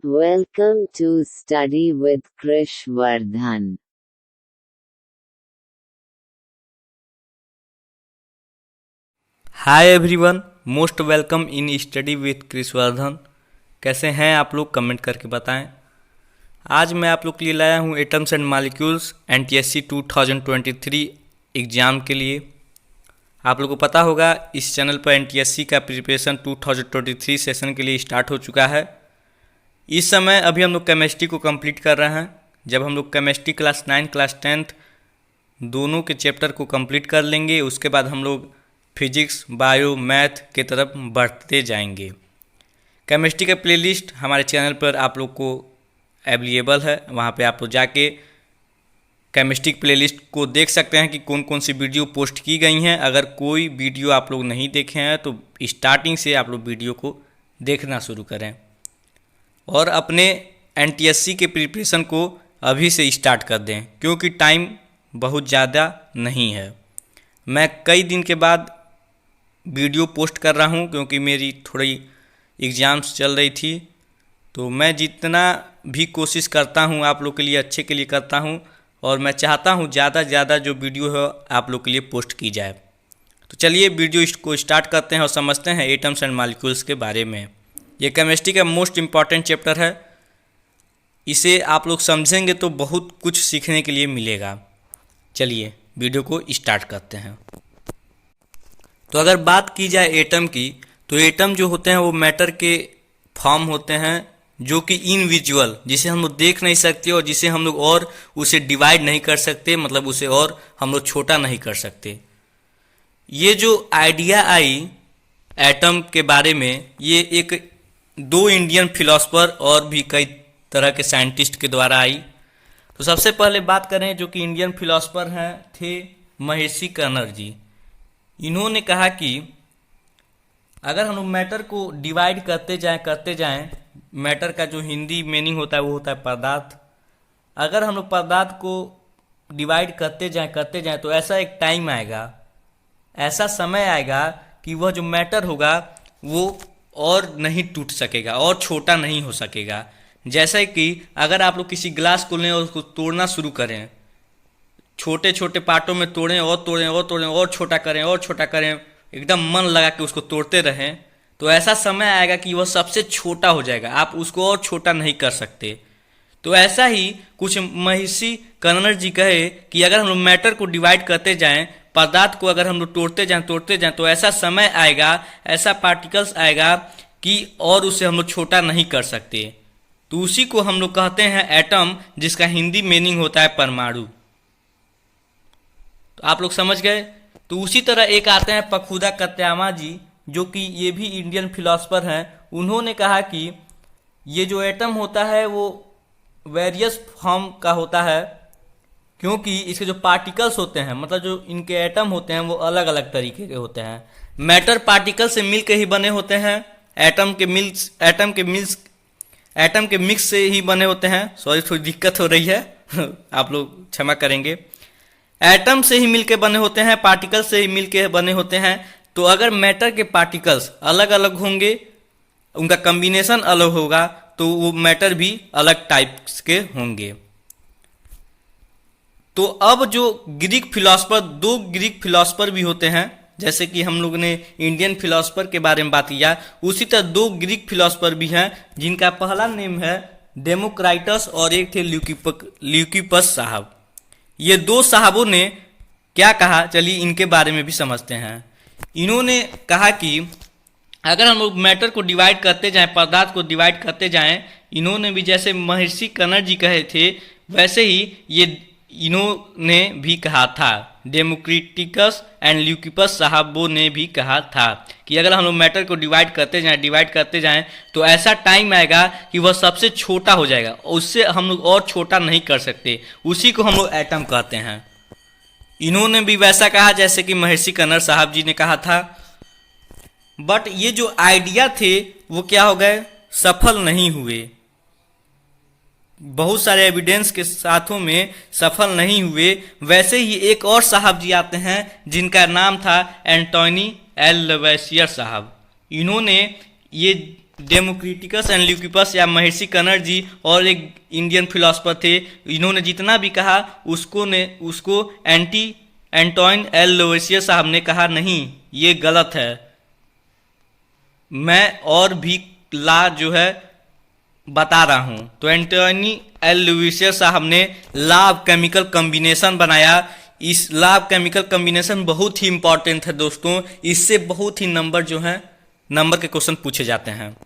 Welcome to Study with Krish Vardhan. Hi everyone, most welcome in study with Krish Vardhan. कैसे हैं आप लोग, comment करके बताएं। आज मैं आप लोग के लिए लाया हूं atoms and molecules NTSC 2023 exam के लिए। आप लोगों को पता होगा इस चैनल पर एनटीएससी का प्रिपरेशन 2023 सेशन के लिए स्टार्ट हो चुका है। इस समय अभी हम लोग केमिस्ट्री को कंप्लीट कर रहे हैं। जब हम लोग केमिस्ट्री क्लास 9 क्लास 10 दोनों के चैप्टर को कंप्लीट कर लेंगे, उसके बाद हम लोग फिजिक्स बायो मैथ के तरफ बढ़ते जाएंगे। केमिस्ट्री का प्लेलिस्ट हमारे चैनल पर आप लोग को अवेलेबल है, वहाँ पे आप लोग जाके केमिस्ट्री प्लेलिस्ट को देख सकते हैं कि कौन कौन सी वीडियो पोस्ट की गई हैं। अगर कोई वीडियो आप लोग नहीं देखे हैं तो स्टार्टिंग से आप लोग वीडियो को देखना शुरू करें और अपने एनटीएससी के प्रिपरेशन को अभी से स्टार्ट कर दें, क्योंकि टाइम बहुत ज़्यादा नहीं है। मैं कई दिन के बाद वीडियो पोस्ट कर रहा हूं, क्योंकि मेरी थोड़ी एग्ज़ाम्स चल रही थी। तो मैं जितना भी कोशिश करता हूं आप लोग के लिए अच्छे के लिए करता हूं, और मैं चाहता हूं ज़्यादा से ज़्यादा जो वीडियो है आप लोग के लिए पोस्ट की जाए। तो चलिए वीडियो को स्टार्ट करते हैं और समझते हैं एटम्स एंड मॉलिक्यूल्स के बारे में। ये केमिस्ट्री का मोस्ट इम्पॉर्टेंट चैप्टर है। इसे आप लोग समझेंगे तो बहुत कुछ सीखने के लिए मिलेगा। चलिए वीडियो को स्टार्ट करते हैं। तो अगर बात की जाए एटम की, तो एटम जो होते हैं वो मैटर के फॉर्म होते हैं, जो कि इनविजुअल, जिसे हम लोग देख नहीं सकते और जिसे हम लोग और उसे डिवाइड नहीं कर सकते, मतलब उसे और हम लोग छोटा नहीं कर सकते। ये जो आइडिया आई एटम के बारे में, ये एक दो इंडियन फिलोसफर और भी कई तरह के साइंटिस्ट के द्वारा आई। तो सबसे पहले बात करें जो कि इंडियन फिलोसफर हैं थे महर्षि कर्णर जी। इन्होंने कहा कि अगर हम लोग मैटर को डिवाइड करते जाएं, मैटर का जो हिंदी मीनिंग होता है वो होता है पदार्थ। अगर हम लोग पदार्थ को डिवाइड करते जाएं तो ऐसा एक टाइम आएगा, ऐसा समय आएगा कि वह जो मैटर होगा वो और नहीं टूट सकेगा और छोटा नहीं हो सकेगा। जैसे कि अगर आप लोग किसी ग्लास को लें और उसको तोड़ना शुरू करें, छोटे छोटे पार्टों में तोड़ें और छोटा करें, एकदम मन लगा के उसको तोड़ते रहें, तो ऐसा समय आएगा कि वह सबसे छोटा हो जाएगा, आप उसको और छोटा नहीं कर सकते। तो ऐसा ही कुछ महर्षि कर्णर जी कहे कि अगर हम लोग मैटर को डिवाइड करते जाएं, पदार्थ को अगर हम लोग तोड़ते जाएं तो ऐसा समय आएगा, ऐसा पार्टिकल्स आएगा कि और उसे हम लोग छोटा नहीं कर सकते। तो उसी को हम लोग कहते हैं एटम, जिसका हिंदी मीनिंग होता है परमाणु। तो आप लोग समझ गए। तो उसी तरह एक आते हैं पखुदा कत्यामा जी, जो कि ये भी इंडियन फिलोसफर हैं। उन्होंने कहा कि ये जो एटम होता है वो वेरियस फॉर्म का होता है, क्योंकि इसके जो पार्टिकल्स होते हैं, मतलब जो इनके एटम होते हैं वो अलग अलग तरीके के होते हैं। मैटर पार्टिकल से मिलकर ही बने होते हैं, एटम के मिक्स से ही बने होते हैं। सॉरी, थोड़ी दिक्कत हो रही है आप लोग क्षमा करेंगे। एटम से ही मिलके बने होते हैं, पार्टिकल से ही मिलके बने होते हैं। तो अगर मैटर के पार्टिकल्स अलग अलग होंगे, उनका कॉम्बिनेशन अलग होगा, तो वो मैटर भी अलग टाइप्स के होंगे। तो अब जो दो ग्रीक फिलोसफर भी होते हैं, जैसे कि हम लोग ने इंडियन फिलोसफर के बारे में बात किया, उसी तरह दो ग्रीक फिलोसफर भी हैं, जिनका पहला नेम है डेमोक्राइटस और एक थे ल्यूकिपस साहब। ये दो साहबों ने क्या कहा, चलिए इनके बारे में भी समझते हैं। इन्होंने कहा कि अगर हम लोग मैटर को डिवाइड करते जाएं, पदार्थ को डिवाइड करते जाएं, इन्होंने भी जैसे महर्षि कर्णर जी कहे थे, वैसे ही ये इन्होंने भी कहा था। डेमोक्रिटिकस एंड ल्यूकिपस साहबों ने भी कहा था कि अगर हम लोग मैटर को डिवाइड करते जाएं तो ऐसा टाइम आएगा कि वह सबसे छोटा हो जाएगा, उससे हम लोग और छोटा नहीं कर सकते। उसी को हम लोग एटम कहते हैं। इन्होंने भी वैसा कहा जैसे कि महर्षि कर्णर साहब जी ने कहा था। बट ये जो आइडिया थे वो क्या हो गए, सफल नहीं हुए। बहुत सारे एविडेंस के साथों में सफल नहीं हुए। वैसे ही एक और साहब जी आते हैं जिनका नाम था एंटोनी एल लवैसियर साहब। इन्होंने ये डेमोक्रिटिकस एंड ल्यूकिपस या महर्षि कनर जी और एक इंडियन फिलोसफर थे, इन्होंने जितना भी कहा उसको एंटोइन एल लोवेसियस साहब ने कहा नहीं ये गलत है, मैं और भी ला जो है बता रहा हूं। तो एंटोनी एल लोवेसियस साहब ने लॉ ऑफ केमिकल कॉम्बिनेशन बनाया। इस लॉ ऑफ केमिकल कॉम्बिनेशन बहुत ही इंपॉर्टेंट है दोस्तों, इससे बहुत ही नंबर के क्वेश्चन पूछे जाते हैं।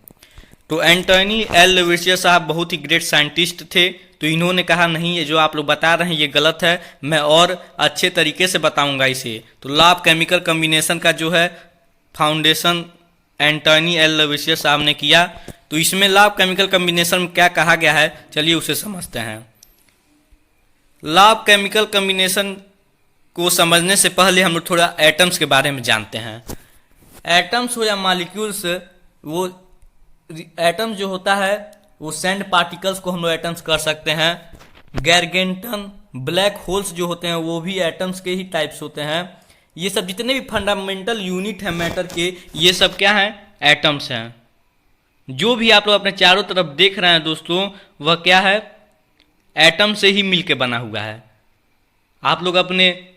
तो एंटोनी एल लोवेसियस साहब बहुत ही ग्रेट साइंटिस्ट थे, तो इन्होंने कहा नहीं ये जो आप लोग बता रहे हैं ये गलत है, मैं और अच्छे तरीके से बताऊंगा इसे। तो लॉ ऑफ केमिकल कॉम्बिनेशन का जो है फाउंडेशन एंटोनी एल लोवेसियस साहब ने किया। तो इसमें लॉ ऑफ केमिकल कॉम्बिनेशन में क्या कहा गया है, चलिए उसे समझते हैं। लॉ ऑफ केमिकल कॉम्बिनेशन को समझने से पहले हम लोग थोड़ा एटम्स के बारे में जानते हैं। एटम्स हो या मॉलिक्यूल्स, वो एटम जो होता है वो सैंड पार्टिकल्स को हम लोग एटम्स कर सकते हैं। गैरगेंटन ब्लैक होल्स जो होते हैं वो भी एटम्स के ही टाइप्स होते हैं। ये सब जितने भी फंडामेंटल यूनिट है मैटर के, ये सब क्या हैं, एटम्स हैं। जो भी आप लोग अपने चारों तरफ देख रहे हैं दोस्तों, वह क्या है, एटम से ही मिलके बना हुआ है। आप लोग अपने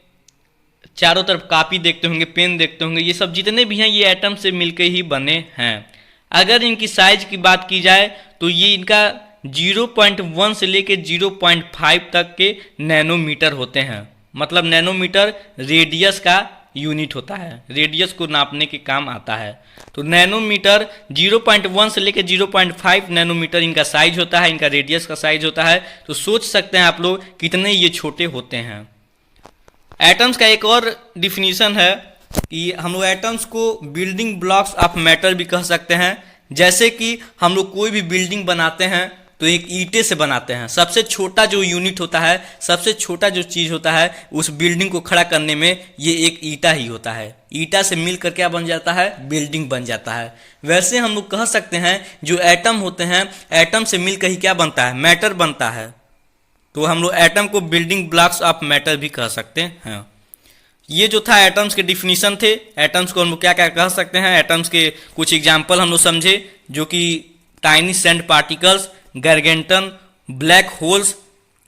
चारों तरफ कॉपी देखते होंगे, पेन देखते होंगे, ये सब जितने भी हैं ये एटम से मिलके ही बने हैं। अगर इनकी साइज की बात की जाए तो ये इनका 0.1 से लेके 0.5 तक के नैनोमीटर होते हैं। मतलब नैनोमीटर रेडियस का यूनिट होता है, रेडियस को नापने के काम आता है। तो नैनोमीटर 0.1 से लेके 0.5 नैनोमीटर इनका साइज होता है, इनका रेडियस का साइज होता है। तो सोच सकते हैं आप लोग कितने ये छोटे होते हैं। एटम्स का एक और डिफिनीशन है कि हम लोग एटम्स को बिल्डिंग ब्लॉक्स ऑफ मैटर भी कह सकते हैं। जैसे कि हम लोग कोई भी बिल्डिंग बनाते हैं तो एक ईंटे से बनाते हैं। सबसे छोटा जो यूनिट होता है, सबसे छोटा जो चीज़ होता है उस बिल्डिंग को खड़ा करने में ये एक ईंटा ही होता है। ईंटा से मिलकर क्या बन जाता है, बिल्डिंग बन जाता है। वैसे हम लोग कह सकते हैं जो एटम होते हैं, एटम से मिलकर ही क्या बनता है, मैटर बनता है। तो हम लोग एटम को बिल्डिंग ब्लॉक्स ऑफ मैटर भी कह सकते हैं। ये जो था एटम्स के डिफिनीशन थे। एटम्स को हम लोग क्या क्या कह सकते हैं, एटम्स के कुछ एग्जाम्पल हम लोग समझे, जो कि tiny sand particles, gargantuan, black holes,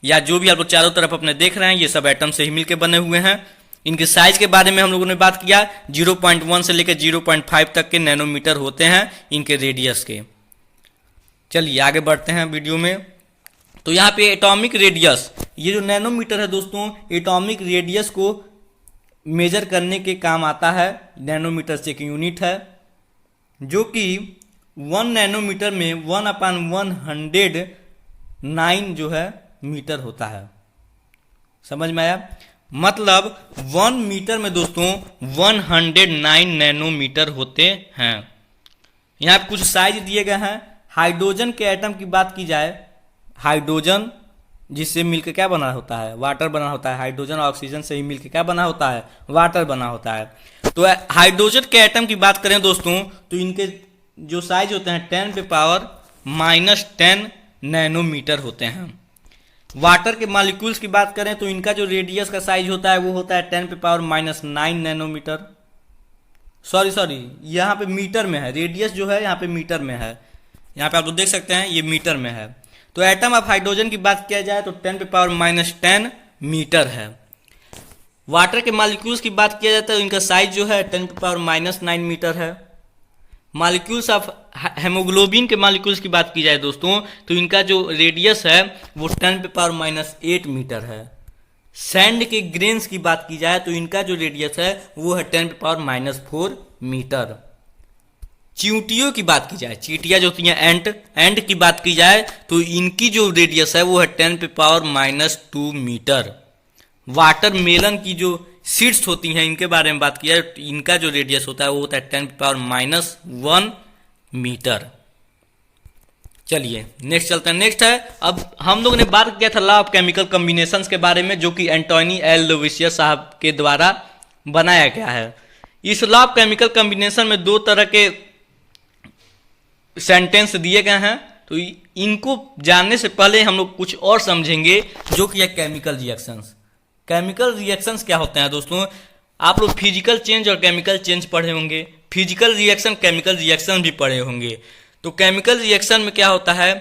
या जो भी आप लोग चारों तरफ अपने देख रहे हैं ये सब एटम से ही मिलकर बने हुए हैं। इनके साइज के बारे में हम लोगों ने बात किया, 0.1 से लेकर 0.5 तक के नैनोमीटर होते हैं इनके रेडियस के। चलिए आगे बढ़ते हैं वीडियो में। तो यहाँ पे एटॉमिक रेडियस, ये जो नैनोमीटर है दोस्तों, एटॉमिक रेडियस को मेजर करने के काम आता है। नैनोमीटर से एक यूनिट है जो कि 1 नैनोमीटर में 1/109 जो है मीटर होता है। समझ में आया? मतलब 1 मीटर में दोस्तों 109 नैनोमीटर होते हैं। यहाँ पे कुछ साइज दिए गए हैं। हाइड्रोजन के एटम की बात की जाए, हाइड्रोजन जिससे मिलकर क्या बना होता है, वाटर बना होता है। हाइड्रोजन और ऑक्सीजन से ही मिलकर क्या बना होता है, वाटर बना होता है। तो हाइड्रोजन के एटम की बात करें दोस्तों तो इनके जो साइज होते हैं 10⁻⁻10 नैनोमीटर होते हैं। वाटर के मॉलिक्यूल्स की बात करें तो इनका जो रेडियस का साइज होता है वो होता है 10⁻⁻9 नैनोमीटर। सॉरी यहाँ पे मीटर में है, रेडियस जो है यहाँ पे मीटर में है। यहाँ पे आप लोग देख सकते हैं ये मीटर में है। तो एटम ऑफ हाइड्रोजन की बात किया जाए तो 10⁻⁻10 मीटर है। वाटर के मॉलिक्यूल्स की बात किया जाता है तो इनका साइज जो है 10⁻⁻9 मीटर है। मॉलिक्यूल्स ऑफ हेमोग्लोबिन के मॉलिक्यूल्स की बात की जाए दोस्तों तो इनका जो रेडियस है वो 10⁻⁸ मीटर है। सैंड के ग्रेन्स की बात की जाए तो इनका जो रेडियस है वो है 10⁻⁻4 मीटर। चींटियों की बात की जाए, चींटियां जो होती हैं एंट की बात की जाए तो इनकी जो रेडियस है वो है 10⁻⁻2 मीटर। वाटर मेलन की जो सीड्स होती हैं इनके बारे में बात की जाए तो इनका जो रेडियस होता है वो होता है 10⁻⁻1 मीटर। चलिए नेक्स्ट चलते हैं। नेक्स्ट है, अब हम लोगों ने बात किया था लॉ ऑफ केमिकल कॉम्बिनेशंस के बारे में, जो कि एंटोनी एल लोवेसियस साहब के द्वारा बनाया गया है। इस लॉ ऑफ केमिकल कॉम्बिनेशन में 2 तरह के सेंटेंस दिए गए हैं। तो इनको जानने से पहले हम लोग कुछ और समझेंगे, जो कि है केमिकल रिएक्शंस। केमिकल रिएक्शंस क्या होते हैं दोस्तों? आप लोग फिजिकल चेंज और केमिकल चेंज पढ़े होंगे, फिजिकल रिएक्शन केमिकल रिएक्शन भी पढ़े होंगे। तो केमिकल रिएक्शन में क्या होता है,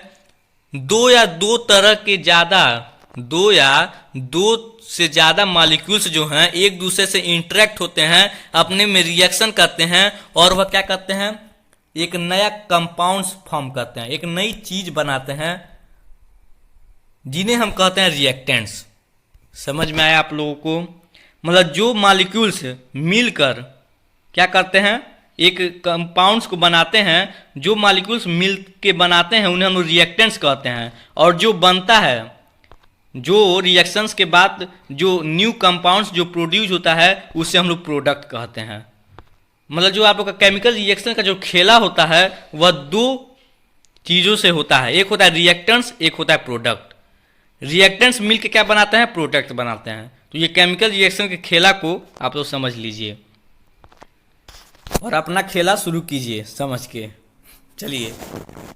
दो से ज्यादा मॉलिक्यूल्स जो हैं एक दूसरे से इंटरेक्ट होते हैं, अपने में रिएक्शन करते हैं और वह क्या करते हैं, एक नया कंपाउंड्स फॉर्म करते हैं, एक नई चीज बनाते हैं जिन्हें हम कहते हैं रिएक्टेंट्स। समझ में आया आप लोगों को? मतलब जो मॉलिक्यूल्स मिलकर क्या करते हैं, एक कंपाउंड्स को बनाते हैं, जो मॉलिक्यूल्स मिल के बनाते हैं उन्हें हम लोग रिएक्टेंट्स कहते हैं, और जो बनता है, जो रिएक्शंस के बाद जो न्यू कंपाउंड्स जो प्रोड्यूस होता है उसे हम लोग प्रोडक्ट कहते हैं। मतलब जो आप लोग का केमिकल रिएक्शन का जो खेला होता है वह दो चीज़ों से होता है, एक होता है रिएक्टेंट्स, एक होता है प्रोडक्ट। रिएक्टेंट्स मिलके क्या बनाते हैं, प्रोडक्ट बनाते हैं। तो ये केमिकल रिएक्शन के खेला को आप लोग समझ लीजिए और अपना खेला शुरू कीजिए समझ के। चलिए,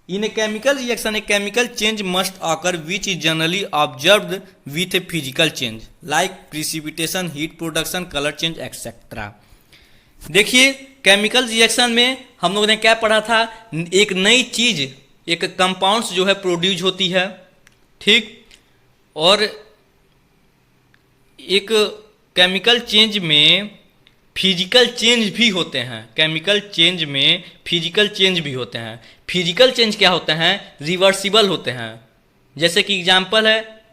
in a chemical reaction a chemical change must occur which is generally observed with a physical change like precipitation, heat production, colour change etcetera. देखिए, केमिकल रिएक्शन में हम लोगों ने क्या पढ़ा था, एक नई चीज, एक कंपाउंड्स जो है प्रोड्यूस होती है, ठीक, और एक केमिकल चेंज में फिजिकल चेंज भी होते हैं। केमिकल चेंज में फिजिकल चेंज भी होते हैं। फिजिकल चेंज क्या होते हैं, रिवर्सिबल होते हैं। जैसे कि एग्जांपल है,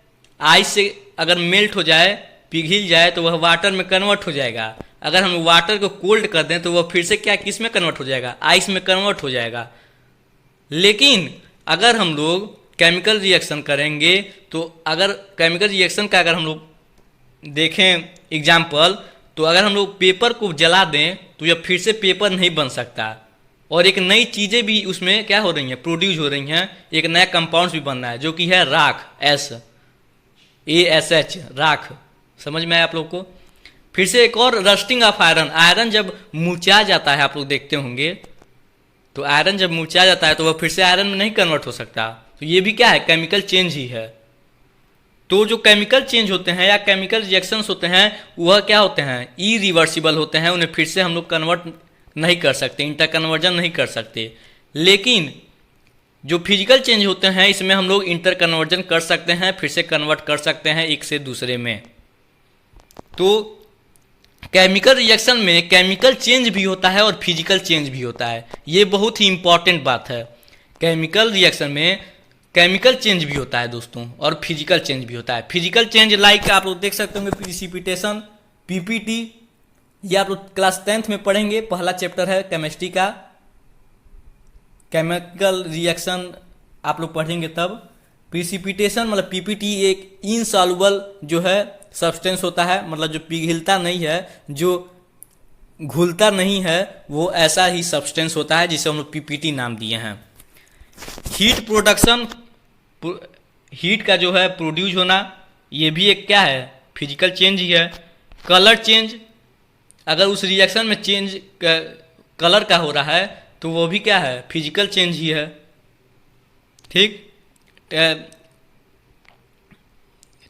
आइस से अगर मेल्ट हो जाए, पिघल जाए, तो वह वाटर में कन्वर्ट हो जाएगा। अगर हम वाटर को कोल्ड कर दें तो वह फिर से क्या, किस में कन्वर्ट हो जाएगा, आइस में कन्वर्ट हो जाएगा। लेकिन अगर हम लोग केमिकल रिएक्शन करेंगे तो अगर केमिकल रिएक्शन का अगर हम लोग देखें एग्जाम्पल, तो अगर हम लोग पेपर को जला दें तो यह फिर से पेपर नहीं बन सकता, और एक नई चीज़ें भी उसमें क्या हो रही हैं, प्रोड्यूस हो रही हैं, एक नया कंपाउंड्स भी बन रहा है जो कि है राख, SaSH, राख। समझ में आया आप लोग को? फिर से एक और, रस्टिंग ऑफ आयरन। आयरन जब मुरझा जाता है, आप लोग देखते होंगे, तो आयरन जब मुरझा जाता है तो वह फिर से आयरन में नहीं कन्वर्ट हो सकता। तो ये भी क्या है, केमिकल चेंज ही है। तो जो केमिकल चेंज होते हैं या केमिकल रिएक्शंस होते हैं वह क्या होते हैं, इरिवर्सिबल होते हैं, उन्हें फिर से हम लोग कन्वर्ट नहीं कर सकते, इंटर कन्वर्जन नहीं कर सकते। लेकिन जो फिजिकल चेंज होते हैं इसमें हम लोग इंटर कन्वर्जन कर सकते हैं, फिर से कन्वर्ट कर सकते हैं एक से दूसरे में। तो केमिकल रिएक्शन में केमिकल चेंज भी होता है और फिजिकल चेंज भी होता है। ये बहुत ही इंपॉर्टेंट बात है। केमिकल रिएक्शन में केमिकल चेंज भी होता है दोस्तों, और फिजिकल चेंज भी होता है। फिजिकल चेंज लाइक आप लोग देख सकते होंगे प्रिसिपिटेशन, पीपीटी, ये आप लोग क्लास 10th में पढ़ेंगे, पहला चैप्टर है केमिस्ट्री का। केमिकल रिएक्शन आप लोग पढ़ेंगे तब। प्रिसिपिटेशन मतलब पीपीटी एक इनसॉल्युबल जो है सब्सटेंस होता है, मतलब जो पिघलता नहीं है, जो घुलता नहीं है, वो ऐसा ही सब्सटेंस होता है जिसे हम लोग पीपीटी नाम दिए हैं। हीट प्रोडक्शन, हीट का जो है प्रोड्यूस होना, ये भी एक क्या है, फिजिकल चेंज ही है। कलर चेंज, अगर उस रिएक्शन में चेंज कलर का हो रहा है तो वो भी क्या है, फिजिकल चेंज ही है, ठीक।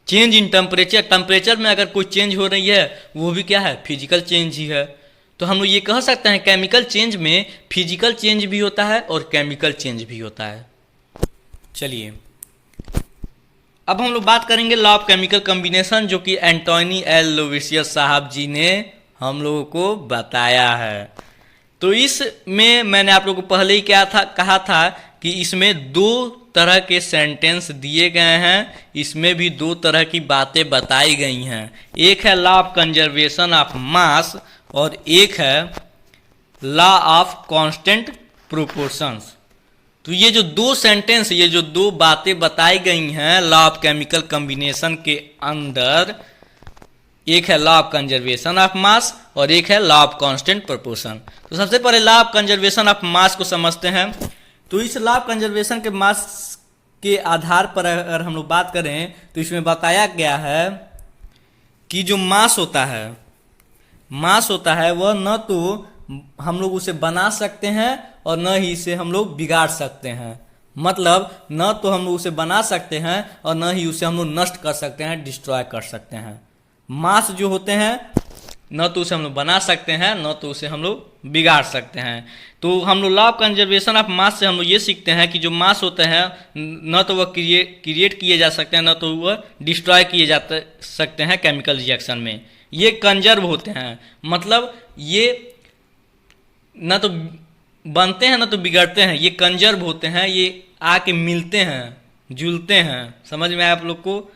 चेंज इन टेम्परेचर, टेम्परेचर में अगर कोई चेंज हो रही है वो भी क्या है, फिजिकल चेंज ही है। तो हम लोग ये कह सकते हैं केमिकल चेंज में फिजिकल चेंज भी होता है और केमिकल चेंज भी होता है। चलिए, अब हम लोग बात करेंगे लॉ ऑफ केमिकल कॉम्बिनेशन, जो कि एंटोनी एल लोवेसियस साहब जी ने हम लोगों को बताया है। तो इसमें मैंने आप लोगों को पहले ही कहा था कि इसमें दो तरह के सेंटेंस दिए गए हैं, इसमें भी दो तरह की बातें बताई गई हैं। एक है लॉ ऑफ कंजर्वेशन ऑफ मास और एक है लॉ ऑफ कांस्टेंट प्रोपोर्शंस। तो ये जो दो सेंटेंस, ये जो दो बातें बताई गई हैं लॉ ऑफ केमिकल कॉम्बिनेशन के अंदर, एक है लॉ ऑफ कंजर्वेशन ऑफ मास और एक है लॉ ऑफ कांस्टेंट प्रोपोर्शन। तो सबसे पहले लॉ ऑफ कंजर्वेशन ऑफ मास को समझते हैं। तो इस लॉ ऑफ कंजर्वेशन के मास के आधार पर अगर हम लोग बात करें तो इसमें बताया गया है कि जो मास होता है वह न तो हम लोग उसे बना सकते हैं और न ही इसे हम लोग बिगाड़ सकते हैं। मतलब न तो हम लोग उसे बना सकते हैं और न ही उसे हम लोग नष्ट कर सकते हैं, डिस्ट्रॉय कर सकते हैं। मास जो होते हैं न तो उसे हम लोग बना सकते हैं, न तो उसे हम लोग बिगाड़ सकते हैं। तो हम लोग लॉ ऑफ कंजर्वेशन ऑफ मास से हम लोग ये सीखते हैं कि जो मास होते हैं न तो वह क्रिएट किए जा सकते हैं, न तो वह डिस्ट्रॉय किए जा सकते हैं केमिकल रिएक्शन में। ये कंजर्व होते हैं, मतलब ये न तो बनते हैं न तो बिगड़ते हैं, ये कंजर्व होते हैं, ये आके मिलते हैं, जुलते हैं। समझ में आया आप लोग को?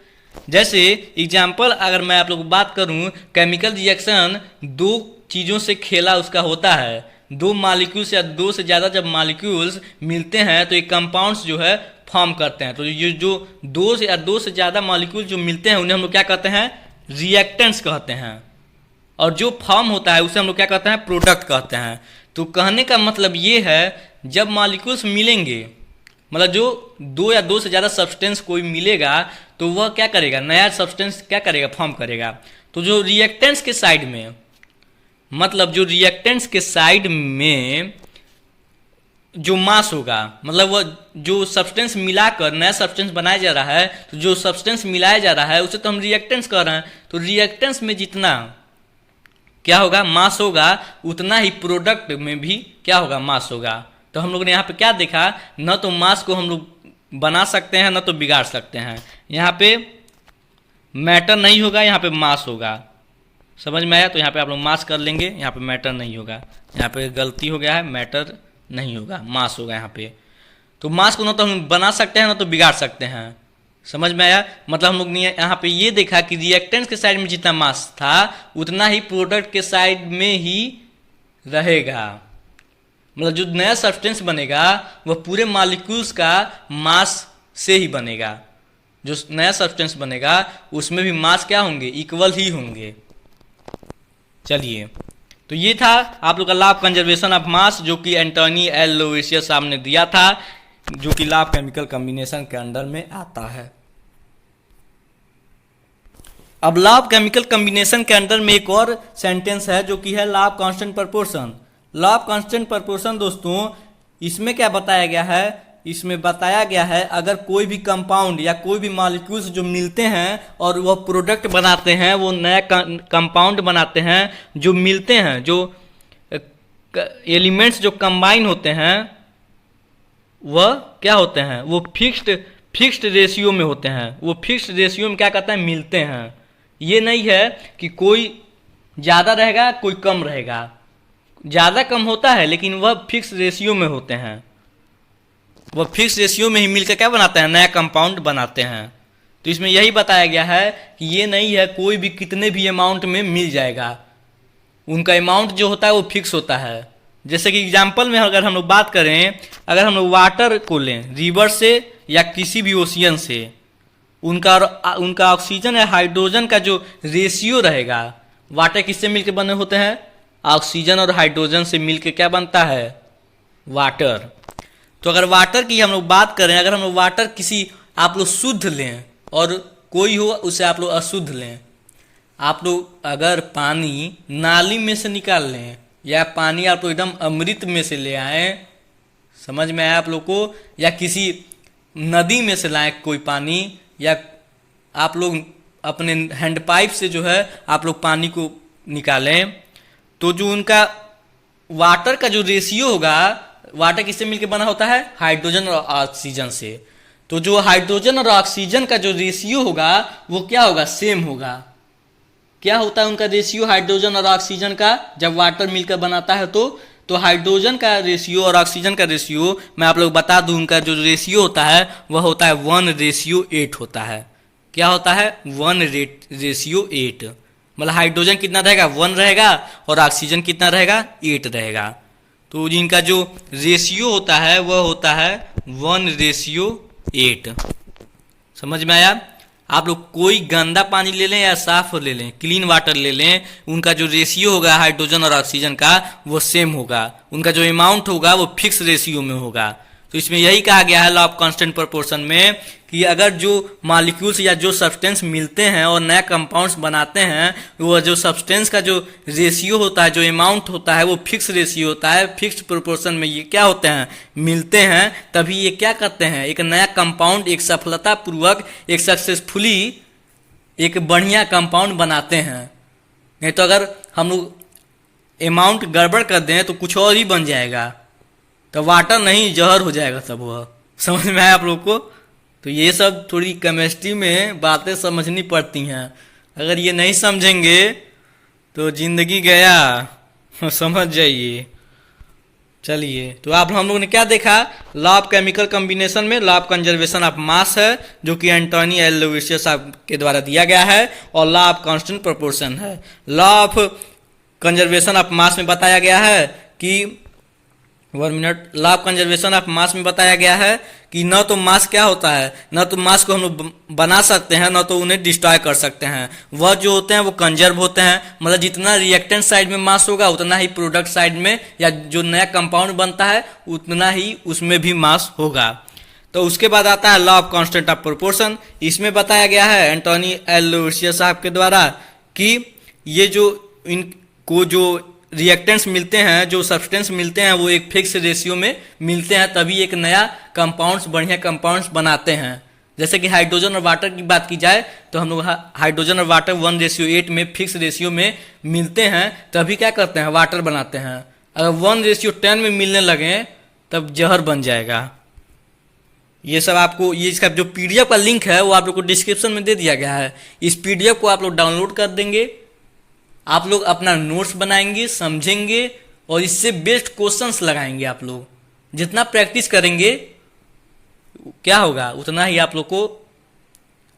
जैसे एग्जाम्पल अगर मैं आप लोग को बात करूं, केमिकल रिएक्शन दो चीज़ों से खेला उसका होता है। दो मॉलिक्यूल्स या दो से ज़्यादा जब मॉलिक्यूल्स मिलते हैं तो एक कंपाउंड्स जो है फॉर्म करते हैं। तो ये जो दो से ज़्यादा मॉलिक्यूल जो मिलते हैं उन्हें हम लोग क्या कहते हैं? रिएक्टेंट्स कहते हैं। और जो फॉर्म होता है उसे हम लोग क्या कहते हैं? प्रोडक्ट कहते हैं। तो कहने का मतलब ये है, जब मॉलिक्यूल्स मिलेंगे, मतलब जो दो या दो से ज़्यादा सब्सटेंस कोई मिलेगा तो वह क्या करेगा? नया सब्सटेंस क्या करेगा? फॉर्म करेगा। तो जो रिएक्टेंट्स के साइड में, मतलब जो रिएक्टेंट्स के साइड में जो मास होगा, मतलब वह जो सब्सटेंस मिलाकर नया सब्सटेंस बनाया जा रहा है, तो जो सब्सटेंस मिलाया जा रहा है उसे तो हम रिएक्टेंट्स कह रहे हैं। तो रिएक्टेंट्स में जितना क्या होगा? मास होगा, उतना ही प्रोडक्ट में भी क्या होगा? मास होगा। तो हम लोग ने यहाँ पे क्या देखा? न तो मास को हम लोग बना सकते हैं, न तो बिगाड़ सकते हैं। यहाँ पे मैटर नहीं होगा, यहाँ पे मास होगा। समझ में आया? तो यहाँ पे आप लोग मास कर लेंगे, यहाँ पे मैटर नहीं होगा। यहाँ पे गलती हो गया है, मैटर नहीं होगा, मास होगा यहाँ पे। तो मास को न तो हम बना सकते हैं, न तो बिगाड़ सकते हैं। समझ में आया? मतलब हम लोग ने यहाँ पे ये देखा कि रिएक्टेंट्स के साइड में जितना मास था उतना ही प्रोडक्ट के साइड में ही रहेगा। मतलब जो नया सब्सटेंस बनेगा वह पूरे मॉलिक्यूल्स का मास से ही बनेगा। जो नया सब्सटेंस बनेगा उसमें भी मास क्या होंगे? इक्वल ही होंगे। चलिए, तो ये था आप लोग का लॉ ऑफ कंजर्वेशन ऑफ मास, जो कि एंटोनी एल लोवेसियस साहब ने दिया था, जो कि लॉ ऑफ केमिकल कॉम्बिनेशन के अंडर में आता है। अब लॉ ऑफ केमिकल कॉम्बिनेशन के अंडर में एक और सेंटेंस है जो कि है law of constant proportion. Law of constant proportion दोस्तों, इसमें क्या बताया गया है? इसमें बताया गया है अगर कोई भी कंपाउंड या कोई भी मॉलिक्यूल्स जो मिलते हैं और वह प्रोडक्ट बनाते हैं, वो नया कंपाउंड बनाते हैं, जो मिलते हैं, जो एलिमेंट्स जो कंबाइन होते हैं वह क्या होते हैं? वो फिक्स्ड रेशियो में होते हैं। वो फिक्स्ड रेशियो में क्या कहते हैं? मिलते हैं। ये नहीं है कि कोई ज़्यादा रहेगा कोई कम रहेगा। ज़्यादा कम होता है लेकिन वह फिक्स रेशियो में होते हैं। वह फिक्स रेशियो में ही मिलकर क्या बनाते हैं? नया कंपाउंड बनाते हैं। तो इसमें यही बताया गया है कि ये नहीं है कोई भी कितने भी अमाउंट में मिल जाएगा। उनका अमाउंट जो होता है वो फिक्स होता है। जैसे कि एग्जाम्पल में अगर हम लोग बात करें, अगर हम लोग वाटर को लें रिवर से या किसी भी ओशियन से, उनका ऑक्सीजन या हाइड्रोजन का जो रेशियो रहेगा, वाटर किससे मिलकर बने होते हैं? ऑक्सीजन और हाइड्रोजन से मिलकर क्या बनता है? वाटर। तो अगर वाटर की हम लोग बात करें, अगर हम लोग वाटर किसी आप लोग शुद्ध लें और कोई हो उसे आप लोग अशुद्ध लें, आप लोग अगर पानी नाली में से निकाल लें या पानी आप लोग एकदम अमृत में से ले आए, समझ में आया आप लोग को, या किसी नदी में से लाएं कोई पानी, या आप लोग अपने हैंडपाइप से जो है आप लोग पानी को निकालें, तो जो उनका वाटर का जो रेशियो होगा, वाटर किससे मिलकर बना होता है? हाइड्रोजन और ऑक्सीजन से। तो जो हाइड्रोजन और ऑक्सीजन का जो रेशियो होगा वो क्या होगा? सेम होगा। क्या होता है उनका रेशियो हाइड्रोजन और ऑक्सीजन का? जब वाटर मिलकर बनाता है तो हाइड्रोजन का रेशियो और ऑक्सीजन का रेशियो मैं आप लोग बता दूं, उनका जो रेशियो होता है वह होता है 1:8 होता है। क्या होता है? 1:8। मतलब हाइड्रोजन कितना रहेगा? 1 रहेगा और ऑक्सीजन कितना रहेगा? 8 रहेगा। तो जिनका जो रेशियो होता है वह होता है 1:8। समझ में आया? आप लोग कोई गंदा पानी ले लें या साफ ले लें, क्लीन वाटर ले लें, उनका जो रेशियो होगा हाइड्रोजन और ऑक्सीजन का वो सेम होगा। उनका जो अमाउंट होगा वो फिक्स रेशियो में होगा। तो इसमें यही कहा गया है लॉ ऑफ कांस्टेंट प्रोपोर्शन में कि अगर जो मॉलिक्यूल्स या जो सब्सटेंस मिलते हैं और नया कंपाउंड्स बनाते हैं, वो जो सब्सटेंस का जो रेशियो होता है, जो अमाउंट होता है वो फिक्स रेशियो होता है। फिक्स प्रोपोर्शन में ये क्या होते हैं? मिलते हैं। तभी ये क्या करते हैं? एक नया कंपाउंड एक सफलतापूर्वक, एक सक्सेसफुली एक बढ़िया कंपाउंड बनाते हैं। नहीं तो अगर हम लोग अमाउंट गड़बड़ कर दें तो कुछ और ही बन जाएगा, तो वाटर नहीं जहर हो जाएगा सब। वह समझ में आया आप लोग को? तो ये सब थोड़ी केमिस्ट्री में बातें समझनी पड़ती हैं, अगर ये नहीं समझेंगे तो जिंदगी गया, समझ जाइए। चलिए, तो आप हम लोग ने क्या देखा? लॉ ऑफ केमिकल कॉम्बिनेशन में लॉ ऑफ कंजर्वेशन ऑफ मास है, जो कि एंटोनी एल लुइसियस के द्वारा दिया गया है, और लॉ ऑफ कांस्टेंट प्रोपोर्शन है। लॉ ऑफ कंजर्वेशन ऑफ मास में बताया गया है कि 1 minute, law of conservation of मास में बताया गया है कि न तो मास क्या होता है, न तो मास को हम लोग बना सकते हैं, न तो उन्हें डिस्ट्रॉय कर सकते हैं। वह जो होते हैं वो कंजर्व होते हैं, मतलब जितना रिएक्टेंट साइड में मास होगा उतना ही प्रोडक्ट साइड में या जो नया कंपाउंड बनता है उतना ही उसमें भी मास होगा। तो उसके बाद आता है law of constant of proportion. इसमें बताया गया है एंटोनी एल लुइसियस साहब के द्वारा कि ये जो इनको जो रिएक्टेंट्स मिलते हैं, जो सब्सटेंस मिलते हैं, वो एक फिक्स रेशियो में मिलते हैं, तभी एक नया कंपाउंड्स, बढ़िया कंपाउंड्स बनाते हैं। जैसे कि हाइड्रोजन और वाटर की बात की जाए तो हम लोग हाइड्रोजन और वाटर 1:8 में फिक्स रेशियो में मिलते हैं, तभी क्या करते हैं? वाटर बनाते हैं। अगर 1:10 में मिलने लगे तब जहर बन जाएगा। ये सब आपको, ये इसका जो PDF का लिंक है वो आप लोग को डिस्क्रिप्शन में दे दिया गया है। इस PDF को आप लोग डाउनलोड कर देंगे, आप लोग अपना नोट्स बनाएंगे, समझेंगे और इससे बेस्ट क्वेश्चंस लगाएंगे। आप लोग जितना प्रैक्टिस करेंगे क्या होगा, उतना ही आप लोग को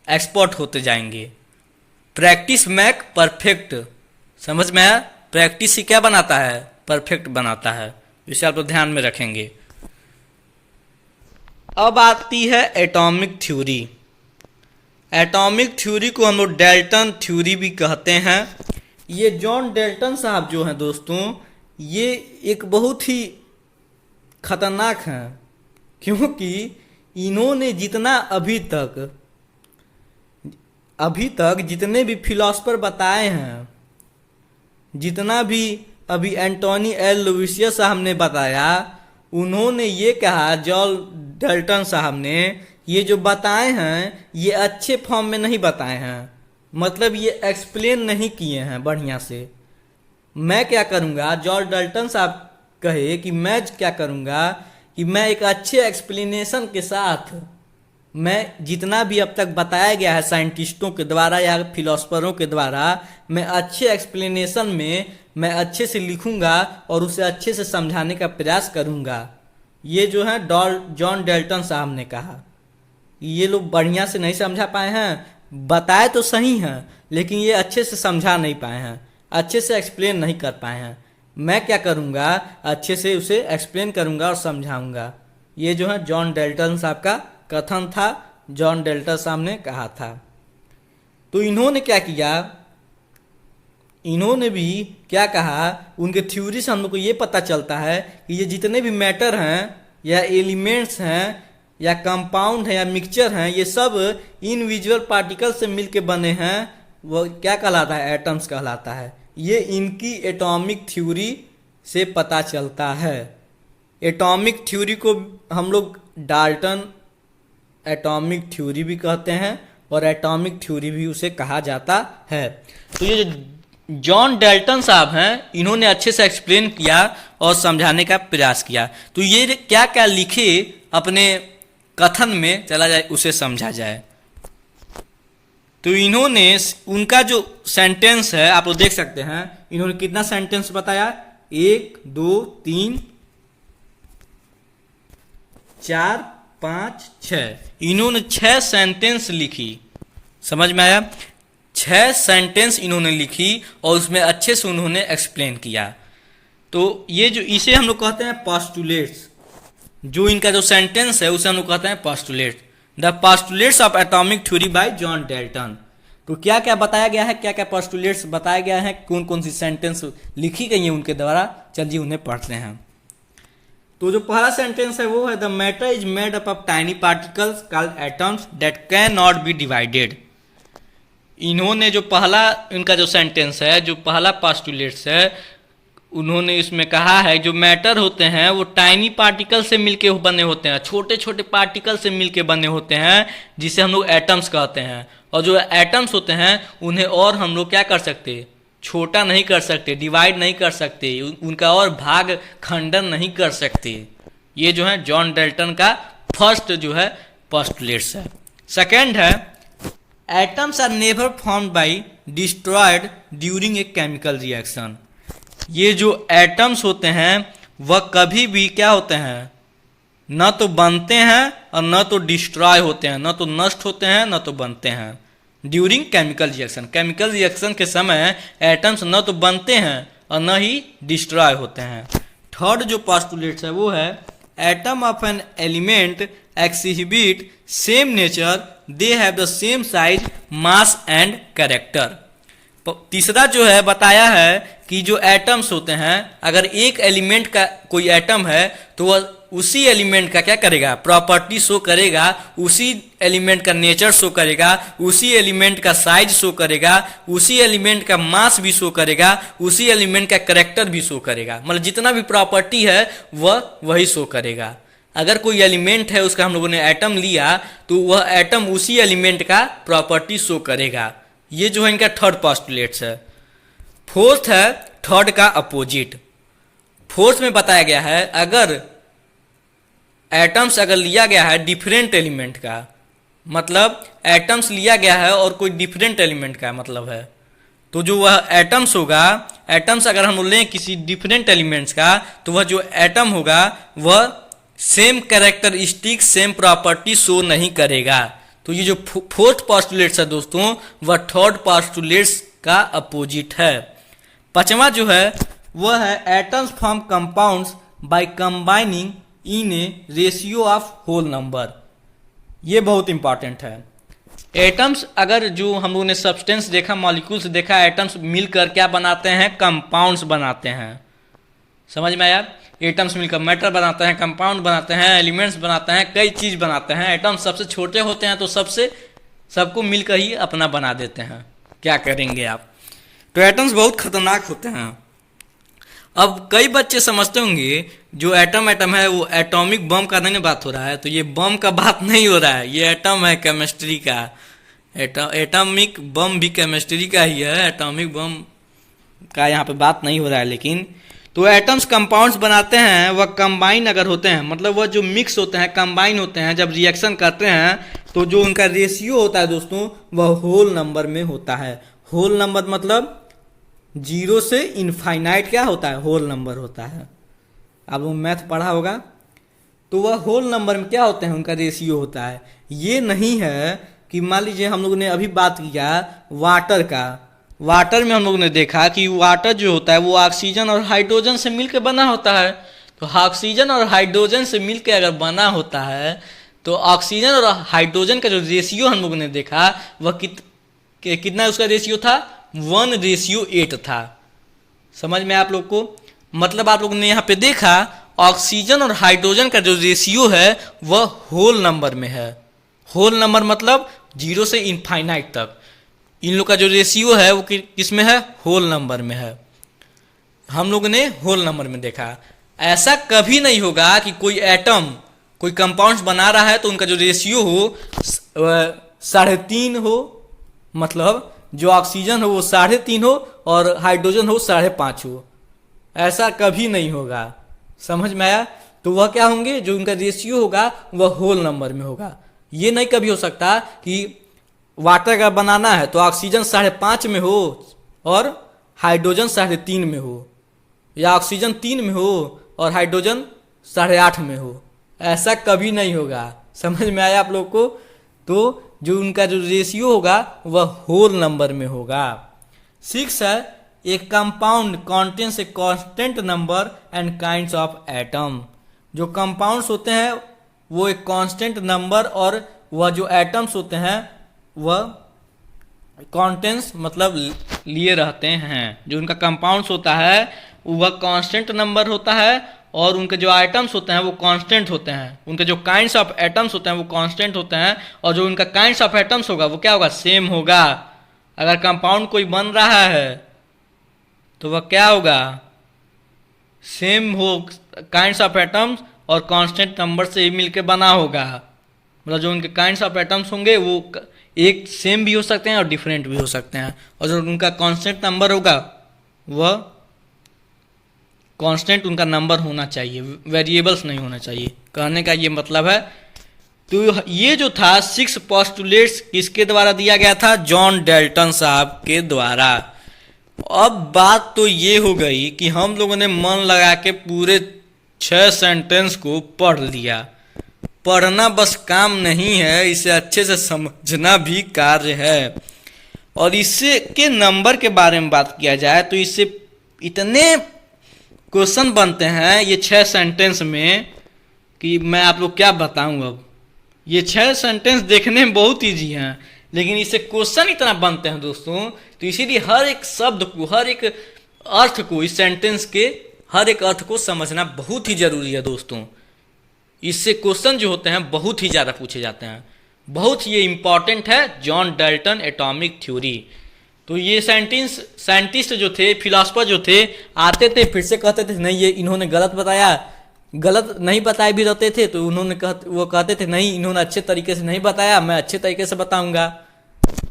एक्सपर्ट होते जाएंगे। प्रैक्टिस मेक परफेक्ट, समझ में है? प्रैक्टिस ही क्या बनाता है? परफेक्ट बनाता है। इसे आप लोग ध्यान में रखेंगे। अब आती है एटॉमिक थ्योरी। एटॉमिक थ्योरी को हम लोग डाल्टन थ्योरी भी कहते हैं। ये जॉन डाल्टन साहब जो हैं दोस्तों, ये एक बहुत ही खतरनाक हैं, क्योंकि इन्होंने जितना अभी तक जितने भी फिलोसफर बताए हैं, जितना भी अभी एंटोनी एल लुइसियस साहब ने बताया, उन्होंने ये कहा, जॉन डाल्टन साहब ने, ये जो बताए हैं ये अच्छे फॉर्म में नहीं बताए हैं, मतलब ये एक्सप्लेन नहीं किए हैं बढ़िया से। मैं क्या करूँगा, जॉन डाल्टन साहब कहे कि मैं क्या करूँगा कि मैं एक अच्छे एक्सप्लेनेशन के साथ, मैं जितना भी अब तक बताया गया है साइंटिस्टों के द्वारा या फिलोसफरों के द्वारा, मैं अच्छे एक्सप्लेनेशन में मैं अच्छे से लिखूँगा और उसे अच्छे से समझाने का प्रयास करूँगा। ये जो है जॉन डाल्टन साहब ने कहा। ये लोग बढ़िया से नहीं समझा पाए हैं, बताए तो सही हैं लेकिन ये अच्छे से समझा नहीं पाए हैं, अच्छे से एक्सप्लेन नहीं कर पाए हैं। मैं क्या करूँगा, अच्छे से उसे एक्सप्लेन करूँगा और समझाऊँगा। ये जो है जॉन डाल्टन साहब का कथन था, जॉन डाल्टन साहब ने कहा था। तो इन्होंने क्या किया, इन्होंने भी क्या कहा, उनके थ्योरी से हम लोग को ये पता चलता है कि ये जितने भी मैटर हैं या एलिमेंट्स हैं या कंपाउंड है या मिक्सचर हैं, ये सब इनविजुअल पार्टिकल से मिलके बने हैं। वो क्या कहलाता है? एटम्स कहलाता है। ये इनकी एटॉमिक थ्योरी से पता चलता है। एटॉमिक थ्योरी को हम लोग डाल्टन एटॉमिक थ्योरी भी कहते हैं और एटॉमिक थ्योरी भी उसे कहा जाता है। तो ये जो जॉन डाल्टन साहब हैं, इन्होंने अच्छे से एक्सप्लेन किया और समझाने का प्रयास किया। तो ये क्या क्या लिखे अपने कथन में, चला जाए उसे समझा जाए। तो इन्होंने उनका जो सेंटेंस है आप लोग देख सकते हैं, इन्होंने कितना सेंटेंस बताया, 1 2 3 4 5 6, इन्होंने 6 सेंटेंस लिखी। समझ में आया? 6 सेंटेंस इन्होंने लिखी और उसमें अच्छे से उन्होंने एक्सप्लेन किया। तो ये जो इसे हम लोग कहते हैं पोस्टुलेट्स, जो इनका जो सेंटेंस है उसे हम लोग कहते हैं postulates. The postulates of atomic theory by John Dalton. तो क्या क्या बताया गया है, क्या क्या पोस्टुलेट्स बताया गया है, कौन कौन सी सेंटेंस लिखी गई है उनके द्वारा, चलिए उन्हें पढ़ते हैं। तो जो पहला सेंटेंस है वो है, the matter is made up of tiny particles called atoms that can not be divided. इन्होंने जो पहला इनका जो सेंटेंस है, जो पहला पोस्टुलेट्स है, उन्होंने इसमें कहा है जो मैटर होते हैं वो टाइनी पार्टिकल से मिलके बने होते हैं, छोटे छोटे पार्टिकल से मिलके बने होते हैं, जिसे हम लोग एटम्स कहते हैं। और जो एटम्स होते हैं उन्हें और हम लोग क्या कर सकते, छोटा नहीं कर सकते, डिवाइड नहीं कर सकते, उनका और भाग खंडन नहीं कर सकते। ये जो है जॉन डाल्टन का फर्स्ट जो है पोस्टुलेट्स है। सेकेंड है atoms are never formed by destroyed during a chemical reaction. ये जो एटम्स होते हैं वह कभी भी क्या होते हैं, न तो बनते हैं और न तो डिस्ट्रॉय होते हैं, न तो नष्ट होते हैं न तो बनते हैं during chemical reaction. Chemical reaction के समय एटम्स न तो बनते हैं और न ही डिस्ट्रॉय होते हैं। थर्ड जो पोस्टुलेट्स है वो है atom of an element exhibit same nature, they have the same size, mass and character. तीसरा जो है बताया है कि जो एटम्स होते हैं, अगर एक एलिमेंट का कोई एटम है तो वह उसी एलिमेंट का क्या करेगा, प्रॉपर्टी शो करेगा, उसी एलिमेंट का नेचर शो करेगा, उसी एलिमेंट का साइज शो करेगा, उसी एलिमेंट का मास भी शो करेगा, उसी एलिमेंट का कैरेक्टर भी शो करेगा। मतलब जितना भी प्रॉपर्टी है वह वही शो करेगा। अगर कोई एलिमेंट है उसका हम लोगों ने एटम लिया तो वह एटम उसी एलिमेंट का प्रॉपर्टी शो करेगा। ये जो है इनका थर्ड पोस्टुलेट्स है। फोर्थ है थर्ड का अपोजिट। फोर्थ में बताया गया है अगर एटम्स अगर लिया गया है डिफरेंट एलिमेंट का, मतलब एटम्स लिया गया है और कोई डिफरेंट एलिमेंट का मतलब है, तो जो वह एटम्स होगा, एटम्स अगर हम लें किसी डिफरेंट एलिमेंट्स का तो वह जो एटम होगा वह same characteristic same property show नहीं करेगा। तो ये जो फोर्थ पोस्टुलेट्स है दोस्तों वह थर्ड पोस्टुलेट्स का अपोजिट है। पांचवा जो है वह है atoms form compounds by combining in a ratio of whole number. ये बहुत इंपॉर्टेंट है। एटम्स अगर जो हम लोगों ने सब्सटेंस देखा, मॉलिक्यूल्स देखा, एटम्स मिलकर क्या बनाते हैं, कंपाउंड्स बनाते हैं। समझ में आया? एटम्स मिलकर मैटर बनाते हैं, कंपाउंड बनाते हैं, एलिमेंट्स बनाते हैं, कई चीज बनाते हैं। एटम्स सबसे छोटे होते हैं तो सबको मिलकर ही अपना बना देते हैं। क्या करेंगे आप? तो एटम्स बहुत खतरनाक होते हैं। अब कई बच्चे समझते होंगे जो एटम है वो एटॉमिक बम का नहीं बात हो रहा है, तो ये बम का बात नहीं हो रहा है, ये एटम है केमिस्ट्री का। एटॉमिक बम भी केमिस्ट्री का ही है, एटॉमिक बम का यहाँ पे बात नहीं हो रहा है। लेकिन तो एटम्स कंपाउंड्स बनाते हैं, वह कंबाइन अगर होते हैं, मतलब वह जो मिक्स होते हैं, कंबाइन होते हैं, जब रिएक्शन करते हैं तो जो उनका रेशियो होता है दोस्तों वह होल नंबर में होता है। होल नंबर मतलब 0 से इनफाइनाइट क्या होता है, होल नंबर होता है। आप लोग मैथ पढ़ा होगा, तो वह होल नंबर में क्या होते हैं, उनका रेशियो होता है। ये नहीं है कि मान लीजिए हम लोगों ने अभी बात किया वाटर का, वाटर में हम लोगों ने देखा कि वाटर जो होता है वो ऑक्सीजन और हाइड्रोजन से मिलकर बना होता है। तो ऑक्सीजन और हाइड्रोजन से मिलकर अगर बना होता है तो ऑक्सीजन और हाइड्रोजन का जो रेशियो हम लोगों ने देखा वह कितना उसका रेशियो था, 1:8 था। समझ में आप लोग को? मतलब आप लोगों ने यहाँ पे देखा ऑक्सीजन और हाइड्रोजन का जो रेशियो है वह होल नंबर में है। होल नंबर मतलब 0 से इनफाइनाइट तक इन लोग का जो रेशियो है वो किस में है, होल नंबर में है। हम लोगों ने होल नंबर में देखा। ऐसा कभी नहीं होगा कि कोई एटम कोई कंपाउंड्स बना रहा है तो उनका जो रेशियो हो 3.5 हो, मतलब जो ऑक्सीजन हो वो 3.5 हो और हाइड्रोजन हो 5.5 हो। ऐसा कभी नहीं होगा। समझ में आया? तो वह क्या होंगे, जो उनका रेशियो होगा वह होल नंबर में होगा। ये नहीं कभी हो सकता कि वाटर का बनाना है तो ऑक्सीजन 5.5 में हो और हाइड्रोजन 3.5 में हो, या ऑक्सीजन 3 में हो और हाइड्रोजन 8.5 में हो। ऐसा कभी नहीं होगा। समझ में आया आप लोग को? तो जो उनका जो रेशियो होगा वह होल नंबर में होगा। 6 है एक compound contains a constant number and kinds of atom. जो कंपाउंड्स होते हैं वो एक कांस्टेंट नंबर और वह जो एटम्स होते हैं वह कॉन्टेंट्स मतलब लिए रहते हैं। जो उनका कंपाउंड्स होता है वह कांस्टेंट नंबर होता है और उनके जो आइटम्स होते हैं वो कांस्टेंट होते हैं। उनके जो काइंड्स ऑफ एटम्स होते हैं वो कांस्टेंट होते हैं और जो उनका काइंड्स ऑफ एटम्स होगा वो क्या होगा, सेम होगा। अगर कंपाउंड कोई बन रहा है तो वह क्या होगा, सेम हो, काइंड्स ऑफ एटम्स और कांस्टेंट नंबर से ही मिलके बना होगा। मतलब जो उनके काइंड्स ऑफ एटम्स होंगे वो एक सेम भी हो सकते हैं और डिफरेंट भी हो सकते हैं, और जो उनका कांस्टेंट नंबर होगा वह कांस्टेंट उनका नंबर होना चाहिए, वेरिएबल्स नहीं होना चाहिए। कहने का ये मतलब है। तो ये जो था 6 पोस्टुलेट्स किसके द्वारा दिया गया था? जॉन डाल्टन साहब के द्वारा। अब बात तो ये हो गई कि हम लोगों ने मन लगा के पूरे 6 सेंटेंस को पढ़ लिया। पढ़ना बस काम नहीं है, इसे अच्छे से समझना भी कार्य है। और इससे के नंबर के बारे में बात किया जाए तो इससे इतने क्वेश्चन बनते हैं ये 6 सेंटेंस में कि मैं आप लोग क्या बताऊं। अब ये 6 सेंटेंस देखने में बहुत ईजी हैं, लेकिन इससे क्वेश्चन इतना बनते हैं दोस्तों, तो इसीलिए हर एक शब्द को, हर एक अर्थ को, इस सेंटेंस के हर एक अर्थ को समझना बहुत ही जरूरी है दोस्तों। इससे क्वेश्चन जो होते हैं बहुत ही ज़्यादा पूछे जाते हैं, बहुत ये इंपॉर्टेंट है जॉन डाल्टन एटॉमिक थ्योरी। तो ये साइंटिस्ट जो थे, फिलोसफर जो थे, आते थे फिर से कहते थे नहीं ये इन्होंने गलत बताया, गलत नहीं बताए भी रहते थे तो वो कहते थे नहीं इन्होंने अच्छे तरीके से नहीं बताया, मैं अच्छे तरीके से बताऊंगा।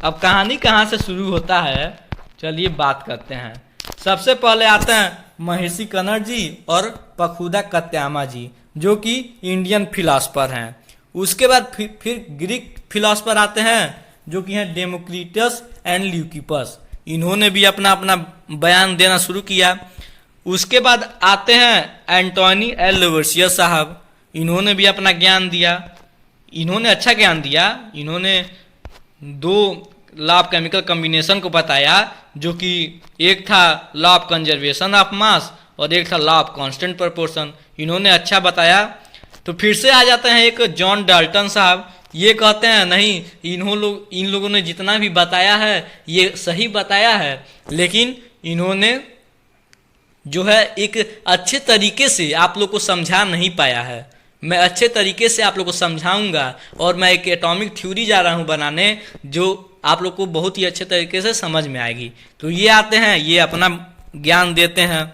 अब कहानी कहाँ से शुरू होता है, चलिए बात करते हैं। सबसे पहले आते हैं महर्षि कनर जी और पखुदा कत्यामा जी, जो कि इंडियन फिलोसफर हैं। उसके बाद फिर ग्रीक फिलोसफर आते हैं जो कि हैं डेमोक्रिटस एंड ल्यूकिपस। इन्होंने भी अपना अपना बयान देना शुरू किया। उसके बाद आते हैं एंटोनी एल लवोसियर साहब, इन्होंने भी अपना ज्ञान दिया। इन्होंने अच्छा ज्ञान दिया। इन्होंने 2 लॉ ऑफ केमिकल कॉम्बिनेशन को बताया, जो कि एक था लॉ ऑफ कंजर्वेशन ऑफ मास और एक था लॉ ऑफ कांस्टेंट प्रोपोर्शन। इन्होंने अच्छा बताया। तो फिर से आ जाते हैं एक जॉन डाल्टन साहब, ये कहते हैं नहीं इन लोगों ने जितना भी बताया है ये सही बताया है, लेकिन इन्होंने जो है एक अच्छे तरीके से आप लोग को समझा नहीं पाया है। मैं अच्छे तरीके से आप लोग को समझाऊंगा और मैं एक एटॉमिक थ्योरी जा रहा हूं बनाने जो आप लोग को बहुत ही अच्छे तरीके से समझ में आएगी। तो ये आते हैं, ये अपना ज्ञान देते हैं।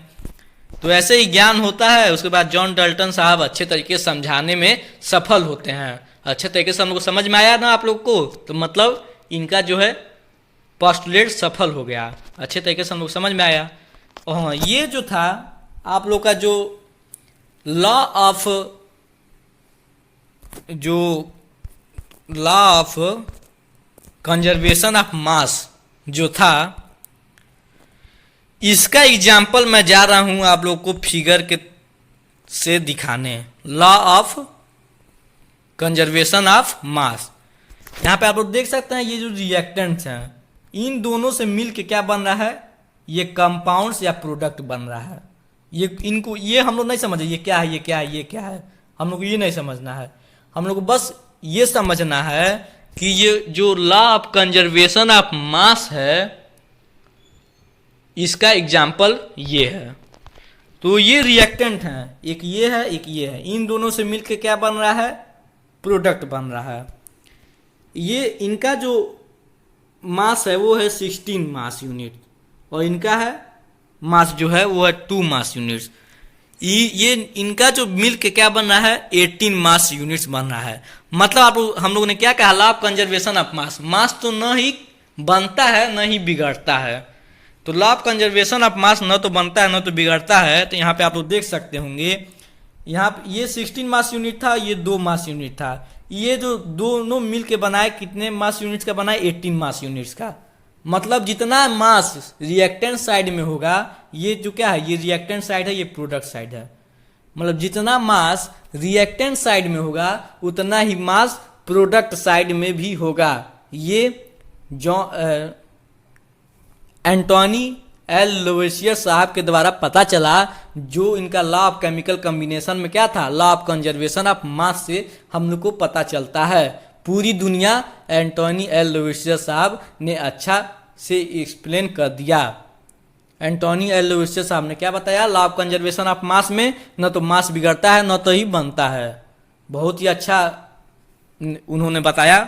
तो ऐसे ही ज्ञान होता है। उसके बाद जॉन डाल्टन साहब अच्छे तरीके से समझाने में सफल होते हैं। अच्छे तरीके से हम लोग को समझ में आया ना आप लोग को, तो मतलब इनका जो है पोस्टुलेट सफल हो गया, अच्छे तरीके से हम लोग समझ में आया। और ये जो था आप लोग का जो लॉ ऑफ कंजर्वेशन ऑफ मास जो था, इसका एग्जाम्पल मैं जा रहा हूं आप लोग को फिगर के से दिखाने। लॉ ऑफ कंजर्वेशन ऑफ मास, यहाँ पे आप लोग देख सकते हैं ये जो रिएक्टेंट्स हैं इन दोनों से मिल के क्या बन रहा है, ये कंपाउंड्स या प्रोडक्ट बन रहा है। ये हम लोग नहीं समझे ये क्या है, ये क्या है, ये क्या है, हम लोग को ये नहीं समझना है। हम लोग को बस ये समझना है कि ये जो लॉ ऑफ कंजर्वेशन ऑफ मास है इसका एग्जाम्पल ये है। तो ये रिएक्टेंट हैं, एक ये है एक ये है, इन दोनों से मिलके क्या बन रहा है, प्रोडक्ट बन रहा है। ये इनका जो मास है वो है 16 मास यूनिट और इनका है मास जो है वो है 2 मास यूनिट्स। ये इनका जो मिल के क्या बन रहा है 18 मास यूनिट्स बन रहा है। मतलब हम लोगों ने क्या कहा, law of conservation of mass, mass तो न ही बनता है न ही बिगड़ता है। तो लॉ ऑफ कंजर्वेशन ऑफ मास न तो बनता है न तो बिगड़ता है। तो यहाँ पे आप लोग देख सकते होंगे, यहाँ पे ये 16 मास यूनिट था, ये 2 मास यूनिट था। ये जो दोनों मिल के बनाए कितने मास यूनिट्स का बनाए, 18 मास यूनिट्स का। मतलब जितना मास रिएक्टेंट साइड में होगा, ये जो क्या है, ये रिएक्टेंट साइड है, ये प्रोडक्ट साइड है। मतलब जितना मास रिएक्टेंट साइड में होगा उतना ही मास प्रोडक्ट साइड में भी होगा। ये एंटोनी एल लवोसियर साहब के द्वारा पता चला, जो इनका लॉ ऑफ केमिकल कॉम्बिनेशन में क्या था, लॉ ऑफ कंजर्वेशन ऑफ मास से हम लोग को पता चलता है। पूरी दुनिया एंटोनी एल लवोसियर साहब ने अच्छा से एक्सप्लेन कर दिया। एंटोनी एल लवोसियर साहब ने क्या बताया, लॉ ऑफ कंजर्वेशन ऑफ मास में न तो मास बिगड़ता है न तो ही बनता है। बहुत ही अच्छा उन्होंने बताया।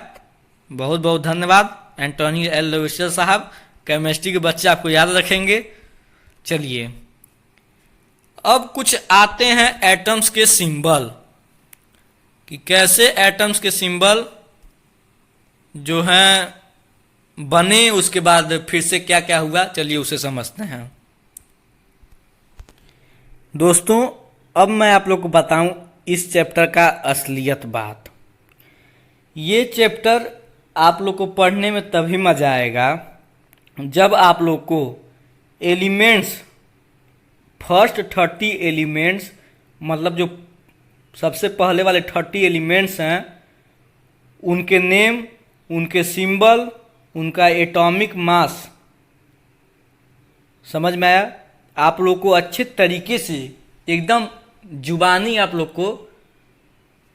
बहुत बहुत धन्यवाद एंटोनी एल लवोसियर साहब। केमिस्ट्री के बच्चे आपको याद रखेंगे। चलिए अब कुछ आते हैं एटम्स के सिंबल, कि कैसे एटम्स के सिंबल जो हैं बने, उसके बाद फिर से क्या क्या हुआ, चलिए उसे समझते हैं। दोस्तों अब मैं आप लोग को बताऊं इस चैप्टर का असलियत बात। ये चैप्टर आप लोग को पढ़ने में तभी मजा आएगा जब आप लोग को एलिमेंट्स, फर्स्ट 30 एलिमेंट्स, मतलब जो सबसे पहले वाले 30 एलिमेंट्स हैं, उनके नेम, उनके सिंबल, उनका एटॉमिक मास समझ में आया। आप लोग को अच्छे तरीके से एकदम जुबानी आप लोग को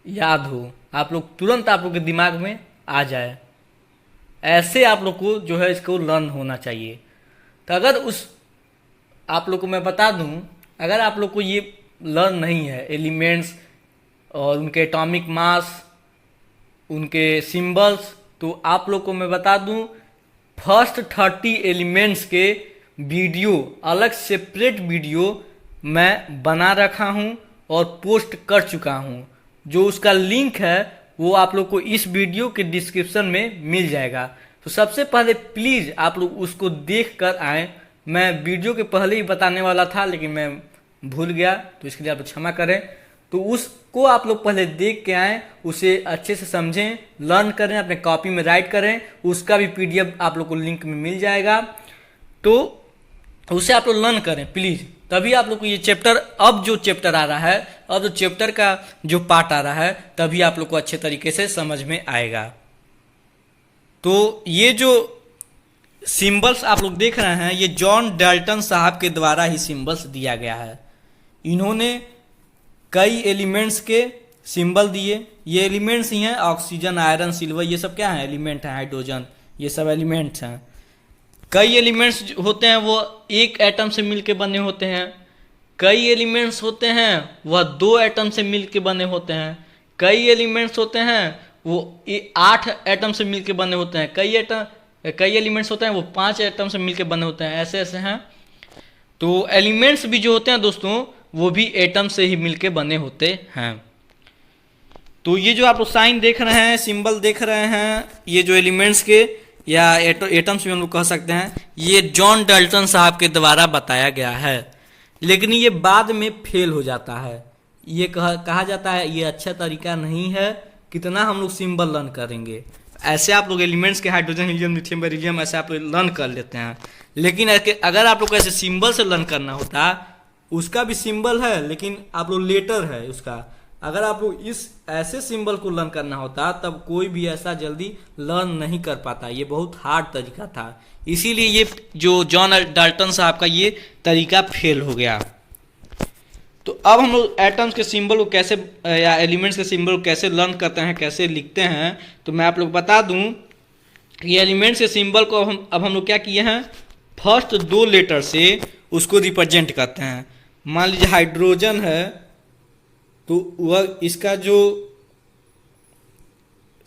याद हो, आप लोग तुरंत आप लोग के दिमाग में आ जाए, ऐसे आप लोग को जो है इसको लर्न होना चाहिए। तो अगर उस आप लोग को मैं बता दूं, अगर आप लोग को ये लर्न नहीं है एलिमेंट्स और उनके एटॉमिक मास, उनके सिंबल्स, तो आप लोग को मैं बता दूं फर्स्ट 30 एलिमेंट्स के वीडियो, अलग सेपरेट वीडियो मैं बना रखा हूं और पोस्ट कर चुका हूं। जो उसका लिंक है वो आप लोग को इस वीडियो के डिस्क्रिप्शन में मिल जाएगा। तो सबसे पहले प्लीज़ आप लोग उसको देख कर आएँ। मैं वीडियो के पहले ही बताने वाला था लेकिन मैं भूल गया, तो इसके लिए आप क्षमा करें। तो उसको आप लोग पहले देख के आएँ, उसे अच्छे से समझें, लर्न करें, अपने कॉपी में राइट करें। उसका भी PDF आप लोग को लिंक में मिल जाएगा, तो उसे आप लोग लर्न करें प्लीज़। तभी आप लोग को ये चैप्टर, अब जो चैप्टर आ रहा है, अब जो चैप्टर का जो पार्ट आ रहा है, तभी आप लोग को अच्छे तरीके से समझ में आएगा। तो ये जो सिंबल्स आप लोग देख रहे हैं, ये जॉन डाल्टन साहब के द्वारा ही सिंबल्स दिया गया है। इन्होंने कई एलिमेंट्स के सिंबल दिए। ये एलिमेंट्स ही हैं, ऑक्सीजन, आयरन, सिल्वर, ये सब क्या है, एलिमेंट हैं, हाइड्रोजन, ये सब एलिमेंट्स हैं। कई एलिमेंट्स होते हैं वो एक एटम से मिलके बने होते हैं, कई एलिमेंट्स होते हैं वह 2 एटम से मिलके बने होते हैं, कई एलिमेंट्स होते हैं वो 8 एटम से मिलके बने होते हैं, कई एलिमेंट्स होते हैं वो 5 एटम से मिलके बने होते हैं, ऐसे ऐसे हैं। तो एलिमेंट्स भी जो होते हैं दोस्तों, वो भी एटम से ही मिलके बने होते हैं। तो ये जो आप लोग साइन देख रहे हैं, सिंबल देख रहे हैं, ये जो एलिमेंट्स के या एटम्स भी हम लोग कह सकते हैं, ये जॉन डाल्टन साहब के द्वारा बताया गया है। लेकिन ये बाद में फेल हो जाता है। ये कहा जाता है ये अच्छा तरीका नहीं है, कितना हम लोग सिंबल लर्न करेंगे। ऐसे आप लोग एलिमेंट्स के हाइड्रोजन, हीलियम, लिथियम, बेरिलियम ऐसे आप लोग लर्न कर लेते हैं। लेकिन अगर आप लोग को ऐसे सिंबल से लर्न करना होता, उसका भी सिंबल है लेकिन आप लोग लेटर है उसका, अगर आप लोग इस ऐसे सिंबल को लर्न करना होता तब कोई भी ऐसा जल्दी लर्न नहीं कर पाता। ये बहुत हार्ड तरीका था, इसीलिए ये जो जॉन डाल्टन साहब का ये तरीका फेल हो गया। तो अब हम लोग एटम्स के सिंबल को कैसे या एलिमेंट्स के सिंबल को कैसे लर्न करते हैं, कैसे लिखते हैं, तो मैं आप लोग बता दूं कि एलिमेंट्स के सिंबल को अब हम लोग क्या किए हैं, फर्स्ट 2 लेटर से उसको रिप्रेजेंट करते हैं। मान लीजिए हाइड्रोजन है तो वह इसका जो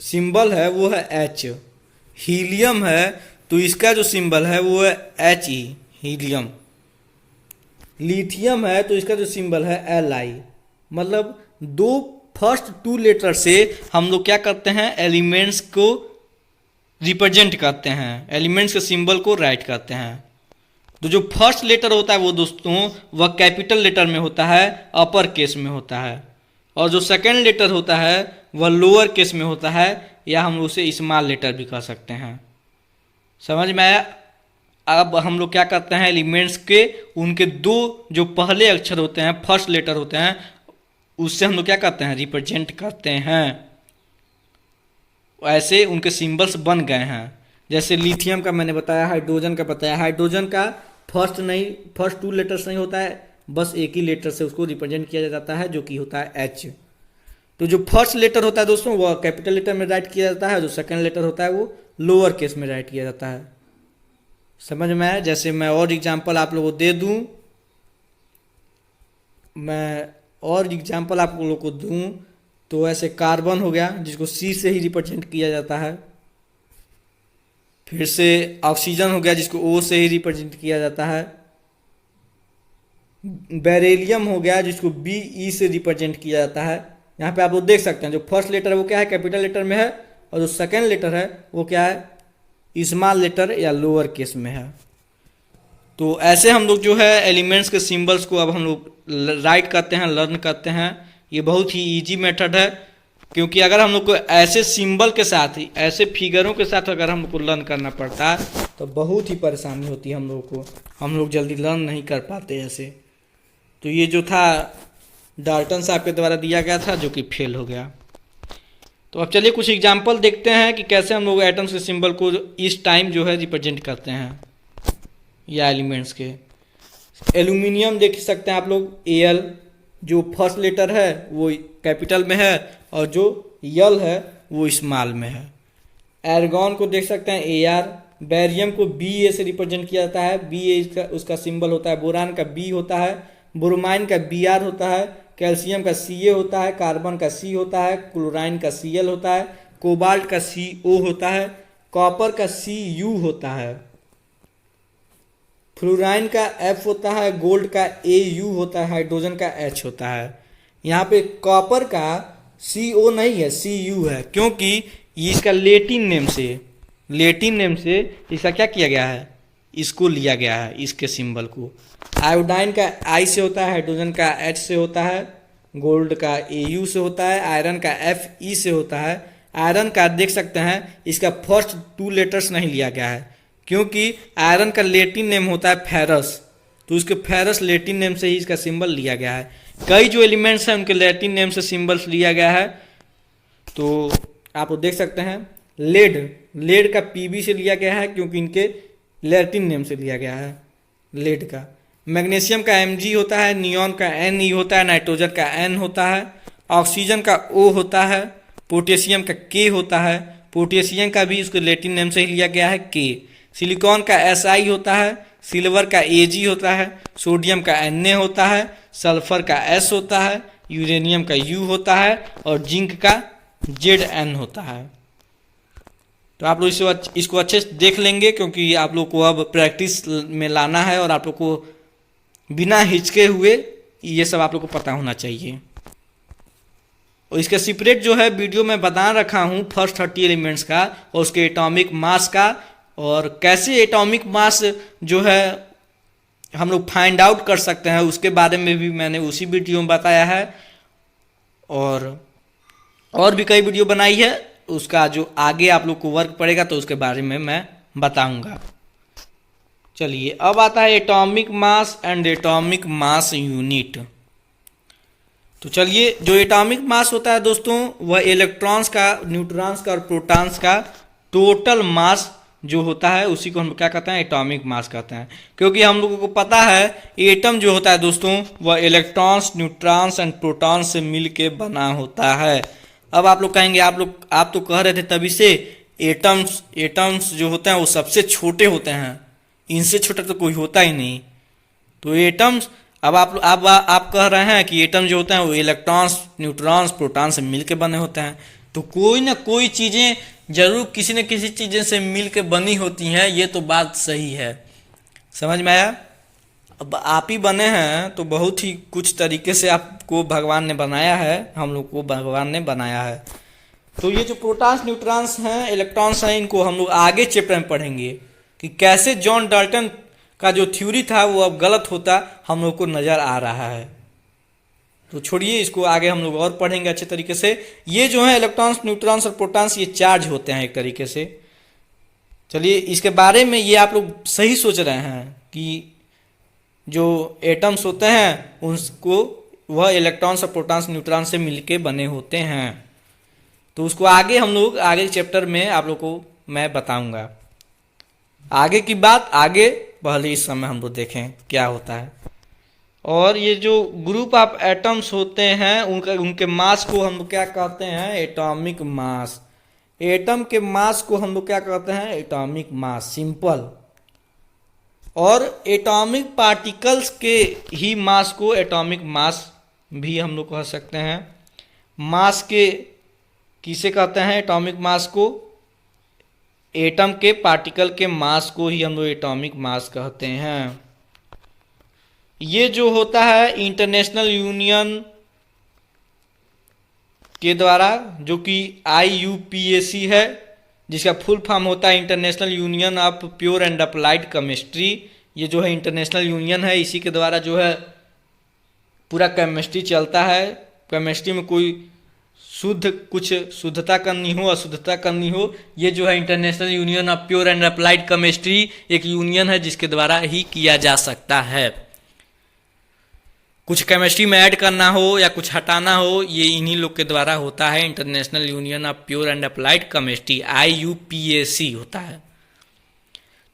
सिंबल है वो है H। हीलियम है तो इसका जो सिंबल है वो है He, हीलियम। लिथियम है तो इसका जो सिंबल है Li। मतलब फर्स्ट 2 लेटर से हम लोग क्या करते हैं, एलिमेंट्स को रिप्रेजेंट करते हैं, एलिमेंट्स के सिंबल को राइट करते हैं। तो जो फर्स्ट लेटर होता है वो दोस्तों वह कैपिटल लेटर में होता है, अपर केस में होता है, और जो सेकंड लेटर होता है वह लोअर केस में होता है, या हम उसे स्मॉल लेटर भी कह सकते हैं। समझ में आया। अब हम लोग क्या करते हैं, एलिमेंट्स के उनके 2 जो पहले अक्षर होते हैं, फर्स्ट लेटर होते हैं, उससे हम लोग क्या करते हैं, रिप्रेजेंट करते हैं। ऐसे उनके सिंबल्स बन गए हैं। जैसे लिथियम का मैंने बताया, हाइड्रोजन का बताया। हाइड्रोजन का फर्स्ट 2 लेटर्स नहीं होता है, बस एक ही लेटर से उसको रिप्रेजेंट किया जाता है, जो कि होता है H। तो जो फर्स्ट लेटर होता है दोस्तों वह कैपिटल लेटर में राइट किया जाता है, जो सेकंड लेटर होता है वो लोअर केस में राइट किया जाता है। समझ में आया। जैसे मैं और एग्जांपल आप लोगों को दे दूं, तो ऐसे कार्बन हो गया जिसको C से ही रिप्रेजेंट किया जाता है। फिर से ऑक्सीजन हो गया जिसको O से ही रिप्रेजेंट किया जाता है। बेरिलियम हो गया जिसको BE से रिप्रेजेंट किया जाता है। यहाँ पे आप लोग देख सकते हैं जो फर्स्ट लेटर है वो क्या है, कैपिटल लेटर में है, और जो सेकेंड लेटर है वो क्या है, स्मॉल लेटर या लोअर केस में है। तो ऐसे हम लोग जो है एलिमेंट्स के सिंबल्स को अब हम लोग राइट करते हैं, लर्न करते हैं। ये बहुत ही इजी मेथड है, क्योंकि अगर हम लोग को ऐसे सिंबल के साथ ही, ऐसे फिगरों के साथ अगर हम लोग को लर्न करना पड़ता है तो बहुत ही परेशानी होती है हम लोग को, हम लोग जल्दी लर्न नहीं कर पाते ऐसे। तो ये जो था डाल्टन साहब के द्वारा दिया गया था, जो कि फेल हो गया। तो अब चलिए कुछ एग्जाम्पल देखते हैं कि कैसे हम लोग एटम्स के सिंबल को इस टाइम जो है रिप्रेजेंट करते हैं या एलिमेंट्स के। एल्यूमिनियम देख सकते हैं आप लोग, एल जो फर्स्ट लेटर है वो कैपिटल में है और जो यल है वो स्मॉल में है। एर्गॉन को देख सकते हैं, ए आर। बैरियम को बी ए से रिप्रेजेंट किया जाता है, बी ए उसका सिंबल होता है। बोरान का बी होता है, ब्रोमाइन का बी आर होता है, कैल्शियम का सी ए होता है, कार्बन का सी होता है, क्लोराइन का सी एल होता है, कोबाल्ट का सी ओ होता है, कॉपर का सी यू होता है, फ्लोराइन का एफ होता है, गोल्ड का ए यू होता है, हाइड्रोजन का एच होता है। यहाँ पे कॉपर का सी ओ नहीं है, सी यू है, क्योंकि ये इसका लेटिन नेम से इसका क्या किया गया है, इसको लिया गया है, इसके सिंबल को। आयोडाइन का आई से होता है, हाइड्रोजन का एच से होता है, गोल्ड का ए यू से होता है, आयरन का एफ ई से होता है। आयरन का देख सकते हैं इसका फर्स्ट 2 लेटर्स नहीं लिया गया है, क्योंकि आयरन का लेटिन नेम होता है फेरस, तो उसके फेरस लेटिन नेम से ही इसका सिंबल लिया गया है। कई जो एलिमेंट्स हैं उनके लेटिन नेम से सिंबल्स लिया गया है। तो आप लोग देख सकते हैं लेड का पीबी से लिया गया है, क्योंकि इनके लैटिन नेम से लिया गया है लेड का। मैग्नीशियम का Mg होता है, नियॉन का Ne होता है, नाइट्रोजन का N होता है, ऑक्सीजन का O होता है, पोटेशियम का K होता है, पोटेशियम का भी उसके लैटिन नेम से ही लिया गया है K। सिलिकॉन का Si होता है, सिल्वर का Ag होता है, सोडियम का Na होता है, सल्फर का S होता है, यूरेनियम का U होता है और जिंक का Zn होता है। तो आप लोग इसको अच्छे से देख लेंगे, क्योंकि आप लोग को अब प्रैक्टिस में लाना है और आप लोग को बिना हिचके हुए ये सब आप लोग को पता होना चाहिए। और इसके सेपरेट जो है वीडियो मैं बता रखा हूँ फर्स्ट 30 एलिमेंट्स का और उसके एटॉमिक मास का, और कैसे एटॉमिक मास जो है हम लोग फाइंड आउट कर सकते हैं उसके बारे में भी मैंने उसी वीडियो में बताया है। और भी कई वीडियो बनाई है, उसका जो आगे आप लोग को वर्क पड़ेगा तो उसके बारे में मैं बताऊंगा। चलिए अब आता है atomic mass and atomic mass unit. तो चलिए, जो एटॉमिक मास होता है दोस्तों, वह इलेक्ट्रॉन्स का, न्यूट्रॉन्स का और प्रोटॉन्स का टोटल मास जो होता है उसी को हम क्या कहते हैं, एटॉमिक मास कहते हैं। क्योंकि हम लोगों को पता है एटम जो होता है दोस्तों वह इलेक्ट्रॉन्स, न्यूट्रॉन्स एंड प्रोटॉन्स से मिलके बना होता है। अब आप लोग कहेंगे, आप तो कह रहे थे तभी से एटम्स जो होते हैं वो सबसे छोटे होते हैं, इनसे छोटा तो कोई होता ही नहीं। तो एटम्स, अब आप कह रहे हैं कि एटम जो होते हैं वो इलेक्ट्रॉन्स, न्यूट्रॉन्स, प्रोटॉन्स से मिलके बने होते हैं। तो कोई ना कोई चीज़ें जरूर किसी न किसी चीज़ें से मिलके बनी होती हैं, ये तो बात सही है। समझ में आया? अब आप ही बने हैं तो बहुत ही कुछ तरीके से आपको भगवान ने बनाया है, हम लोग को भगवान ने बनाया है। तो ये जो प्रोटॉन्स, न्यूट्रॉन्स हैं, इलेक्ट्रॉन्स हैं, इनको हम लोग आगे चैप्टर में पढ़ेंगे कि कैसे जॉन डाल्टन का जो थ्योरी था वो अब गलत होता हम लोग को नज़र आ रहा है। तो छोड़िए, इसको आगे हम लोग और पढ़ेंगे अच्छे तरीके से। ये जो है इलेक्ट्रॉन्स, न्यूट्रॉन्स और प्रोटॉन्स, ये चार्ज होते हैं एक तरीके से। चलिए, इसके बारे में ये आप लोग सही सोच रहे हैं कि जो एटम्स होते हैं उनको वह इलेक्ट्रॉन्स और प्रोटॉन्स, न्यूट्रॉन्स से मिलके बने होते हैं। तो उसको आगे हम लोग आगे चैप्टर में आप लोग को मैं बताऊंगा। आगे की बात आगे, पहले इस समय हम लोग देखें क्या होता है। और ये जो ग्रुप ऑफ एटम्स होते हैं उनके मास को हम लोग क्या कहते हैं, एटॉमिक मास। एटम के मास को हम लोग क्या कहते हैं, एटॉमिक मास, सिंपल। और एटॉमिक पार्टिकल्स के ही मास को एटॉमिक मास भी हम लोग कह सकते हैं। मास के किसे कहते हैं, एटॉमिक मास को, एटम के पार्टिकल के मास को ही हम लोग एटॉमिक मास कहते हैं। ये जो होता है इंटरनेशनल यूनियन के द्वारा, जो कि IUPAC है, जिसका फुल फॉर्म होता है international union of pure and applied chemistry. ये जो है इंटरनेशनल यूनियन है, इसी के द्वारा जो है पूरा केमिस्ट्री चलता है। केमिस्ट्री में कोई कुछ शुद्धता करनी हो, अशुद्धता करनी हो, ये जो है international union of pure and applied chemistry एक यूनियन है जिसके द्वारा ही किया जा सकता है। कुछ केमिस्ट्री में ऐड करना हो या कुछ हटाना हो, ये इन्हीं लोग के द्वारा होता है। International union of pure and applied chemistry IUPAC होता है।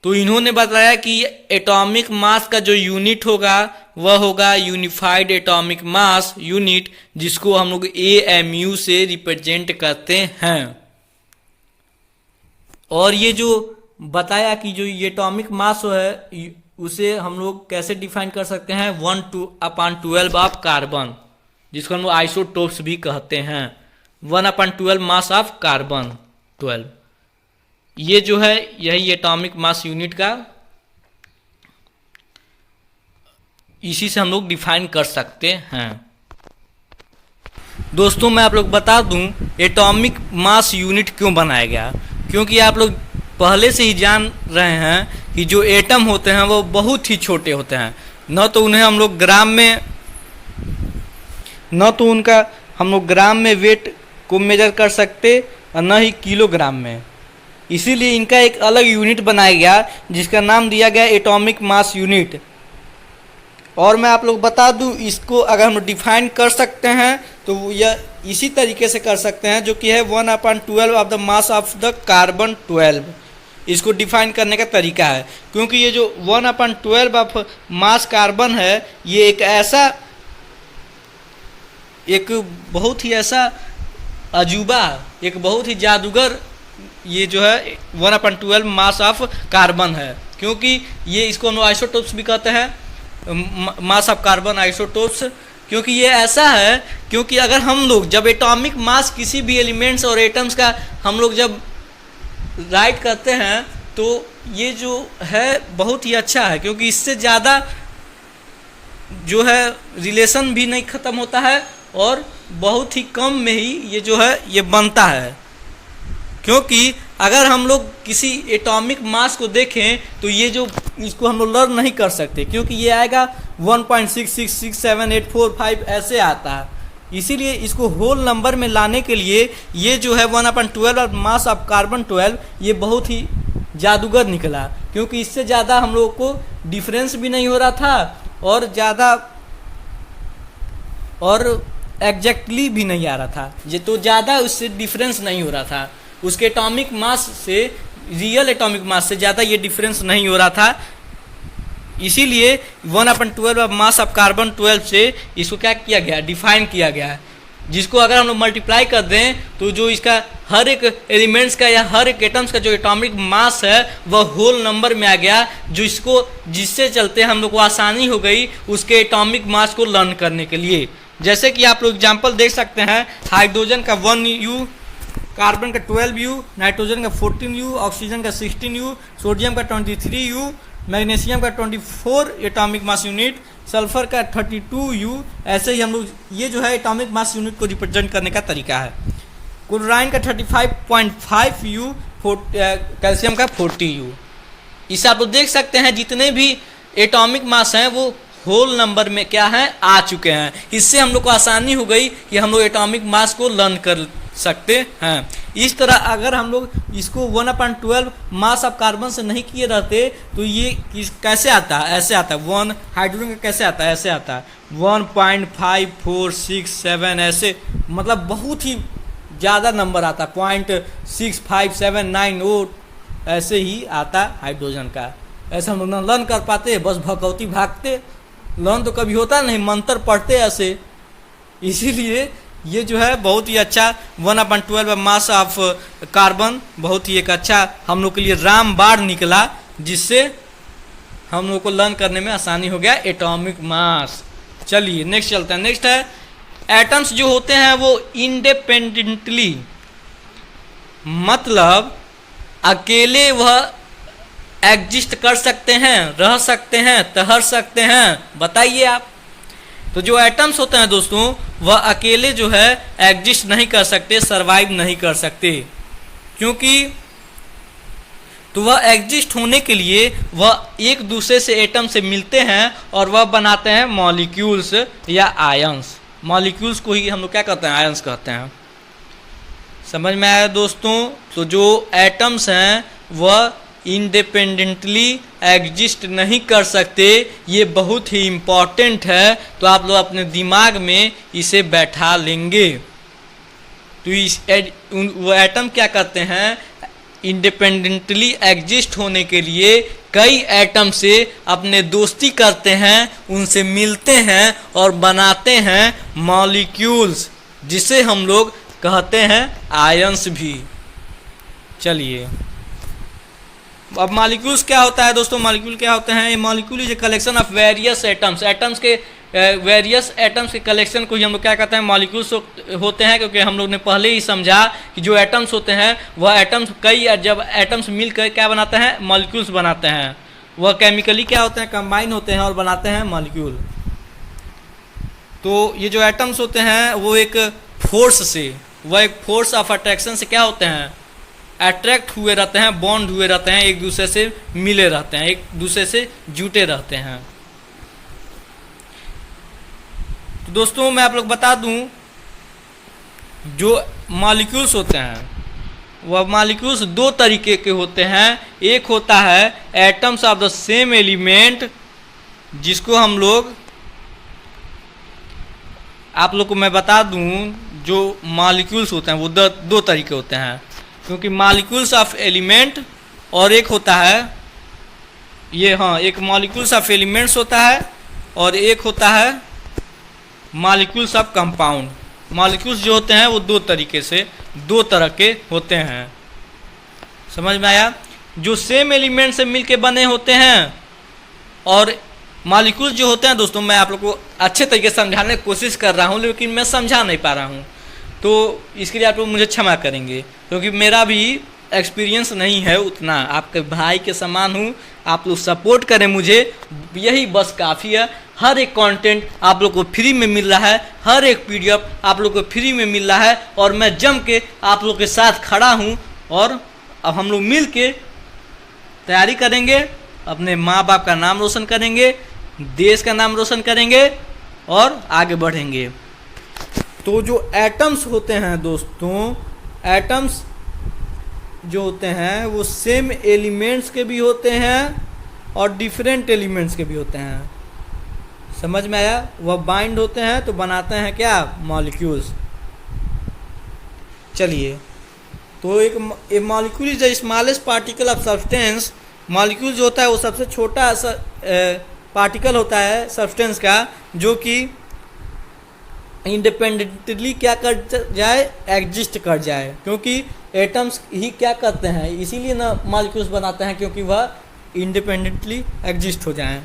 तो इन्होंने बताया कि एटॉमिक मास का जो यूनिट होगा वह होगा यूनिफाइड एटॉमिक मास यूनिट, जिसको हम लोग AMU से रिप्रेजेंट करते हैं। और ये जो बताया कि जो एटॉमिक मास है उसे हम लोग कैसे डिफाइन कर सकते हैं, 1/12 ऑफ कार्बन, जिसको हम लोग आइसोटोप्स भी कहते हैं। 1/12 मास ऑफ कार्बन 12, ये जो है यही एटॉमिक मास यूनिट का, इसी से हम लोग डिफाइन कर सकते हैं। दोस्तों मैं आप लोग बता दूं एटॉमिक मास यूनिट क्यों बनाया गया, क्योंकि आप लोग पहले से ही जान रहे हैं कि जो एटम होते हैं वो बहुत ही छोटे होते हैं। न तो उन्हें हम लोग ग्राम में, न तो उनका हम लोग ग्राम में वेट को मेजर कर सकते और न ही किलोग्राम में। इसीलिए इनका एक अलग यूनिट बनाया गया जिसका नाम दिया गया एटॉमिक मास यूनिट। और मैं आप लोग बता दूं इसको अगर हम डिफाइन कर सकते हैं तो यह इसी तरीके से कर सकते हैं, जो कि है 1/12 of the mass of the carbon 12। इसको डिफाइन करने का तरीका है, क्योंकि ये जो 1/12 ऑफ मास कार्बन है ये एक बहुत ही ऐसा अजूबा, एक बहुत ही जादूगर, ये जो है 1/12 मास ऑफ कार्बन है। क्योंकि ये इसको हम आइसोटोप्स भी कहते हैं, मास ऑफ कार्बन आइसोटोप्स। क्योंकि ये ऐसा है, क्योंकि अगर हम लोग जब एटॉमिक मास किसी भी एलिमेंट्स और एटम्स का हम लोग जब राइट करते हैं तो ये जो है बहुत ही अच्छा है, क्योंकि इससे ज़्यादा जो है रिलेशन भी नहीं ख़त्म होता है और बहुत ही कम में ही ये जो है ये बनता है। क्योंकि अगर हम लोग किसी एटॉमिक मास को देखें तो ये जो इसको हम लोग लर्न नहीं कर सकते, क्योंकि ये आएगा 1.666784 ऐसे आता है। इसीलिए इसको होल नंबर में लाने के लिए ये जो है 1/12 मास ऑफ कार्बन 12 ये बहुत ही जादूगर निकला, क्योंकि इससे ज़्यादा हम लोगों को डिफरेंस भी नहीं हो रहा था और ज़्यादा और एग्जैक्टली भी नहीं आ रहा था। ये तो ज़्यादा उससे डिफरेंस नहीं हो रहा था, उसके एटॉमिक मास से, रियल एटॉमिक मास से ज़्यादा ये डिफरेंस नहीं हो रहा था। इसीलिए 1/12 मास ऑफ कार्बन 12 से इसको क्या किया गया, डिफाइन किया गया, जिसको अगर हम लोग मल्टीप्लाई कर दें तो जो इसका हर एक एलिमेंट्स का या हर एक एटम्स का जो एटॉमिक मास है वह होल नंबर में आ गया, जिससे चलते हम लोग को आसानी हो गई उसके एटॉमिक मास को लर्न करने के लिए। जैसे कि आप लोग एग्जाम्पल देख सकते हैं, हाइड्रोजन का 1U, कार्बन का 12U, नाइट्रोजन का 14U, ऑक्सीजन का 16U, सोडियम का 23U, मैग्नीशियम का 24 एटॉमिक मास यूनिट, सल्फर का 32U। ऐसे ही हम लोग ये जो है एटॉमिक मास यूनिट को रिप्रेजेंट करने का तरीका है। क्लोराइन का 35.5U, कैल्शियम का 40U। इसे आप लोग देख सकते हैं जितने भी एटॉमिक मास हैं वो होल नंबर में क्या है आ चुके हैं। इससे हम लोग को आसानी हो गई कि हम लोग एटॉमिक मास को लर्न कर सकते हैं। इस तरह अगर हम लोग इसको 1/12 मास ऑफ कार्बन से नहीं किए रहते तो ये कैसे आता है, ऐसे आता है। 1 हाइड्रोजन का कैसे आता है, ऐसे आता है 1.5467 ऐसे, मतलब बहुत ही ज़्यादा नंबर आता है, 0.65790 ऐसे ही आता हाइड्रोजन का। ऐसे हम लोग ना लर्न कर पाते, बस भगवती भागते, लर्न तो कभी होता नहीं, मंत्र पढ़ते ऐसे। इसीलिए ये जो है बहुत ही अच्छा 1/12 मास ऑफ कार्बन बहुत ही एक अच्छा हम लोग के लिए रामबाण निकला, जिससे हम लोग को लर्न करने में आसानी हो गया एटॉमिक मास। चलिए नेक्स्ट चलते हैं। नेक्स्ट है एटम्स जो होते हैं वो इंडिपेंडेंटली, मतलब अकेले वह एग्जिस्ट कर सकते हैं, रह सकते हैं, ठहर सकते हैं। बताइए आप, तो जो एटम्स होते हैं दोस्तों वह अकेले जो है एग्जिस्ट नहीं कर सकते, सरवाइव नहीं कर सकते, क्योंकि तो वह एग्जिस्ट होने के लिए वह एक दूसरे से एटम से मिलते हैं और वह बनाते हैं मॉलिक्यूल्स या आयंस। मॉलिक्यूल्स को ही हम लोग क्या कहते हैं, आयंस कहते हैं। समझ में आया दोस्तों? तो जो एटम्स हैं वह इंडिपेंडेंटली एग्जिस्ट नहीं कर सकते, ये बहुत ही इम्पॉर्टेंट है, तो आप लोग अपने दिमाग में इसे बैठा लेंगे। तो इस वो एटम क्या करते हैं, इंडिपेंडेंटली एग्जिस्ट होने के लिए कई एटम से अपने दोस्ती करते हैं, उनसे मिलते हैं और बनाते हैं मॉलिक्यूल्स, जिसे हम लोग कहते हैं आयंस भी। चलिए अब मॉलिक्यूल्स क्या होता है दोस्तों, मॉलिक्यूल क्या होते हैं? ये molecule is a collection of various atoms, atoms के वेरियस एटम्स के कलेक्शन को ही हम लोग क्या कहते हैं, मॉलिक्यूल्स होते हैं। क्योंकि हम लोग ने पहले ही समझा कि जो एटम्स होते हैं वह एटम्स जब एटम्स मिलकर क्या बनाते हैं, मॉलिक्यूल्स बनाते हैं। वह केमिकली क्या होते हैं, कंबाइन होते हैं और बनाते हैं मॉलिक्यूल। तो ये जो एटम्स होते हैं वो एक फोर्स से, वह एक फोर्स ऑफ अट्रैक्शन से क्या होते हैं, अट्रैक्ट हुए रहते हैं, बॉन्ड हुए रहते हैं, एक दूसरे से मिले रहते हैं, एक दूसरे से जुटे रहते हैं। तो दोस्तों मैं आप लोग बता दूं, जो मॉलिक्यूल्स होते हैं वह मॉलिक्यूल्स दो तरीके के होते हैं। एक होता है atoms of the same element, जिसको हम लोग आप लोग को मैं बता दूं, जो मॉलिक्यूल्स होते हैं वो दो तरीके होते हैं, क्योंकि मॉलिक्यूल्स ऑफ एलिमेंट और एक होता है ये, हाँ, एक मॉलिक्यूल्स ऑफ एलिमेंट्स होता है और एक होता है मॉलिक्यूल्स ऑफ कंपाउंड। मॉलिक्यूल्स जो होते हैं वो दो तरह के होते हैं। समझ में आया? जो सेम एलिमेंट से मिलके बने होते हैं, और मॉलिक्यूल्स जो होते हैं दोस्तों, मैं आप लोग को अच्छे तरीके से समझाने की कोशिश कर रहा हूँ, लेकिन मैं समझा नहीं पा रहा हूँ, तो इसके लिए आप लोग मुझे क्षमा करेंगे, क्योंकि मेरा भी एक्सपीरियंस नहीं है उतना। आपके भाई के समान हूँ, आप लोग सपोर्ट करें मुझे, यही बस काफ़ी है। हर एक कंटेंट आप लोग को फ्री में मिल रहा है, हर एक पीडीएफ आप लोग को फ्री में मिल रहा है, और मैं जम के आप लोग के साथ खड़ा हूँ। और अब हम लोग मिल के तैयारी करेंगे, अपने माँ बाप का नाम रोशन करेंगे, देश का नाम रोशन करेंगे और आगे बढ़ेंगे। तो जो एटम्स होते हैं दोस्तों, एटम्स जो होते हैं वो सेम एलिमेंट्स के भी होते हैं और डिफरेंट एलिमेंट्स के भी होते हैं। समझ में आया? वह बाइंड होते हैं तो बनाते हैं क्या, मॉलिक्यूल्स। चलिए, तो एक molecule is the smallest particle of substance. Molecule जो होता है वो सबसे छोटा पार्टिकल होता है सब्सटेंस का, जो कि इंडिपेंडेंटली क्या कर जाए, एग्जिस्ट कर जाए। क्योंकि एटम्स ही क्या करते हैं, इसीलिए ना मॉलिक्यूल्स बनाते हैं, क्योंकि वह इंडिपेंडेंटली एग्जिस्ट हो जाएं,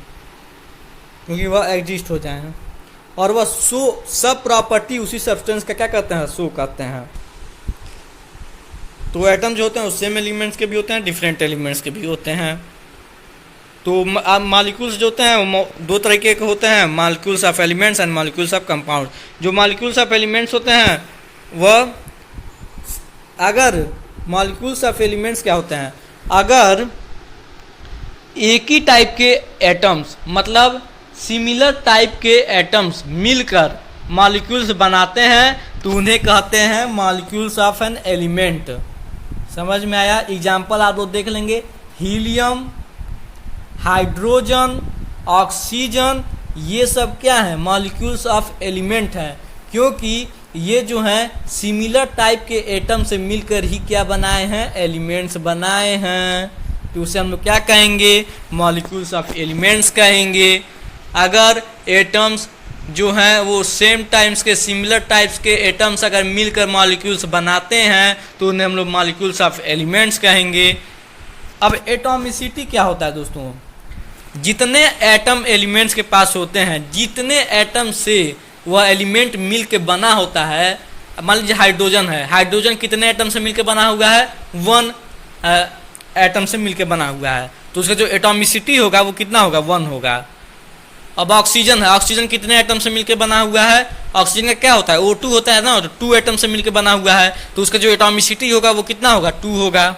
और वह सब प्रॉपर्टी उसी सब्सटेंस का क्या करते हैं, शो करते हैं। तो एटम जो होते हैं वो सेम एलिमेंट्स के भी होते हैं, डिफरेंट एलिमेंट्स के भी होते हैं। तो मॉलिक्यूल्स जो होते हैं वो दो तरीके के होते हैं, molecules of elements and molecules of compound. जो मॉलिक्यूल्स ऑफ एलिमेंट्स होते हैं वह, अगर मॉलिक्यूल्स ऑफ एलिमेंट्स क्या होते हैं, अगर एक ही टाइप के एटम्स, मतलब सिमिलर टाइप के एटम्स मिलकर मॉलिक्यूल्स बनाते हैं तो उन्हें कहते हैं मॉलिक्यूल्स ऑफ एन एलिमेंट। समझ में आया? एग्जाम्पल आप लोग देख लेंगे, हीलियम, हाइड्रोजन, ऑक्सीजन, ये सब क्या है, मॉलिक्यूल्स ऑफ एलिमेंट है, क्योंकि ये जो हैं सिमिलर टाइप के एटम से मिलकर ही क्या बनाए हैं, एलिमेंट्स बनाए हैं। तो उसे हम लोग क्या कहेंगे, मॉलिक्यूल्स ऑफ एलिमेंट्स कहेंगे। अगर एटम्स जो हैं वो सेम टाइप्स के, सिमिलर टाइप्स के एटम्स अगर मिलकर मॉलिक्यूल्स बनाते हैं तो उन्हें हम लोग मॉलिक्यूल्स ऑफ एलिमेंट्स कहेंगे। अब एटॉमिसिटी क्या होता है दोस्तों, जितने एटम एलिमेंट्स के पास होते हैं, जितने एटम से वह एलिमेंट मिल के बना होता है, मान लीजिए हाइड्रोजन है, हाइड्रोजन कितने एटम से मिलकर बना हुआ है, 1 एटम से मिलकर बना हुआ है, तो उसका जो एटॉमिसिटी होगा वो कितना होगा, 1 होगा। अब ऑक्सीजन है, ऑक्सीजन कितने एटम से मिलकर बना हुआ है? ऑक्सीजन का क्या होता है? O2 होता है ना, तो 2 एटम से मिलकर बना हुआ है, तो उसका जो एटॉमिसिटी होगा वो कितना होगा? 2 होगा।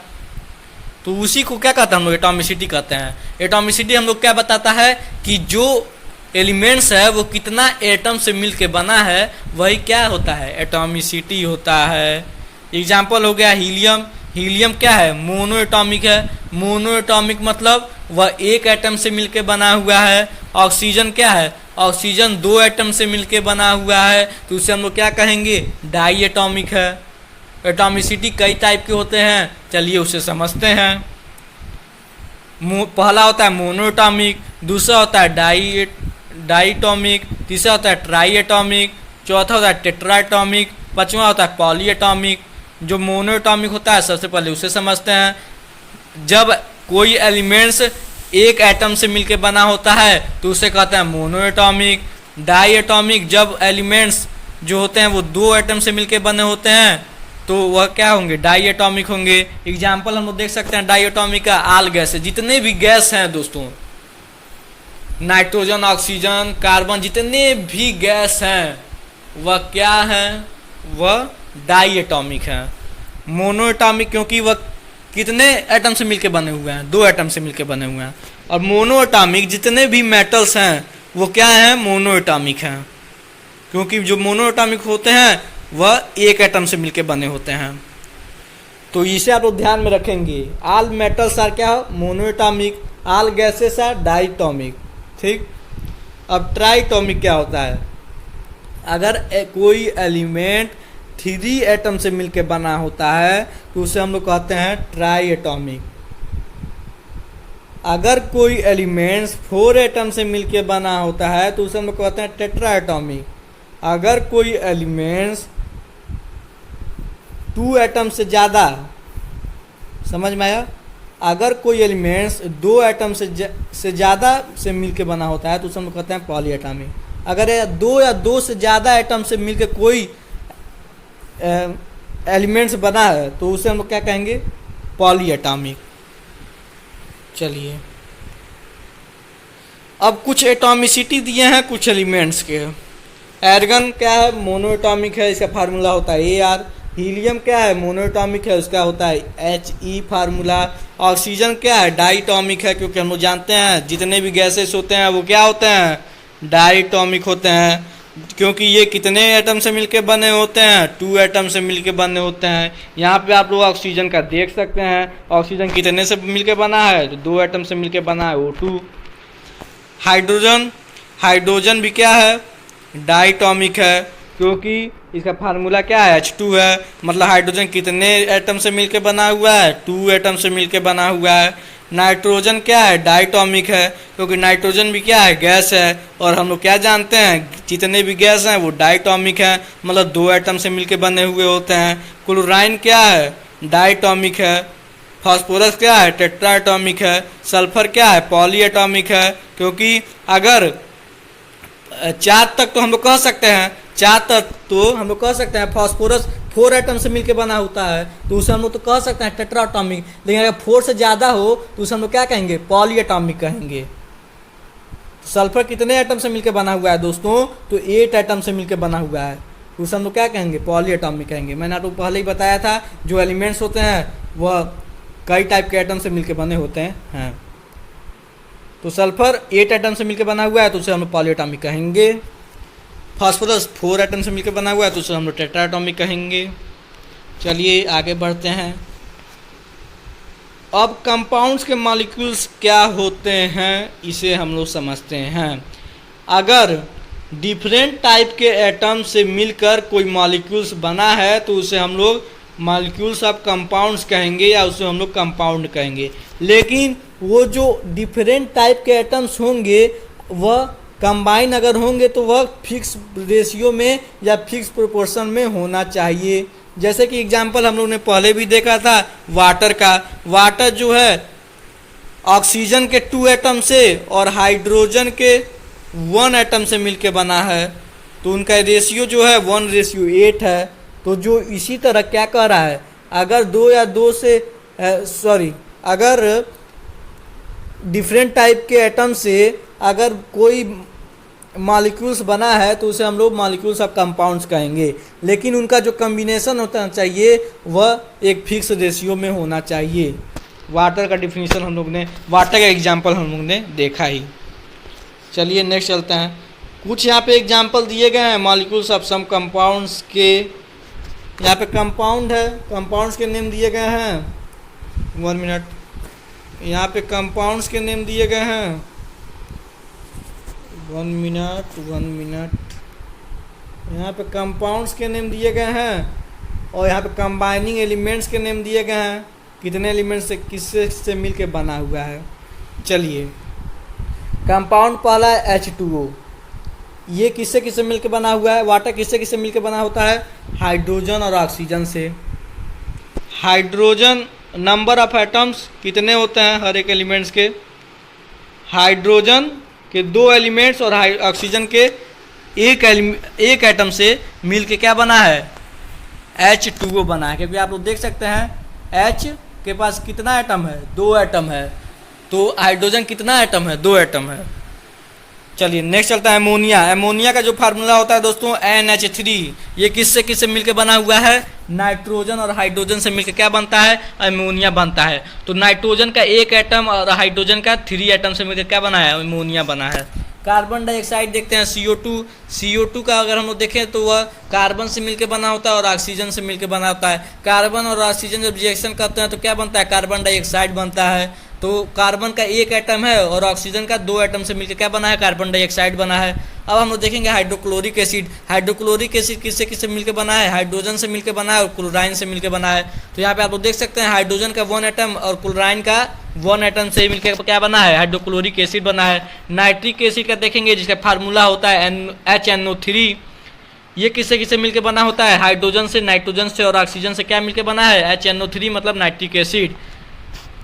तो उसी को क्या कहते हैं हम लोग? एटॉमिसिटी कहते हैं। एटॉमिसिटी हम लोग क्या बताता है कि जो एलिमेंट्स है वो कितना एटम से मिलके बना है, वही क्या होता है? एटॉमिसिटी होता है। एग्जाम्पल हो गया हीलियम। हीलियम क्या है? मोनो एटॉमिक है। मोनो एटॉमिक मतलब वह एक एटम से मिलके बना हुआ है। ऑक्सीजन क्या है? ऑक्सीजन 2 एटम से मिलके बना हुआ है, तो उसे हम लोग क्या कहेंगे? डाई एटॉमिक है। एटॉमिसिटी कई टाइप के होते हैं, चलिए उसे समझते हैं। पहला होता है मोनो एटॉमिक, दूसरा होता है डाई एटॉमिक, तीसरा होता है ट्राई एटॉमिक, चौथा होता है टेट्रा एटॉमिक, पांचवा होता है पॉली एटॉमिक। जो मोनो एटॉमिक होता है सबसे पहले उसे समझते हैं। जब कोई एलिमेंट्स एक एटम से मिलकर बना होता है तो उसे कहते हैं मोनो एटॉमिक। डाई एटॉमिक, जब एलिमेंट्स जो होते हैं वो 2 एटम से मिलकर बने होते हैं तो वह क्या होंगे? डाई एटॉमिक होंगे। एग्जाम्पल हम लोग देख सकते हैं डाई एटॉमिक का, आल गैस है। जितने भी गैस हैं दोस्तों, नाइट्रोजन, ऑक्सीजन, कार्बन, जितने भी गैस हैं वह क्या हैं? वह डाई एटॉमिक है। मोनो एटॉमिक क्योंकि वह कितने एटम से मिलकर बने हुए हैं? 2 एटम से मिलकर बने हुए हैं। और मोनो एटॉमिक जितने भी मेटल्स हैं वो क्या हैं? मोनो एटॉमिक हैं, क्योंकि जो मोनो एटॉमिक होते हैं वह एक एटम से मिलकर बने होते हैं। तो इसे आप लोग ध्यान में रखेंगे। ऑल मेटल्स आर क्या? Monoatomic. All gases are diatomic. ठीक। अब ट्राइटॉमिक क्या होता है? अगर कोई एलिमेंट 3 एटम से मिलकर बना होता है तो उसे हम लोग कहते हैं ट्राई एटॉमिक। अगर कोई एलिमेंट्स 4 एटम से मिलकर बना होता है तो उसे हम लोग कहते हैं टेट्रा एटॉमिक। अगर कोई एलिमेंट्स 2 एटम से ज़्यादा, समझ में आया? अगर कोई एलिमेंट्स 2 एटम से ज़्यादा से मिलकर बना होता है तो उसे हम लोग कहते हैं पॉली एटॉमिक। अगर 2 या 2 से ज़्यादा एटम से मिलकर कोई एलिमेंट्स बना है तो उसे हम लोग क्या कहेंगे? Poly atomic. चलिए, अब कुछ एटॉमिसिटी दिए हैं कुछ एलिमेंट्स के। एर्गन क्या है? मोनो एटॉमिक है, इसका फार्मूला होता है AR। हीलियम क्या है? मोनो एटॉमिक है, उसका होता है HE फार्मूला। ऑक्सीजन क्या है? डाइटॉमिक है, क्योंकि हम लोग जानते हैं जितने भी गैसेस होते हैं वो क्या होते हैं? डाइटॉमिक होते हैं, क्योंकि ये कितने एटम से मिलके बने होते हैं? 2 एटम से मिलके बने होते हैं। यहाँ पे आप लोग ऑक्सीजन का देख सकते हैं, ऑक्सीजन कितने से मिलके बना है? तो 2 एटम से मिलके बना है, O2। हाइड्रोजन, हाइड्रोजन भी क्या है? डाइटॉमिक है, क्योंकि इसका फार्मूला क्या है? H2 है। मतलब हाइड्रोजन कितने एटम से मिलके बना हुआ है? 2 एटम से मिलके बना हुआ है। नाइट्रोजन क्या है? डाइटॉमिक है, क्योंकि नाइट्रोजन भी क्या है? गैस है, और हम लोग क्या जानते हैं? जितने भी गैस हैं वो डाइटॉमिक हैं, मतलब 2 एटम से मिलके बने हुए होते हैं। क्लोराइन क्या है? डाइटॉमिक है। फास्फोरस क्या है? टेट्रा एटॉमिक है। सल्फर क्या है? पॉली एटॉमिक है, क्योंकि अगर 4 तक तो हम लोग कह सकते हैं, 4 तक तो हम लोग कह सकते हैं फास्फोरस 4 एटम से मिलकर बना होता है तो उसे हम लोग तो कह सकते हैं टेट्रा एटॉमिक। लेकिन अगर 4 से ज़्यादा हो तो उसे हम लोग क्या कहेंगे? पॉली एटॉमिक कहेंगे। सल्फर कितने एटम से मिलकर बना हुआ है दोस्तों? तो 8 एटम से मिलकर बना हुआ है, तो उसे हम लोग क्या कहेंगे? पॉली एटॉमिक कहेंगे। मैंने आपको पहले ही बताया था जो एलिमेंट्स होते हैं वह कई टाइप के एटम से मिलकर बने होते हैं। तो सल्फर 8 एटम से मिलकर बना हुआ है तो उसे हम लोग पॉली एटॉमिक कहेंगे। फास्फोरस 4 एटम से मिलकर बना हुआ है तो उसे हम लोग टेट्रा एटॉमिक कहेंगे। चलिए आगे बढ़ते हैं। अब कंपाउंड्स के मॉलिक्यूल्स क्या होते हैं इसे हम लोग समझते हैं। अगर डिफरेंट टाइप के एटम से मिलकर कोई मॉलिक्यूल्स बना है तो उसे हम लोग मॉलिक्यूल्स ऑफ कंपाउंड्स कहेंगे या उसे हम लोग कंपाउंड कहेंगे। लेकिन वो जो डिफरेंट टाइप के एटम्स होंगे वह कंबाइन अगर होंगे तो वह फिक्स रेशियो में या फिक्स प्रोपोर्शन में होना चाहिए। जैसे कि एग्जांपल हम लोग ने पहले भी देखा था वाटर का। वाटर जो है ऑक्सीजन के 2 एटम से और हाइड्रोजन के 1 एटम से मिलके बना है, तो उनका रेशियो जो है 1:8 है। तो जो इसी तरह क्या कह रहा है, अगर 2 या 2 से अगर डिफरेंट टाइप के एटम से अगर कोई मॉलिक्यूल्स बना है तो उसे हम लोग मॉलिक्यूल्स ऑफ कंपाउंड्स कहेंगे, लेकिन उनका जो कम्बिनेशन होता चाहिए वह एक फिक्स रेशियो में होना चाहिए। वाटर का डिफिनीशन हम लोग ने, वाटर का एग्जांपल हम लोग ने देखा ही। चलिए नेक्स्ट चलते हैं। कुछ यहाँ पे एग्जांपल दिए गए हैं मॉलिक्यूल्स ऑफ सम कंपाउंड्स के। यहाँ पे कंपाउंड है, कंपाउंड्स के नेम दिए गए हैं। 1 मिनट, यहाँ पे कंपाउंड्स के नेम दिए गए हैं। 1 मिनट, यहाँ पे कंपाउंड्स के नेम दिए गए हैं और यहाँ पे कंबाइनिंग एलिमेंट्स के नेम दिए गए हैं, कितने एलिमेंट्स से किससे से मिल के बना हुआ है। चलिए, कंपाउंड पहला है H2O। ये किससे किससे मिल के बना हुआ है? वाटर किससे किससे मिल के बना होता है? हाइड्रोजन और ऑक्सीजन से। हाइड्रोजन, नंबर ऑफ एटम्स कितने होते हैं हर एक एलिमेंट्स के? हाइड्रोजन के 2 एलिमेंट्स और ऑक्सीजन के एक एटम से मिल के क्या बना है? H2O बना है। क्योंकि आप लोग देख सकते हैं H के पास कितना एटम है? 2 एटम है। तो हाइड्रोजन कितना एटम है? 2 एटम है। चलिए नेक्स्ट चलता है अमोनिया। अमोनिया का जो फार्मूला होता है दोस्तों NH3। ये किससे किससे मिलकर बना हुआ है? नाइट्रोजन और हाइड्रोजन से मिलकर क्या बनता है? अमोनिया बनता है। तो नाइट्रोजन का 1 एटम और हाइड्रोजन का 3 एटम से मिलकर क्या बना है? अमोनिया बना है। कार्बन डाइऑक्साइड देखते हैं CO2। CO2 का अगर हम लोग देखें तो वह कार्बन से मिलकर बना होता है और ऑक्सीजन से मिलकर बना होता है। कार्बन और ऑक्सीजन जब रिएक्शन करते हैं तो क्या बनता है? कार्बन डाइऑक्साइड बनता है। तो कार्बन का 1 एटम है और ऑक्सीजन का 2 एटम से मिलकर क्या बना है? कार्बन डाइऑक्साइड बना है। अब हम लोग देखेंगे हाइड्रोक्लोरिक एसिड। हाइड्रोक्लोरिक एसिड किससे किससे मिलकर बना है? हाइड्रोजन से मिलकर बना है और क्लोराइन से मिलकर बना है। तो यहाँ पे आप लोग देख सकते हैं हाइड्रोजन का 1 एटम और क्लोराइन का 1 एटम से मिलकर क्या बना है? हाइड्रोक्लोरिक एसिड बना है। नाइट्रिक एसिड का देखेंगे जिसका फार्मूला होता है HNO3। ये किससे किससे मिलकर बना होता है? हाइड्रोजन से, नाइट्रोजन से और ऑक्सीजन से क्या मिलकर बना है? HNO3 मतलब नाइट्रिक एसिड।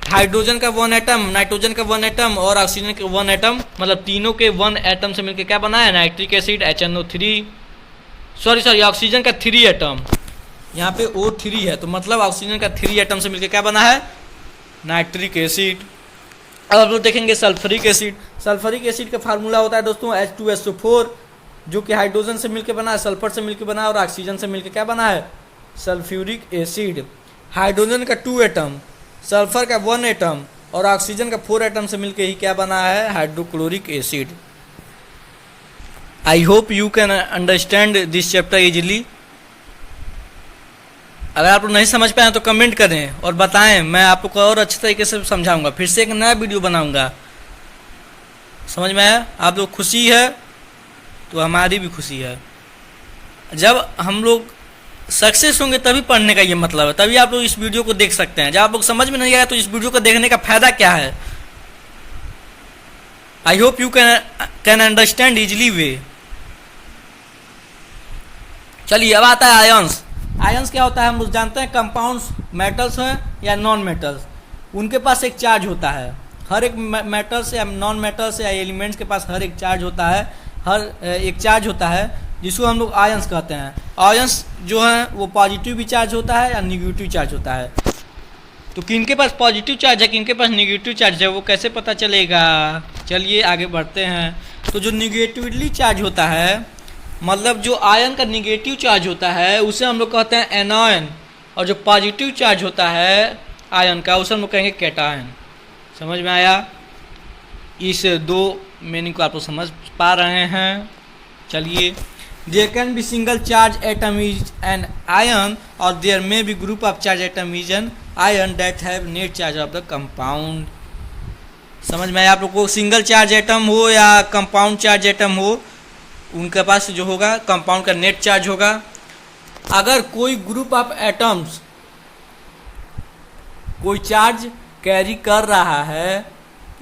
हाइड्रोजन का 1 एटम, नाइट्रोजन का 1 एटम और ऑक्सीजन का 1 एटम मतलब तीनों के 1 एटम से मिलकर क्या बना है? Nitric acid HNO3। Sorry oxygen का 3 एटम, यहाँ पे O3 है तो मतलब ऑक्सीजन का 3 एटम से मिलकर क्या बना है? Nitric acid. अब हम लोग देखेंगे सल्फ्यूरिक एसिड। सल्फ्यूरिक एसिड का फार्मूला होता है दोस्तों H2SO4, जो कि हाइड्रोजन से मिलकर बना है, सल्फर से मिलकर बना है और ऑक्सीजन से मिलकर क्या बना है? Sulphuric acid. हाइड्रोजन का 2 एटम, सल्फर का 1 एटम और ऑक्सीजन का 4 एटम से मिलकर ही क्या बना है? Hydrochloric acid. I hope you can understand this chapter easily. अगर आप लोग नहीं समझ पाए तो कमेंट करें और बताएं, मैं आपको और अच्छे तरीके से समझाऊंगा। फिर से एक नया वीडियो बनाऊंगा। समझ में आया? आप लोग खुशी है तो हमारी भी खुशी है। जब हम लोग सक्सेस होंगे तभी पढ़ने का ये मतलब है, तभी आप लोग इस वीडियो को देख सकते हैं। जब आप लोग समझ में नहीं आया तो इस वीडियो को देखने का फायदा क्या है? I hope you can understand easily way. चलिए अब आता है आयंस। आयंस क्या होता है? हम लोग जानते हैं कंपाउंड्स मेटल्स हैं या नॉन मेटल्स, उनके पास एक चार्ज होता है। हर एक मेटल्स या नॉन मेटल्स या एलिमेंट्स के पास हर एक चार्ज होता है, हर एक चार्ज होता है जिसको हम लोग आयंस कहते हैं। आयंस जो है वो पॉजिटिव भी चार्ज होता है या निगेटिव चार्ज होता है। तो किनके पास पॉजिटिव चार्ज है, किनके पास निगेटिव चार्ज है, वो कैसे पता चलेगा? चलिए आगे बढ़ते हैं। तो जो निगेटिवली चार्ज होता है, मतलब जो आयन का निगेटिव चार्ज होता है उसे हम लोग कहते हैं एनायन, और जो पॉजिटिव चार्ज होता है आयन का उसे हम लोग कहेंगे कैटायन। समझ में आया? इस 2 मीनिंग को आप लोग समझ पा रहे हैं। चलिए, there can be single charge atom is an ion or there may be group of charge atom is an ion that have net charge of the compound। समझ में आया आप लोग को? सिंगल चार्ज एटम हो या कंपाउंड चार्ज एटम हो, उनके पास जो होगा कंपाउंड का नेट चार्ज होगा। अगर कोई ग्रुप ऑफ एटम्स कोई चार्ज कैरी कर रहा है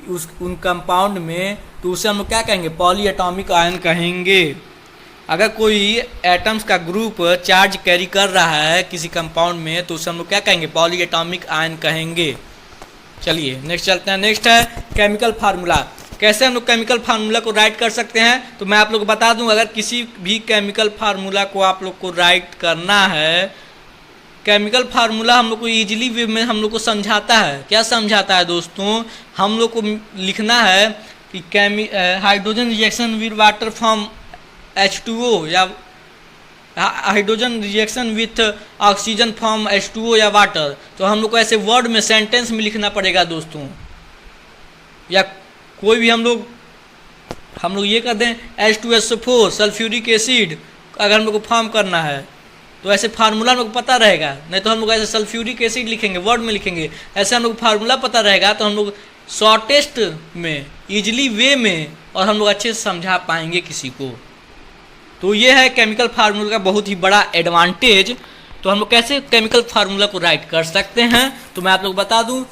उन कंपाउंड में तो उसे हम लोग क्या कहेंगे? पॉली एटॉमिक आयन कहेंगे। अगर कोई एटम्स का ग्रुप चार्ज कैरी कर रहा है किसी कंपाउंड में तो उसे हम लोग क्या कहेंगे? पॉली एटॉमिक आयन कहेंगे। चलिए नेक्स्ट चलते हैं। नेक्स्ट है केमिकल फार्मूला। कैसे हम लोग केमिकल फार्मूला को राइट कर सकते हैं? तो मैं आप लोग को बता दूं, अगर किसी भी केमिकल फार्मूला को आप लोग को राइट करना है, केमिकल फार्मूला हम लोग को ईजिली वे में हम लोग को समझाता है। क्या समझाता है दोस्तों? हम लोग को लिखना है कि hydrogen reaction with water from H2O या hydrogen reaction with oxygen from H2O या वाटर, तो हम लोग को ऐसे वर्ड में सेंटेंस में लिखना पड़ेगा दोस्तों। या कोई भी हम लोग ये कर दें H2SO4 सल्फ्यूरिक एसिड अगर हम लोग को फॉर्म करना है तो ऐसे फार्मूला हम लोग को पता रहेगा, नहीं तो हम लोग ऐसे सल्फ्यूरिक एसिड लिखेंगे वर्ड में लिखेंगे, ऐसे हम लोग फार्मूला पता रहेगा तो हम लोग शॉर्टेस्ट में इजली वे में और हम लोग अच्छे से समझा पाएंगे किसी को। तो ये है केमिकल फार्मूला का बहुत ही बड़ा एडवांटेज। तो हम लोग कैसे केमिकल फार्मूला को राइट कर सकते हैं, तो मैं आप लोग बता दूं,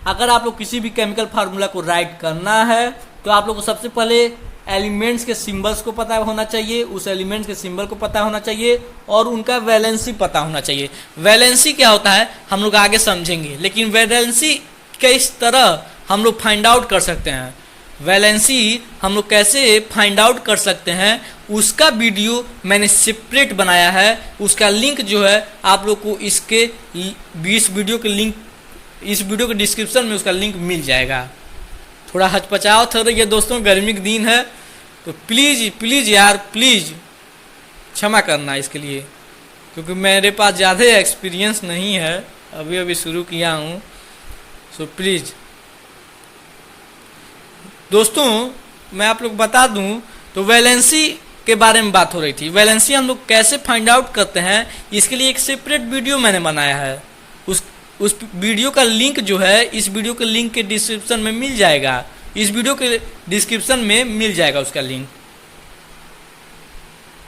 अगर आप लोग किसी भी केमिकल फार्मूला को राइट करना है तो आप लोग को सबसे पहले एलिमेंट्स के सिंबल्स को पता होना चाहिए, उस एलिमेंट्स के सिंबल को पता होना चाहिए और उनका वैलेंसी पता होना चाहिए। वैलेंसी क्या होता है हम लोग आगे समझेंगे, लेकिन वैलेंसी किस तरह हम लोग फाइंड आउट कर सकते हैं, वैलेंसी हम लोग कैसे फाइंड आउट कर सकते हैं, उसका वीडियो मैंने सेपरेट बनाया है। उसका लिंक जो है आप लोग को इस वीडियो के डिस्क्रिप्शन में उसका लिंक मिल जाएगा। थोड़ा हचपचाव हो रही है दोस्तों, गर्मी के दिन है तो प्लीज़ यार प्लीज़ क्षमा करना इसके लिए, क्योंकि मेरे पास ज़्यादा एक्सपीरियंस नहीं है, अभी शुरू किया हूँ। सो प्लीज़ दोस्तों मैं आप लोग बता दूं, तो वैलेंसी के बारे में बात हो रही थी। वैलेंसी हम लोग कैसे फाइंड आउट करते हैं इसके लिए एक सेपरेट वीडियो मैंने बनाया है। उस वीडियो का लिंक जो है इस वीडियो के लिंक के डिस्क्रिप्शन में मिल जाएगा, इस वीडियो के डिस्क्रिप्शन में मिल जाएगा उसका लिंक।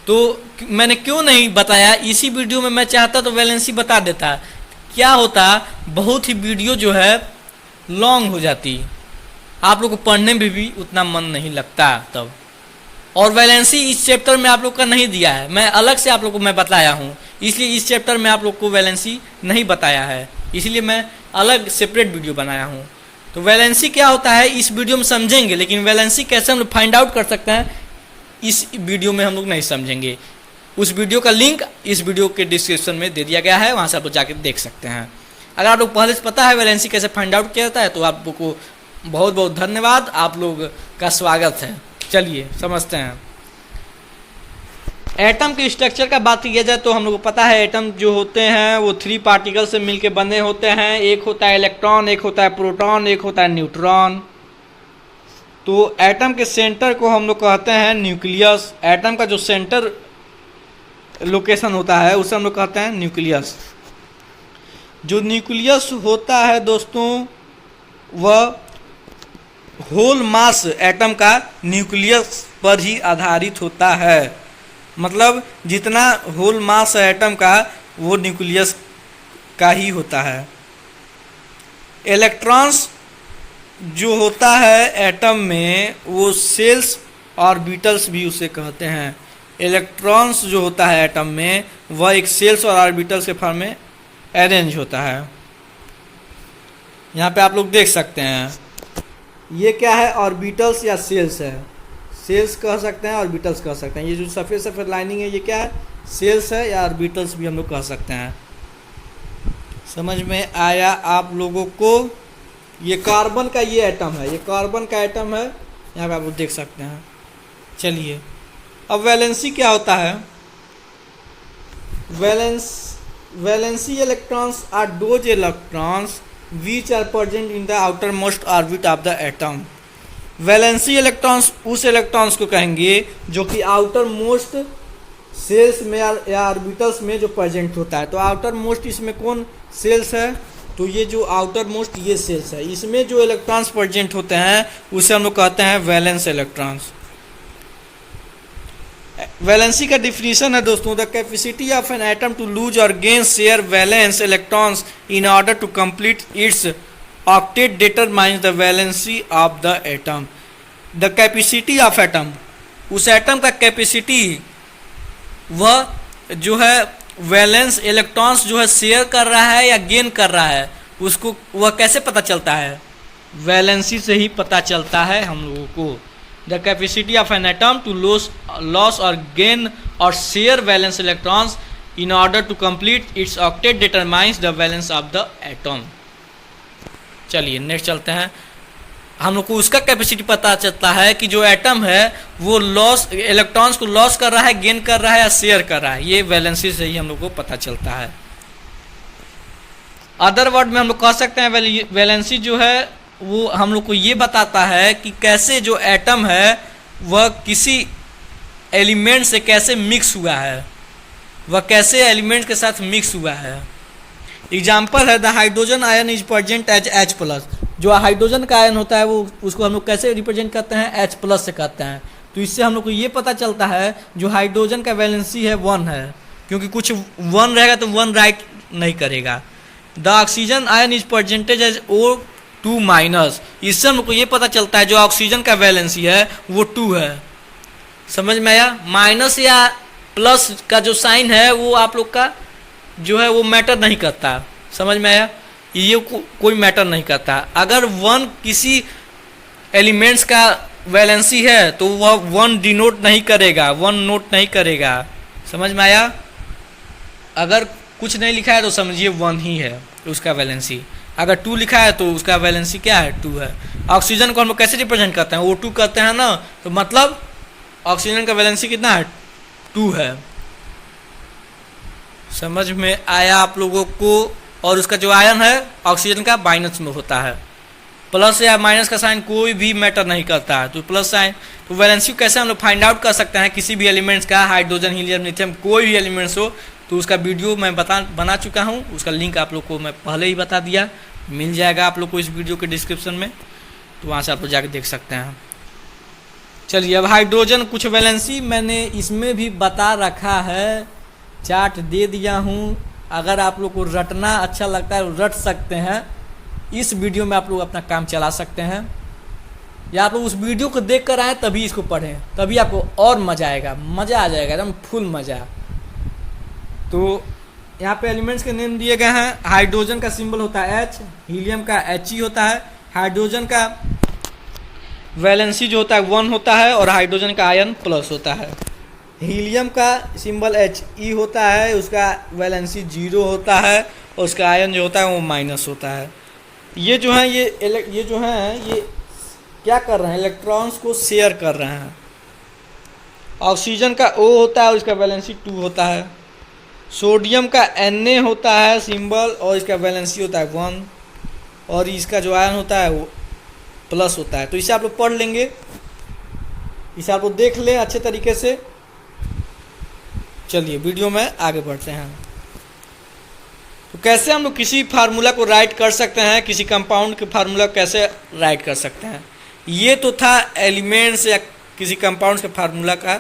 तो मैंने क्यों नहीं बताया इसी वीडियो में, मैं चाहता तो वैलेंसी बता देता, क्या होता बहुत ही वीडियो जो है लॉन्ग हो जाती, आप लोग को पढ़ने में भी उतना मन नहीं लगता तब। और वैलेंसी इस चैप्टर में आप लोग का नहीं दिया है, मैं अलग से आप लोग को मैं बताया हूँ, इसलिए इस चैप्टर में आप लोग को वैलेंसी नहीं बताया है, इसलिए मैं अलग सेपरेट वीडियो बनाया हूँ। तो वैलेंसी क्या होता है इस वीडियो में समझेंगे, लेकिन वैलेंसी कैसे हम लोग फाइंड आउट कर सकते हैं इस वीडियो में हम लोग नहीं समझेंगे। उस वीडियो का लिंक इस वीडियो के डिस्क्रिप्शन में दे दिया गया है, वहाँ से आप लोग जाकर देख सकते हैं। अगर आप लोग पहले से पता है वैलेंसी कैसे फाइंड आउट किया जाता है तो आप लोग को बहुत बहुत धन्यवाद, आप लोग का स्वागत है। चलिए समझते हैं। एटम के स्ट्रक्चर का बात किया जाए तो हम लोग को पता है एटम जो होते हैं वो 3 पार्टिकल से मिलके बने होते हैं। एक होता है इलेक्ट्रॉन, एक होता है प्रोटॉन, एक होता है न्यूट्रॉन। तो एटम के सेंटर को हम लोग कहते हैं न्यूक्लियस। एटम का जो सेंटर लोकेशन होता है उसे हम लोग कहते हैं न्यूक्लियस। जो न्यूक्लियस होता है दोस्तों वह होल मास एटम का न्यूक्लियस पर ही आधारित होता है, मतलब जितना होल मास है एटम का वो न्यूक्लियस का ही होता है। इलेक्ट्रॉन्स जो होता है एटम में वो सेल्स ऑर्बिटल्स भी उसे कहते हैं। इलेक्ट्रॉन्स जो होता है एटम में वह एक सेल्स और ऑर्बिटल्स के फॉर्म में अरेंज होता है। यहाँ पे आप लोग देख सकते हैं ये क्या है, ऑर्बिटल्स या सेल्स है। सेल्स कह सकते हैं, ऑर्बिटल्स कह सकते हैं। ये जो सफ़ेद सफ़ेद लाइनिंग है ये क्या है, सेल्स है या ऑर्बिटल्स भी हम लोग कह सकते हैं। समझ में आया आप लोगों को? ये कार्बन का ये एटम है, ये कार्बन का एटम है, यहाँ पे आप लोग देख सकते हैं। चलिए अब वैलेंसी क्या होता है। Valency electrons are those electrons which are present in the outermost orbit of the atom। Valency electrons उस इलेक्ट्रॉन्स को कहेंगे जो कि आउटर मोस्ट सेल्स में या ऑर्बिटल्स में जो प्रेजेंट होता है। तो आउटर मोस्ट इसमें कौन सेल्स है, तो ये जो आउटर मोस्ट ये सेल्स है, इसमें जो इलेक्ट्रॉन्स प्रेजेंट होते हैं उसे हम लोग कहते हैं वैलेंस इलेक्ट्रॉन्स। वैलेंसी का डिफिनीशन है दोस्तों, the capacity of an atom to lose और gain share valence electrons in order to complete its octet determines the valency of the atom. The capacity of atom, उस atom का capacity वह जो है valence electrons जो है share कर रहा है या गेन कर रहा है, उसको वह कैसे पता चलता है, वैलेंसी से ही पता चलता है हम लोगों को। The capacity of an atom to loss or gain or share valence electrons in order to complete its octet determines the valence of the atom। चलिए नेक्स्ट चलते हैं। हम लोग को उसका कैपेसिटी पता चलता है कि जो एटम है वो लॉस इलेक्ट्रॉन्स को लॉस कर रहा है, गेन कर रहा है या शेयर कर रहा है। ये वैलेंसी से ही हम लोग को पता चलता है। अदर वर्ड में हम लोग कह सकते हैं वैलेंसी जो है वो हम लोग को ये बताता है कि कैसे जो एटम है वह किसी एलिमेंट से कैसे मिक्स हुआ है, वह कैसे एलिमेंट के साथ मिक्स हुआ है। एग्जाम्पल है the hydrogen ion is present as H plus. जो हाइड्रोजन का आयन होता है वो उसको हम लोग कैसे रिप्रेजेंट करते हैं, H प्लस से करते हैं। तो इससे हम लोग को ये पता चलता है जो हाइड्रोजन का वैलेंसी है 1 है, क्योंकि कुछ 1 रहेगा तो 1 राइट नहीं करेगा। The oxygen ion is presented as O2 minus. इससे हम लोग को ये पता चलता है जो ऑक्सीजन का वैलेंसी है वो 2 है। समझ में आया? माइनस या प्लस का जो साइन है वो आप लोग का जो है वो मैटर नहीं करता। समझ में आया? ये कोई मैटर नहीं करता। अगर 1 किसी एलिमेंट्स का वैलेंसी है तो वह 1 डिनोट नहीं करेगा, 1 नोट नहीं करेगा। समझ में आया? अगर कुछ नहीं लिखा है तो समझिए 1 ही है उसका वैलेंसी। अगर 2 लिखा है तो उसका वैलेंसी क्या है, 2 है। ऑक्सीजन को हम लोग कैसे रिप्रेजेंट करते हैं, O2 करते हैं ना, तो मतलब ऑक्सीजन का वैलेंसी कितना है, 2 है। समझ में आया आप लोगों को? और उसका जो आयन है ऑक्सीजन का माइनस में होता है। प्लस या माइनस का साइन कोई भी मैटर नहीं करता है, तो प्लस साइन। तो वैलेंसी कैसे हम लोग फाइंड आउट कर सकते हैं किसी भी एलिमेंट्स का, हाइड्रोजन, हीलियम, लिथियम, कोई भी एलिमेंट्स हो, तो उसका वीडियो मैं बना चुका हूँ। उसका लिंक आप लोग को मैं पहले ही बता दिया, मिल जाएगा आप लोग को इस वीडियो के डिस्क्रिप्शन में, तो वहाँ से आप लोग जाकर देख सकते हैं। चलिए अब हाइड्रोजन कुछ वैलेंसी मैंने इसमें भी बता रखा है, चार्ट दे दिया हूँ। अगर आप लोग को रटना अच्छा लगता है रट सकते हैं, इस वीडियो में आप लोग अपना काम चला सकते हैं, या आप लोग उस वीडियो को देख कर आए तभी इसको पढ़ें, तभी आपको और मज़ा आएगा, मज़ा आ जाएगा एकदम फुल मज़ा। तो यहाँ पे एलिमेंट्स के नेम दिए गए हैं। हाइड्रोजन का सिंबल होता है H, हीलियम का He होता है, हाइड्रोजन का वैलेंसी जो होता है 1 होता है और हाइड्रोजन का आयन प्लस होता है। हीलियम का सिंबल He होता है, उसका वैलेंसी 0 होता है और उसका आयन जो होता है वो माइनस होता है। ये जो है ये क्या कर रहे हैं, इलेक्ट्रॉन्स को शेयर कर रहे हैं। ऑक्सीजन का O होता है और इसका वैलेंसी 2 होता है। सोडियम का Na होता है सिंबल और इसका वैलेंसी होता है 1 और इसका जो आयन होता है वो प्लस होता है। तो इसे आप लोग पढ़ लेंगे, इसे आप लोग देख लें अच्छे तरीके से। चलिए वीडियो में आगे बढ़ते हैं। तो कैसे हम लोग किसी फार्मूला को राइट कर सकते हैं, किसी कंपाउंड के फार्मूला को कैसे राइट कर सकते हैं। ये तो था एलिमेंट्स या किसी कंपाउंड के फार्मूला का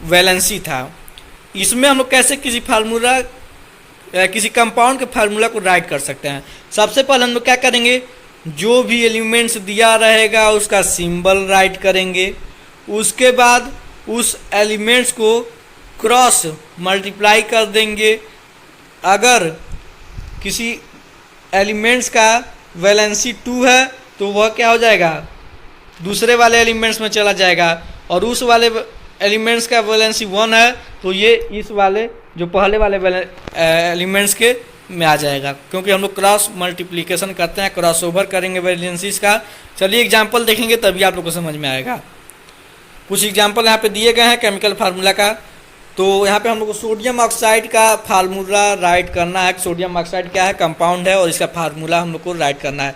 वैलेंसी था। इसमें हम लोग कैसे किसी फार्मूला किसी कंपाउंड के फार्मूला को राइट कर सकते हैं। सबसे पहले हम लोग क्या करेंगे, जो भी एलिमेंट्स दिया रहेगा उसका सिंबल राइट करेंगे। उसके बाद उस एलिमेंट्स को क्रॉस मल्टीप्लाई कर देंगे। अगर किसी एलिमेंट्स का वैलेंसी 2 है तो वह क्या हो जाएगा, दूसरे वाले एलिमेंट्स में चला जाएगा, और उस वाले एलिमेंट्स का वैलेंसी 1 है तो ये इस वाले जो पहले वाले एलिमेंट्स के में आ जाएगा, क्योंकि हम लोग क्रॉस मल्टीप्लिकेशन करते हैं, क्रॉस ओवर करेंगे वैलेंसीज का। चलिए एग्जाम्पल देखेंगे तभी आप लोग को समझ में आएगा। कुछ एग्जाम्पल यहाँ पे दिए गए हैं केमिकल फार्मूला का। तो यहाँ पे हम लोग को सोडियम ऑक्साइड का फार्मूला राइट करना है। सोडियम ऑक्साइड क्या है, कंपाउंड है, और इसका फार्मूला हम लोग को राइट करना है।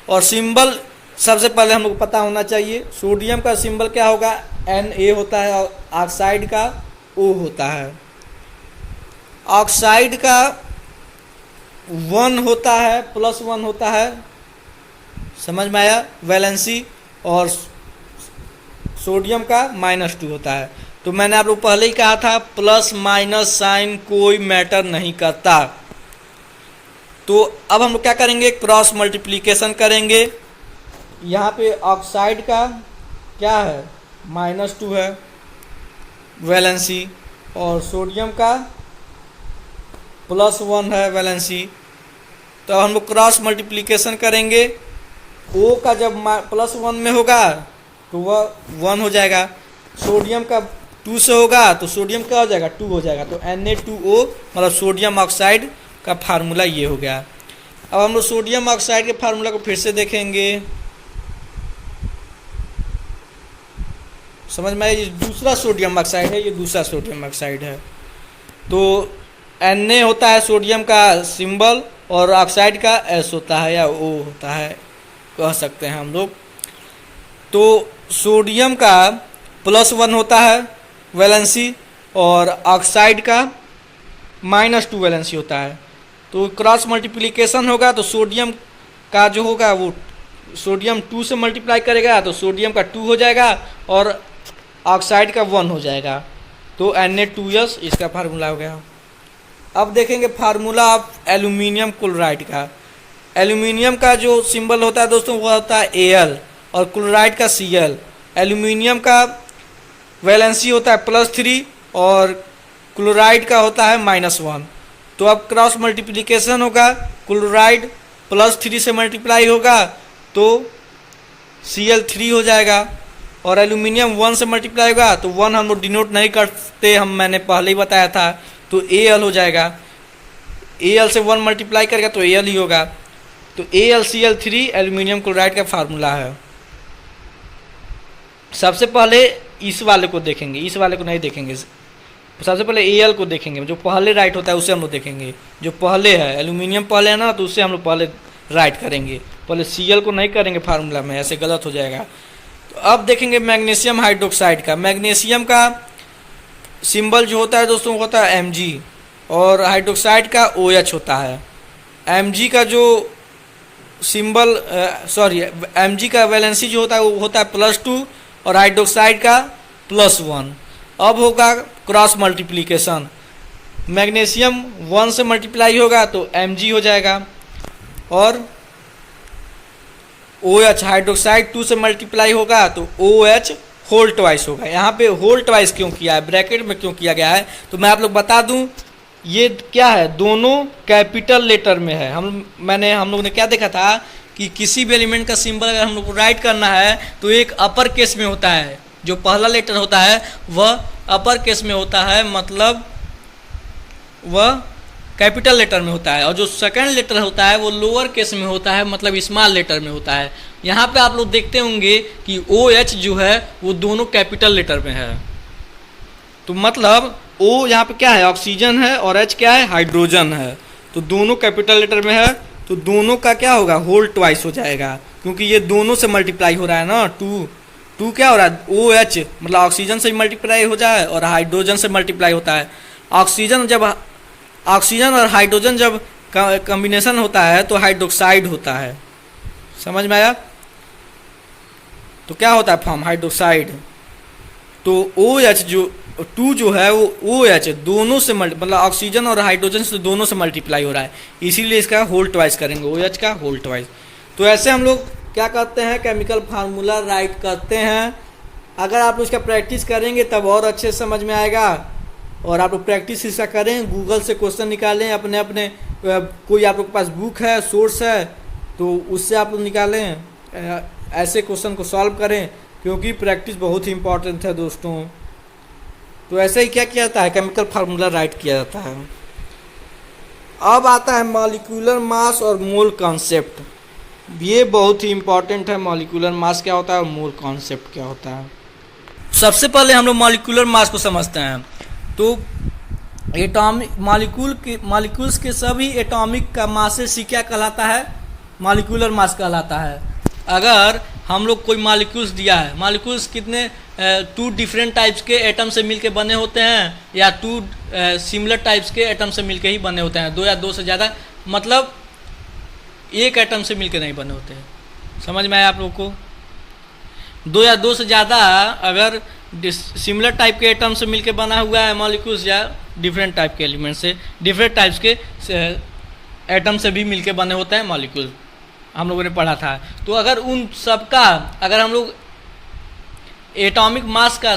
और सिंबल सबसे पहले हम लोग को पता होना चाहिए। सोडियम का सिंबल क्या होगा, Na होता है, और ऑक्साइड का O होता है। ऑक्साइड का 1 होता है, +1 होता है, समझ में आया वैलेंसी, और सोडियम का -2 होता है। तो मैंने आप लोग पहले ही कहा था प्लस माइनस साइन कोई मैटर नहीं करता। तो अब हम लोग क्या करेंगे, क्रॉस मल्टीप्लिकेशन करेंगे। यहाँ पे ऑक्साइड का क्या है, -2 है वैलेंसी, और सोडियम का +1 है वैलेंसी। तो हम लोग क्रॉस मल्टीप्लिकेशन करेंगे। O का जब +1 में होगा तो वह 1 हो जाएगा। सोडियम का 2 से होगा तो सोडियम क्या हो जाएगा, 2 हो जाएगा। तो Na2O मतलब सोडियम ऑक्साइड का फार्मूला ये हो गया। अब हम लोग सोडियम ऑक्साइड के फार्मूला को फिर से देखेंगे। समझ में आया, ये दूसरा सोडियम ऑक्साइड है, ये दूसरा सोडियम ऑक्साइड है। तो Na होता है सोडियम का सिंबल और ऑक्साइड का S होता है या O होता है, कह सकते हैं हम लोग। तो सोडियम का +1 होता है वैलेंसी और ऑक्साइड का -2 वैलेंसी होता है। तो क्रॉस मल्टीप्लिकेशन होगा तो सोडियम का जो होगा वो सोडियम 2 से मल्टीप्लाई करेगा तो सोडियम का 2 हो जाएगा और ऑक्साइड का 1 हो जाएगा। तो Na2S इसका फार्मूला हो गया। अब देखेंगे फार्मूला ऑफ एल्यूमिनियम क्लोराइड का। एल्यूमिनियम का जो सिंबल होता है दोस्तों वो होता है Al और क्लोराइड का Cl। एल्यूमिनियम का वैलेंसी होता है +3 और क्लोराइड का होता है -1। तो अब क्रॉस मल्टीप्लिकेशन होगा, क्लोराइड +3 से मल्टीप्लाई होगा तो Cl3 हो जाएगा और एल्यूमिनियम 1 से मल्टीप्लाई होगा तो 1 हम लोग डिनोट नहीं करते, मैंने पहले ही बताया था, तो Al हो जाएगा। Al से 1 मल्टीप्लाई करेगा तो Al ही होगा। तो AlCl3 एल्यूमिनियम क्लोराइड का फार्मूला है। सबसे पहले इस वाले को देखेंगे, इस वाले को नहीं देखेंगे। सबसे पहले Al को देखेंगे, जो पहले राइट होता है उसे हम लोग देखेंगे। जो पहले है एल्यूमिनियम पहले है ना, तो उससे हम लोग पहले राइट करेंगे, पहले Cl को नहीं करेंगे फार्मूला में, ऐसे गलत हो जाएगा। तो अब देखेंगे मैग्नीशियम हाइड्रोक्साइड का। मैग्नीशियम का सिंबल जो होता है दोस्तों होता है Mg और हाइड्रोक्साइड का OH होता है। Mg का जो सिंबल Mg का वैलेंसी जो होता है वो होता है +2 और हाइड्रोक्साइड का +1। अब होगा क्रॉस मल्टीप्लिकेशन, मैग्नीशियम 1 से मल्टीप्लाई होगा तो Mg हो जाएगा और OH हाइड्रोक्साइड 2 से मल्टीप्लाई होगा तो OH होल ट्वाइस होगा। यहाँ पे होल ट्वाइस क्यों किया है, ब्रैकेट में क्यों किया गया है, तो मैं आप लोग बता दूं, ये क्या है, दोनों कैपिटल लेटर में है। हम लोग ने क्या देखा था कि किसी भी एलिमेंट का सिंबल अगर हम लोग को राइट करना है तो एक अपर केस में होता है, जो पहला लेटर होता है वह अपर केस में होता है, मतलब वह कैपिटल लेटर में होता है, और जो सेकंड लेटर होता है वो लोअर केस में होता है, मतलब स्मॉल लेटर में होता है। यहाँ पे आप लोग देखते होंगे कि OH जो है वो दोनों कैपिटल लेटर में है। तो मतलब O यहाँ पे क्या है, ऑक्सीजन है, और H क्या है, हाइड्रोजन है। तो दोनों कैपिटल लेटर में है तो दोनों का क्या होगा, होल ट्वाइस हो जाएगा, क्योंकि ये दोनों से मल्टीप्लाई हो रहा है ना। टू क्या हो रहा है, OH मतलब ऑक्सीजन से मल्टीप्लाई हो जाए और हाइड्रोजन से मल्टीप्लाई होता है। ऑक्सीजन और हाइड्रोजन जब कॉम्बिनेशन होता है तो हाइड्रोक्साइड होता है, समझ में आया। तो क्या होता है फॉर्म, हाइड्रोक्साइड। तो OH जो 2 जो है वो OH दोनों से मतलब ऑक्सीजन और हाइड्रोजन से दोनों से मल्टीप्लाई हो रहा है, इसीलिए इसका होल ट्वाइस करेंगे, OH का होल ट्वाइस। तो ऐसे हम लोग क्या करते हैं, केमिकल फार्मूला राइट करते हैं। अगर आप इसका प्रैक्टिस करेंगे तब और अच्छे से समझ में आएगा, और आप लोग प्रैक्टिस इसका करें, गूगल से क्वेश्चन निकालें, अपने अपने कोई आप लोग के पास बुक है, सोर्स है, तो उससे आप लोग निकालें, ऐसे क्वेश्चन को सॉल्व करें, क्योंकि प्रैक्टिस बहुत ही इंपॉर्टेंट है दोस्तों। तो ऐसे ही क्या किया जाता है, केमिकल फार्मूला राइट किया जाता है। अब आता है मॉलिक्यूलर मास और मोल कॉन्सेप्ट। ये बहुत ही इंपॉर्टेंट है, मॉलिक्यूलर मास क्या होता है और मोल कॉन्सेप्ट क्या होता है। सबसे पहले हम लोग मॉलिक्यूलर मास को समझते हैं। तो एटॉमिक मॉलिक्यूल्स के सभी एटॉमिक का मास से क्या कहलाता है, मॉलिक्यूलर मास कहलाता है। अगर हम लोग कोई मॉलिक्यूल्स दिया है, मॉलिक्यूल्स कितने 2 डिफरेंट टाइप्स के एटम से मिलके बने होते हैं या 2 सिमिलर टाइप्स के एटम से मिलके ही बने होते हैं, 2 या 2 से ज़्यादा, मतलब एक एटम से मिलके नहीं बने होते हैं। समझ में आया आप लोग को। 2 या 2 से ज़्यादा अगर सिमिलर टाइप के एटम से मिलके बना हुआ है मॉलिक्यूल्स, या डिफरेंट टाइप के एलिमेंट से, डिफरेंट टाइप्स के एटम से भी मिलके बने होते हैं मॉलिक्यूल, हम लोगों ने पढ़ा था। तो अगर उन सब का अगर हम लोग एटॉमिक मास का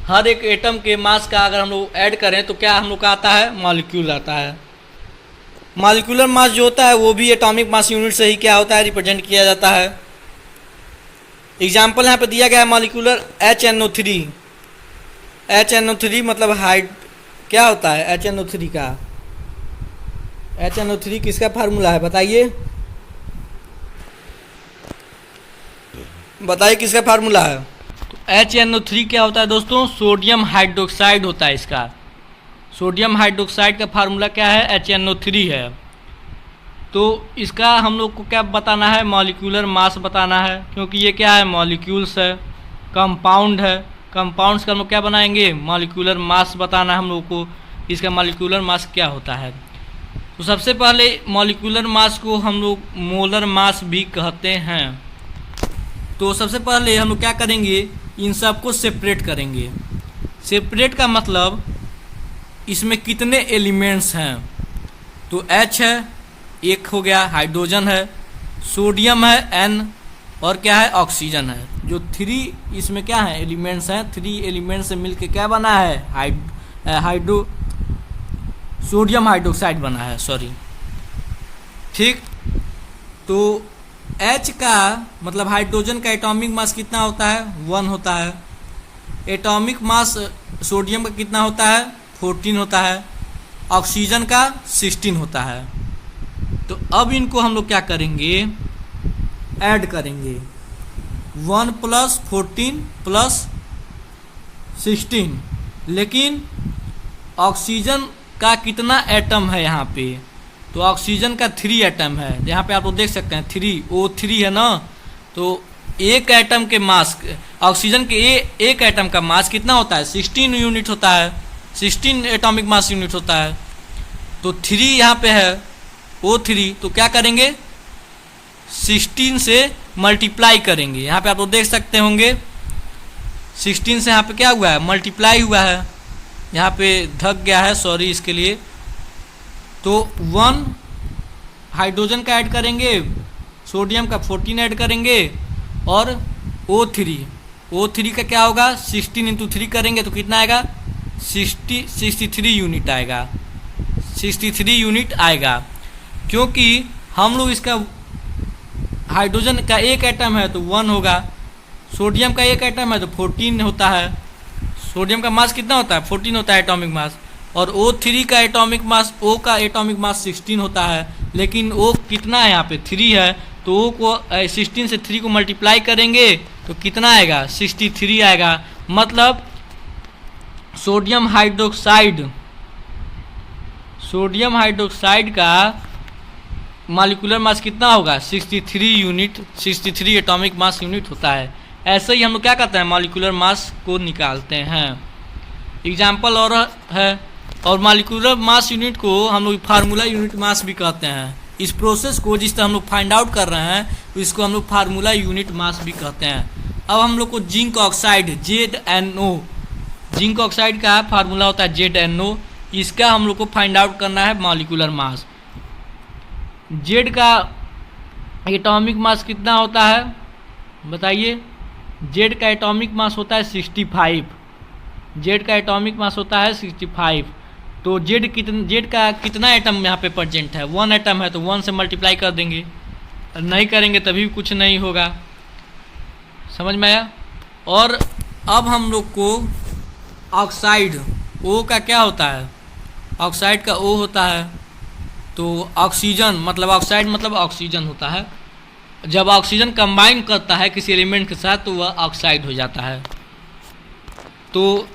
हर एक एटम के मास का अगर हम लोग ऐड करें तो क्या हम लोग का आता है, मॉलिक्यूल आता है। मॉलिक्यूलर मास जो होता है वो भी एटॉमिक मास यूनिट से ही क्या होता है, रिप्रेजेंट किया जाता है। एग्जाम्पल यहाँ पे दिया गया है मॉलिक्यूलर HNO3। HNO3 मतलब क्या होता है HNO3 का, HNO3 किसका फार्मूला है बताइए, बताइए किसका फार्मूला है। तो HNO3 क्या होता है दोस्तों? सोडियम हाइड्रोक्साइड होता है इसका। सोडियम हाइड्रोक्साइड का फार्मूला क्या है? HNO3 है। तो इसका हम लोग को क्या बताना है? मॉलिक्यूलर मास बताना है, क्योंकि ये क्या है? मॉलिक्यूल्स है, कंपाउंड है। कंपाउंड्स का हम लोग क्या बनाएंगे? मॉलिक्यूलर मास बताना है हम लोग को, इसका मॉलिक्यूलर मास क्या होता है। तो सबसे पहले मॉलिक्यूलर मास को हम लोग मोलर मास भी कहते हैं। तो सबसे पहले हम लोग क्या करेंगे? इन सब को सेपरेट करेंगे। सेपरेट का मतलब इसमें कितने एलिमेंट्स हैं। तो H है, एक हो गया, हाइड्रोजन है, सोडियम है N, और क्या है? ऑक्सीजन है। जो 3 इसमें क्या है? एलिमेंट्स हैं। 3 एलिमेंट्स से मिलके क्या बना है? सोडियम हाइड्रोक्साइड बना है, सॉरी। ठीक, तो H का मतलब हाइड्रोजन का एटॉमिक मास कितना होता है? 1 होता है। एटॉमिक मास सोडियम का कितना होता है? 14 होता है। ऑक्सीजन का 16 होता है। तो अब इनको हम लोग क्या करेंगे? ऐड करेंगे। 1 + 14 + 16। लेकिन ऑक्सीजन का कितना एटम है यहाँ पे? तो ऑक्सीजन का 3 एटम है। यहाँ पे आप लोग देख सकते हैं 3 O3 है ना। तो एक एटम के मास, ऑक्सीजन के एक एटम का मास कितना होता है? 16 यूनिट होता है। 16 एटॉमिक मास यूनिट होता है। तो 3 यहाँ पे है O3, तो क्या करेंगे? 16 से मल्टीप्लाई करेंगे। यहाँ पे आप लोग देख सकते होंगे 16 से यहाँ पे क्या हुआ है? मल्टीप्लाई हुआ है। यहाँ पे धक गया है, सॉरी इसके लिए। तो 1 हाइड्रोजन का ऐड करेंगे, सोडियम का 14 ऐड करेंगे, और O3 का क्या होगा? 16 × 3 करेंगे तो कितना आएगा? 63 यूनिट आएगा। 63 यूनिट आएगा, क्योंकि हम लोग इसका हाइड्रोजन का एक एटम है तो 1 होगा, सोडियम का एक एटम है तो 14 होता है। सोडियम का मास कितना होता है? 14 होता है एटॉमिक मास। और O3 का एटॉमिक मास, O का एटॉमिक मास 16 होता है। लेकिन O कितना है? यहाँ पे 3 है। तो O को 16 से 3 को मल्टीप्लाई करेंगे तो कितना आएगा? 63 आएगा। मतलब सोडियम हाइड्रोक्साइड का मॉलिक्यूलर मास कितना होगा? 63 यूनिट, 63 एटॉमिक मास यूनिट होता है। ऐसे ही हम लोग क्या करते हैं? मॉलिक्यूलर मास को निकालते हैं। एग्जाम्पल और है। और मॉलिक्यूलर मास यूनिट को हम लोग फार्मूला यूनिट मास भी कहते हैं। इस प्रोसेस को जिस तरह हम लोग फाइंड आउट कर रहे हैं तो इसको हम लोग फार्मूला यूनिट मास भी कहते हैं। अब हम लोग को zinc oxide ZnO, zinc oxide का फार्मूला होता है ZnO। इसका हम लोग को फाइंड आउट करना है मॉलिक्यूलर मास। Z का एटॉमिक मास कितना होता है बताइए? Z का एटॉमिक मास होता है 65। Z का एटॉमिक मास होता है 65। तो Z का कितना एटम यहाँ पे प्रेजेंट है? 1 एटम है, तो 1 से मल्टीप्लाई कर देंगे। नहीं करेंगे तभी कुछ नहीं होगा। समझ में आया? और अब हम लोग को ऑक्साइड O का क्या होता है? ऑक्साइड का O होता है। तो ऑक्सीजन मतलब ऑक्साइड मतलब ऑक्सीजन होता है। जब ऑक्सीजन कंबाइन करता है किसी एलिमेंट के साथ तो वह ऑक्साइड हो जाता है। तो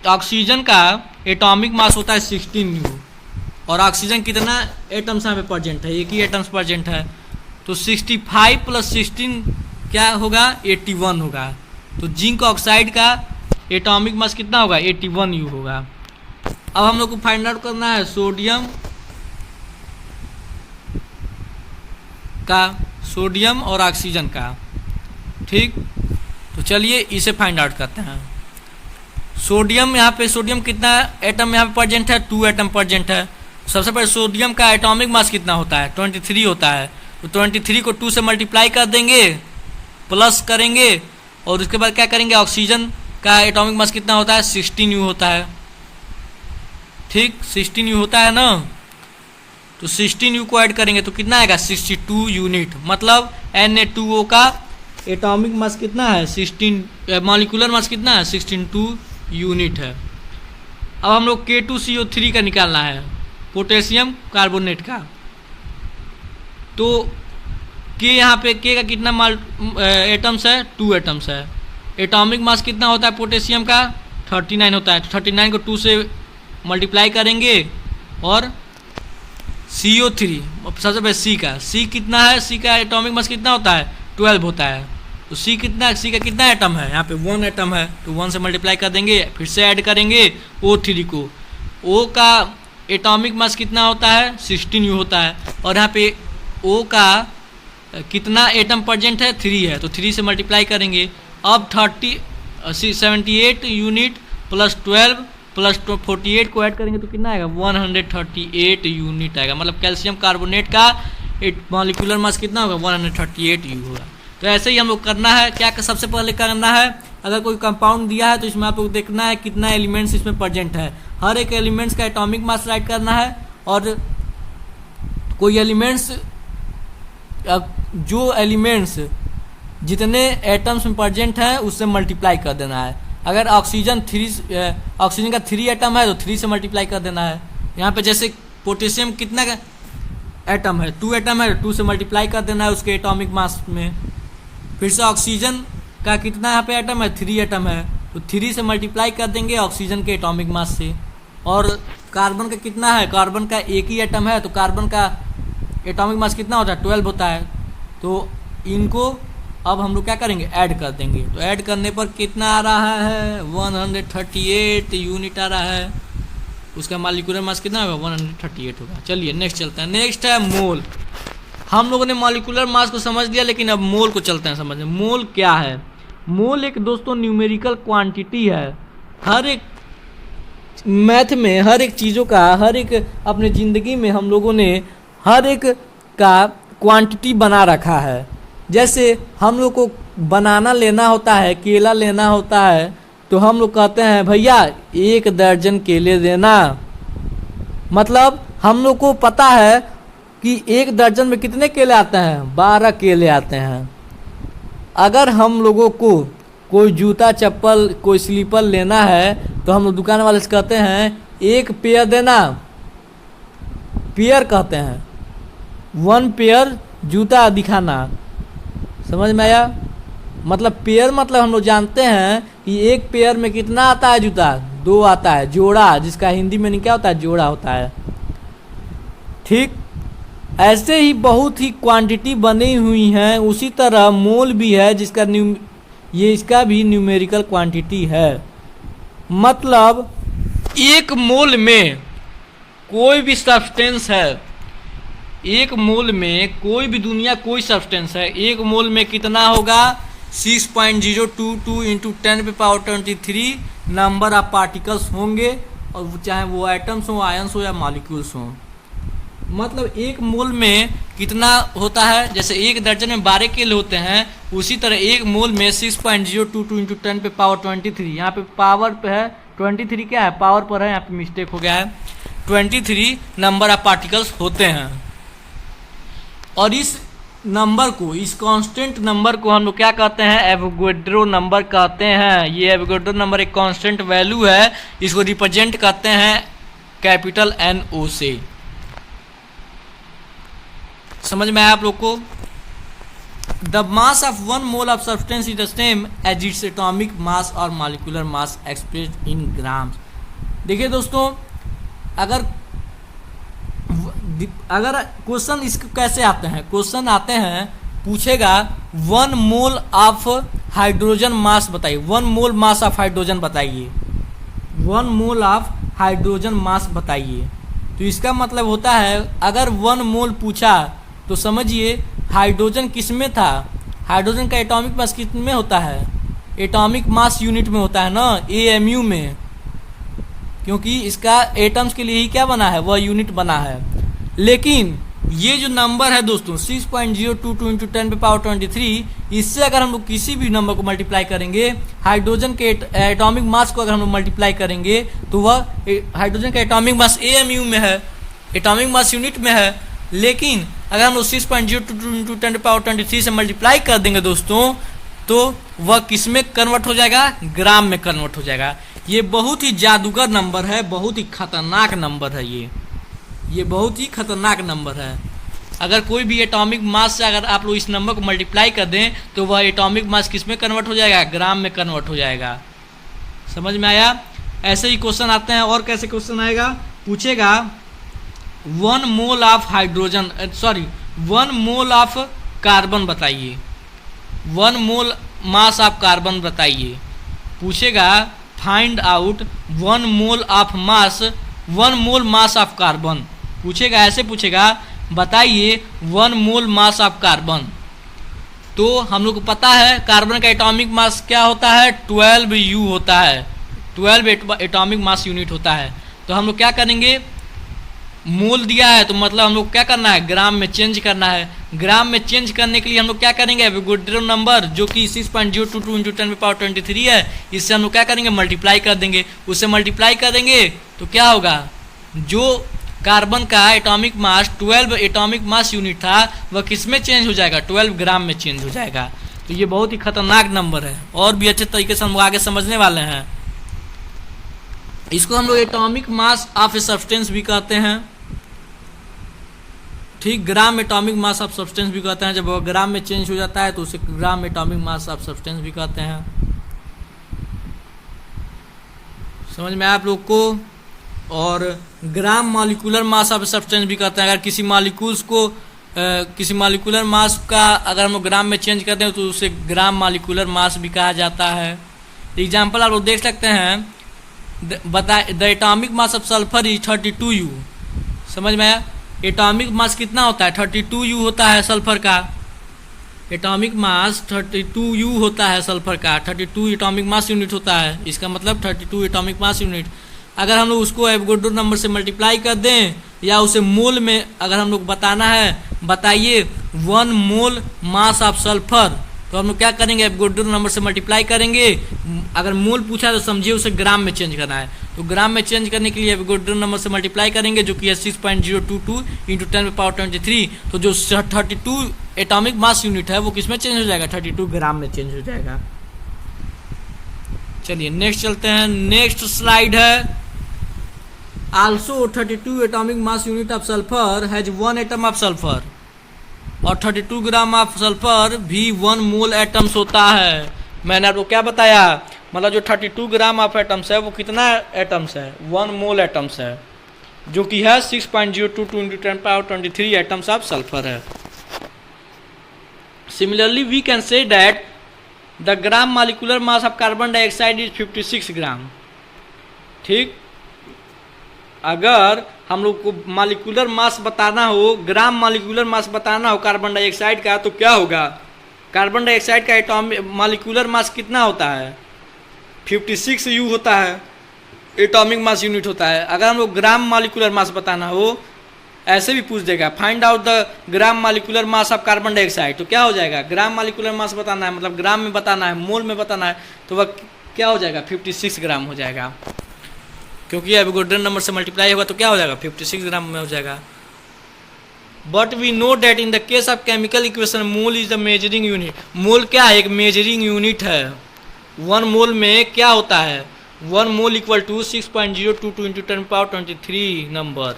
ऑक्सीजन का एटॉमिक मास होता है 16U। और ऑक्सीजन कितना एटम्स यहाँ पे प्रेजेंट है? एक ही एटम्स प्रेजेंट है। तो 65 + 16 क्या होगा? 81 होगा। तो जिंक ऑक्साइड का एटॉमिक मास कितना होगा? 81U होगा। अब हम लोग को फाइंड आउट करना है सोडियम और ऑक्सीजन का। ठीक, तो चलिए इसे फाइंड आउट करते हैं। सोडियम, यहाँ पे सोडियम कितना एटम यहाँ पे प्रेजेंट है? 2 एटम प्रेजेंट है। सबसे पहले सोडियम का एटॉमिक मास कितना होता है? 23 होता है। तो 23 को 2 से मल्टीप्लाई कर देंगे, प्लस करेंगे, और उसके बाद क्या करेंगे? ऑक्सीजन का एटॉमिक मास कितना होता है? 16U होता है। ठीक, 16U होता है ना। तो 16U को ऐड करेंगे तो कितना आएगा? 62 यूनिट। मतलब Na2O का एटॉमिक मास कितना है? 16, मॉलिक्यूलर मास कितना है? 62 यूनिट है। अब हम लोग K2CO3 का निकालना है, पोटेशियम कार्बोनेट का। तो K यहाँ पे K का कितना एटम्स है? 2 एटम्स है। एटॉमिक मास कितना होता है पोटेशियम का 39 होता है। 39 को 2 से मल्टीप्लाई करेंगे और CO3 सबसे पहले C कितना है, C का एटॉमिक मास कितना होता है 12 होता है। तो C का कितना एटम है, यहाँ पे 1 एटम है, तो 1 से मल्टीप्लाई कर देंगे, फिर से ऐड करेंगे O3 को। O का एटॉमिक मास कितना होता है 16 होता है, और यहाँ पे O का कितना एटम प्रेजेंट है 3 है, तो 3 से मल्टीप्लाई करेंगे। अब 78 यूनिट प्लस 12 प्लस 48 को ऐड करेंगे तो कितना आएगा 138 यूनिट आएगा। मतलब कैल्शियम कार्बोनेट का मॉलिक्यूलर मास कितना होगा 138 यू होगा। तो ऐसे ही हम लोग करना है। क्या सबसे पहले करना है, अगर कोई कंपाउंड दिया है तो इसमें आप लोग देखना है कितना एलिमेंट्स इसमें प्रेजेंट है। हर एक एलिमेंट्स का एटॉमिक मास राइट करना है, और कोई एलिमेंट्स जो एलिमेंट्स जितने एटम्स में प्रेजेंट हैं उससे मल्टीप्लाई कर देना है। अगर ऑक्सीजन का 3 एटम है तो 3 से मल्टीप्लाई कर देना है। यहाँ पे जैसे पोटेशियम कितना का एटम है 2 एटम है, 2 से मल्टीप्लाई कर देना है उसके एटॉमिक मास में। फिर से ऑक्सीजन का कितना यहाँ पे एटम है 3 एटम है, तो 3 से मल्टीप्लाई कर देंगे ऑक्सीजन के एटॉमिक मास से। और कार्बन का कितना है, कार्बन का एक ही एटम है, तो कार्बन का एटॉमिक मास कितना होता है 12 होता है। तो इनको अब हम लोग क्या करेंगे ऐड कर देंगे। तो ऐड करने पर कितना आ रहा है 138 यूनिट आ रहा है। उसका मॉलिक्यूलर मास कितना होगा 138 होगा। चलिए नेक्स्ट चलते हैं। नेक्स्ट है मोल। हम लोगों ने मॉलिक्यूलर मास को समझ लिया, लेकिन अब मोल को चलते हैं समझने। मोल क्या है? मोल एक दोस्तों न्यूमेरिकल क्वांटिटी है। हर एक मैथ में हर एक चीज़ों का, हर एक अपने ज़िंदगी में हम लोगों ने हर एक का क्वांटिटी बना रखा है। जैसे हम लोग को बनाना लेना होता है, केला लेना होता है, तो हम लोग कहते हैं भैया 1 दर्जन केले देना। मतलब हम लोग को पता है कि 1 दर्जन में कितने केले आते हैं 12 केले आते हैं। अगर हम लोगों को कोई जूता चप्पल कोई स्लीपर लेना है तो हम लोग दुकान वाले से कहते हैं 1 पेयर देना। पेयर कहते हैं, 1 पेयर जूता दिखाना। समझ में आया? मतलब पेयर मतलब हम लोग जानते हैं कि 1 पेयर में कितना आता है जूता 2 आता है, जोड़ा, जिसका हिंदी में नहीं क्या होता है जोड़ा होता है। ठीक ऐसे ही बहुत ही क्वांटिटी बनी हुई हैं। उसी तरह मोल भी है, जिसका इसका भी न्यूमेरिकल क्वांटिटी है। मतलब 1 मोल में कोई भी सब्सटेंस है, 1 मोल में कोई भी दुनिया कोई सब्सटेंस है, 1 मोल में कितना होगा 6.022 इंटू 10⁻23 नंबर ऑफ पार्टिकल्स होंगे, और चाहे वो एटम्स हो, आयंस हो या मॉलिक्यूल्स हो। मतलब 1 मोल में कितना होता है, जैसे 1 दर्जन में 12 केले होते हैं, उसी तरह 1 मोल में 6.022 इंटू 10⁻23। यहाँ पे पावर पे है 23, क्या है पावर पर है, यहाँ पे मिस्टेक हो गया है, 23 नंबर ऑफ पार्टिकल्स होते हैं। और इस नंबर को, इस कांस्टेंट नंबर को हम लोग क्या कहते हैं एवोगैड्रो नंबर कहते हैं। ये एवोगैड्रो नंबर एक कांस्टेंट वैल्यू है, इसको रिप्रेजेंट करते हैं कैपिटल NO से। समझ में आया आप लोग को? The mass of 1 mole of substance is the same as its atomic mass और molecular mass expressed in grams. देखिए दोस्तों, अगर क्वेश्चन इसको कैसे आते हैं, क्वेश्चन आते हैं पूछेगा 1 मोल ऑफ हाइड्रोजन मास बताइए, 1 मोल मास ऑफ हाइड्रोजन बताइए, 1 मोल ऑफ हाइड्रोजन मास बताइए। तो इसका मतलब होता है अगर 1 मोल पूछा तो समझिए हाइड्रोजन किस में था, हाइड्रोजन का एटॉमिक मास किस में होता है, एटॉमिक मास यूनिट में होता है ना, AMU में, क्योंकि इसका एटम्स के लिए ही क्या बना है, वह यूनिट बना है। लेकिन ये जो नंबर है दोस्तों 6.022 इंटू 10⁻23, इससे अगर हम लोग किसी भी नंबर को मल्टीप्लाई करेंगे, हाइड्रोजन के एटॉमिक मास को अगर हम लोग मल्टीप्लाई करेंगे तो वह हाइड्रोजन का एटॉमिक मास AMU में है, एटॉमिक मास यूनिट में है। लेकिन अगर हम लोग 6.022 इंटू 10⁻23 से मल्टीप्लाई कर देंगे दोस्तों, तो वह किस में कन्वर्ट हो जाएगा, ग्राम में कन्वर्ट हो जाएगा। ये बहुत ही जादूगर नंबर है, बहुत ही खतरनाक नंबर है ये बहुत ही खतरनाक नंबर है। अगर कोई भी एटॉमिक मास से अगर आप लोग इस नंबर को मल्टीप्लाई कर दें तो वह एटॉमिक मास किस में कन्वर्ट हो जाएगा, ग्राम में कन्वर्ट हो जाएगा। समझ में आया। ऐसे ही क्वेश्चन आते हैं, और कैसे क्वेश्चन आएगा, पूछेगा 1 mole of hydrogen, sorry 1 mole of carbon बताइए, 1 मोल मास ऑफ कार्बन बताइए। पूछेगा find out 1 mole of mass, 1 mole mass of carbon पूछेगा, ऐसे पूछेगा बताइए 1 मोल मास ऑफ कार्बन। तो हम लोग को पता है कार्बन का एटॉमिक मास क्या होता है, 12U होता है, 12 एटॉमिक मास यूनिट होता है। तो हम लोग क्या करेंगे, मोल दिया है तो मतलब हम लोग क्या करना है, ग्राम में चेंज करना है। ग्राम में चेंज करने के लिए हम लोग क्या करेंगे, एवोगाड्रो नंबर जो कि 6.022 × 10⁻23 है, इससे हम लोग क्या करेंगे, मल्टीप्लाई कर देंगे। उससे मल्टीप्लाई करेंगे तो क्या होगा, जो कार्बन का atomic mass 12 atomic mass unit था वह किस में चेंज हो जाएगा, 12 ग्राम में चेंज हो जाएगा। तो ये बहुत ही खतरनाक नंबर है, और भी अच्छे तरीके से हम लोग आगे समझने वाले हैं। इसको हम लोग atomic mass of a substance भी कहते हैं, ठीक, gram atomic mass of substance भी कहते हैं। जब वह ग्राम में चेंज हो जाता है तो उसे gram atomic mass of substance भी कहते हैं। समझ में आया आप लोग को। और ग्राम मॉलिक्यूलर मास ऑफ सब्सटेंस भी कहते हैं। अगर किसी मॉलिक्यूल्स को किसी मॉलिक्यूलर मास का अगर हम लोग ग्राम में चेंज करते हैं तो उसे ग्राम मॉलिक्यूलर मास भी कहा जाता है। एग्जाम्पल आप लोग देख सकते हैं, the atomic mass of sulphur is 32U। समझ में आया। एटॉमिक मास कितना होता है, 32U होता है सल्फर का। एटॉमिक मास 32U होता है सल्फर का, 32 एटॉमिक मास यूनिट होता है। इसका मतलब 32 एटॉमिक मास यूनिट। अगर हम लोग उसको एवोगाड्रो नंबर से मल्टीप्लाई कर दें या उसे मोल में अगर हम लोग बताना है, बताइए 1 मोल मास ऑफ सल्फर, तो हम लोग क्या करेंगे, एवोगाड्रो नंबर से मल्टीप्लाई करेंगे। अगर मोल पूछा तो समझिए उसे ग्राम में चेंज करना है, तो ग्राम में चेंज करने के लिए एवोगाड्रो नंबर से मल्टीप्लाई करेंगे जो कि 6.022 × 10⁻23। तो जो 32 एटॉमिक मास यूनिट है वो किस में चेंज हो जाएगा, 32 ग्राम में चेंज हो जाएगा। चलिए नेक्स्ट चलते हैं। नेक्स्ट स्लाइड है, also 32 atomic mass unit of sulphur has 1 atom of sulphur, और 32 ग्राम ऑफ सल्फर भी 1 मोल एटम्स होता है। मैंने आपको क्या बताया, मतलब जो 32 ग्राम ऑफ एटम्स है वो कितना एटम्स है, 1 मोल एटम्स है, जो कि है 6.022 × 10⁻23 एटम्स ऑफ सल्फर है। Similarly we can say that the gram molecular mass of carbon dioxide is 56 gram. ठीक, अगर हम लोग को मॉलिक्यूलर मास बताना हो, ग्राम मॉलिक्यूलर मास बताना हो कार्बन डाइऑक्साइड का, तो क्या होगा, कार्बन डाइऑक्साइड का एटॉमिक मॉलिक्यूलर मास कितना होता है, 56U होता है, एटॉमिक मास यूनिट होता है। अगर हम लोग ग्राम मॉलिक्यूलर मास बताना हो, ऐसे भी पूछ देगा find out the gram molecular mass of carbon dioxide, तो क्या हो जाएगा, ग्राम मॉलिक्यूलर मास बताना है, मतलब ग्राम में बताना है, मोल में बताना है, तो वह क्या हो जाएगा, 56 ग्राम हो जाएगा। क्योंकि एवोगाड्रो नंबर से मल्टीप्लाई होगा तो क्या हो जाएगा, 56 ग्राम में हो जाएगा। But we know that in the case of chemical equation mole is the measuring unit. Mole क्या है, एक मेजरिंग यूनिट है। 1 मोल में क्या होता है, 1 मोल इक्वल टू 6.022 × 10⁻23 नंबर।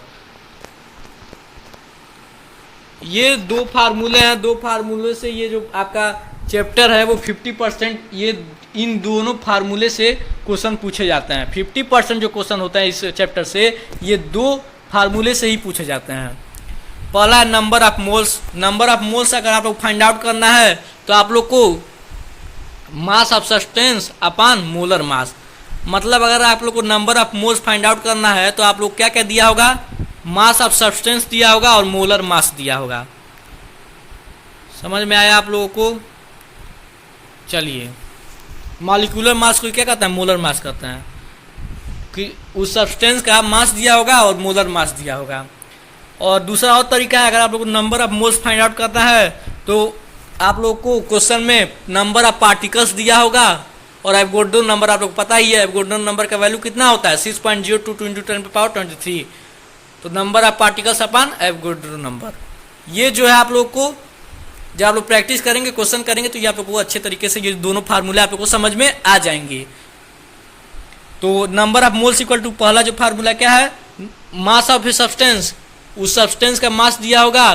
ये दो फार्मूले हैं, दो फार्मूले से ये जो आपका चैप्टर है वो 50% ये इन दोनों फार्मूले से क्वेश्चन पूछे जाते हैं। 50% जो क्वेश्चन होता है इस चैप्टर से ये दो फार्मूले से ही पूछे जाते हैं। पहला number of moles. Number of moles अगर आप लोग फाइंड आउट करना है तो आप लोग को मास of substance upon molar mass, मतलब अगर आप लोग को number of moles find out करना है तो आप लोग क्या क्या दिया होगा, मास ऑफ सब्सटेंस दिया होगा और मोलर मास दिया होगा। समझ में आया आप लोगों को। चलिए, मॉलिक्यूलर मास को क्या कहते हैं, मोलर मास कहते हैं, कि उस सब्सटेंस का मास दिया होगा और मोलर मास दिया होगा। और दूसरा और तरीका है, अगर आप लोग को number of moles find out करना है तो आप लोग को क्वेश्चन में नंबर ऑफ पार्टिकल्स दिया होगा और एवोगाड्रो नंबर आप लोग पता ही है, एवोगाड्रो नंबर का वैल्यू कितना होता है, 6.022 × 10⁻23। तो number of particles upon Avogadro number. ये जो है आप लोग को जब आप लोग प्रैक्टिस करेंगे, क्वेश्चन करेंगे, तो ये आप लोग को अच्छे तरीके से ये दोनों फार्मूले आप लोग को समझ में आ जाएंगे। तो number of moles equal to, पहला जो फार्मूला क्या है, मास ऑफ ए सब्सटेंस, उस सब्सटेंस का मास दिया होगा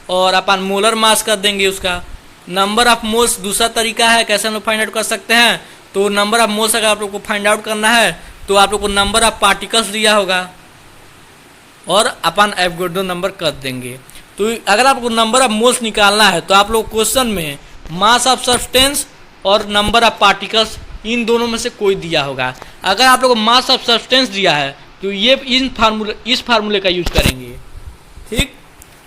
और अपन मोलर मास कर देंगे उसका। नंबर ऑफ मोल्स दूसरा तरीका है कैसे हम लोग फाइंड आउट कर सकते हैं। तो नंबर ऑफ मोल्स अगर आप लोग को फाइंड आउट करना है तो आप लोग को नंबर ऑफ पार्टिकल्स दिया होगा और अपन एवोगाड्रो नंबर कर देंगे। तो अगर आपको नंबर ऑफ मोल्स निकालना है तो आप लोग क्वेश्चन में मास ऑफ सब्सटेंस और नंबर ऑफ पार्टिकल्स इन दोनों में से कोई दिया होगा। अगर आप लोग को मास ऑफ सब्सटेंस दिया है तो ये इस फार्मूले का यूज करेंगे, ठीक।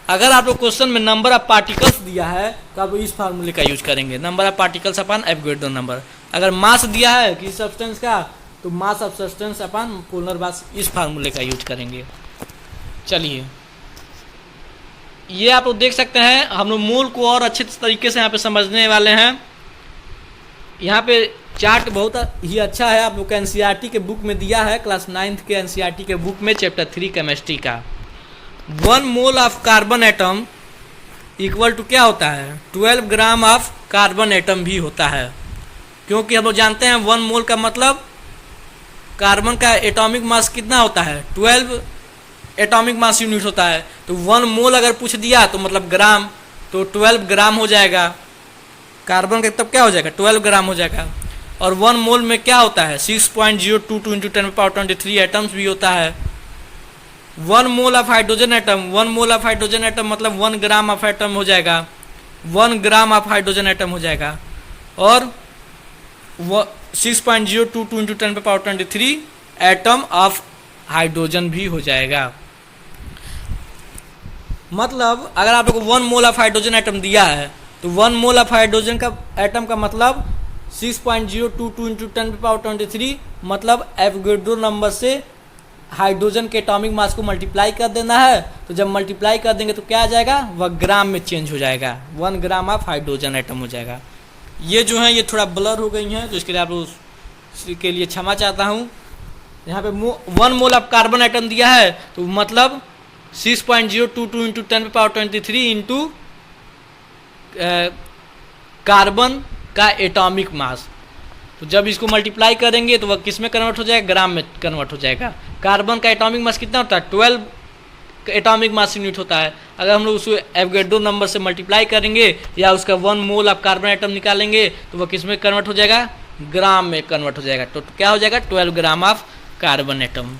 अगर आप लोग क्वेश्चन में नंबर ऑफ पार्टिकल्स दिया है तो आप इस फार्मूले का यूज करेंगे, number of particles upon Avogadro number. अगर मास दिया है किसी सब्सटेंस का तो mass of substance upon molar mass, इस फार्मूले का यूज करेंगे। चलिए ये आप लोग देख सकते हैं, हम लोग मोल को और अच्छे तरीके से यहाँ पे समझने वाले हैं। यहाँ पे चार्ट बहुत ही अच्छा है, आप लोग का एनसीईआरटी के बुक में दिया है, क्लास 9th के एनसीईआरटी के बुक में चैप्टर 3 केमिस्ट्री का। 1 mole of carbon atom equal to क्या होता है, 12 ग्राम ऑफ कार्बन एटम भी होता है। क्योंकि हम लोग जानते हैं 1 मोल का मतलब कार्बन का एटॉमिक मास कितना होता है, 12 एटॉमिक मास यूनिट होता है। तो 1 मोल अगर पूछ दिया तो मतलब ग्राम, तो 12 ग्राम हो जाएगा। कार्बन का तब क्या हो जाएगा, 12 ग्राम हो जाएगा। और 1 मोल में क्या होता है, 6.022 × 10⁻23 एटम्स भी होता है। 1 mole of hydrogen atom, 1 mole of hydrogen atom मतलब 1 ग्राम ऑफ एटम हो जाएगा, 1 ग्राम ऑफ हाइड्रोजन एटम हो जाएगा। और 6.022 × 10⁻23 एटम ऑफ हाइड्रोजन भी हो जाएगा। मतलब अगर आप लोग को 1 मोल ऑफ हाइड्रोजन एटम दिया है तो 1 मोल ऑफ हाइड्रोजन का एटम का मतलब 6.022 × 10⁻23 मतलब एवोगाड्रो नंबर से हाइड्रोजन के एटॉमिक मास को मल्टीप्लाई कर देना है। तो जब मल्टीप्लाई कर देंगे तो क्या आ जाएगा, वह ग्राम में चेंज हो जाएगा, 1 ग्राम ऑफ हाइड्रोजन एटम हो जाएगा। ये जो है ये थोड़ा ब्लर हो गई हैं तो इसके लिए आप लोग के लिए क्षमा चाहता हूँ। यहाँ पे 1 मोल ऑफ कार्बन एटम दिया है तो मतलब 6.022 × 10⁻23 इंटू कार्बन का एटॉमिक मास। तो जब इसको मल्टीप्लाई करेंगे तो वह किस में कन्वर्ट हो जाएगा, ग्राम में कन्वर्ट हो जाएगा। कार्बन का एटॉमिक मास कितना होता है, 12 एटॉमिक मास यूनिट होता है। अगर हम लोग उसको एवोगाड्रो नंबर से मल्टीप्लाई करेंगे या उसका 1 मोल ऑफ कार्बन एटम निकालेंगे तो वह किस में कन्वर्ट हो जाएगा, ग्राम में कन्वर्ट हो जाएगा। तो क्या हो जाएगा, 12 ग्राम ऑफ कार्बन एटम।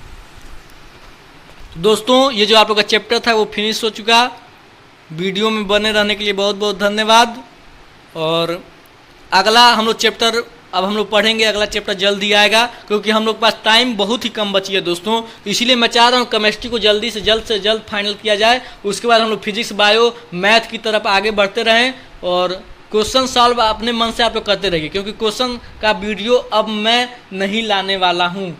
तो दोस्तों ये जो आप लोग का चैप्टर था वो फिनिश हो चुका। वीडियो में बने रहने के लिए बहुत बहुत धन्यवाद। और अगला हम लोग चैप्टर अब हम लोग पढ़ेंगे, अगला चैप्टर जल्दी आएगा क्योंकि हम लोग के पास टाइम बहुत ही कम बची है दोस्तों। तो इसीलिए मैं चाह रहा हूँ केमिस्ट्री को जल्दी से जल्द फाइनल किया जाए, उसके बाद हम लोग फिजिक्स बायो मैथ की तरफ आगे बढ़ते रहें और क्वेश्चन सॉल्व अपने मन से आप लोग करते रहिए। क्योंकि क्वेश्चन का वीडियो अब मैं नहीं लाने वाला हूँ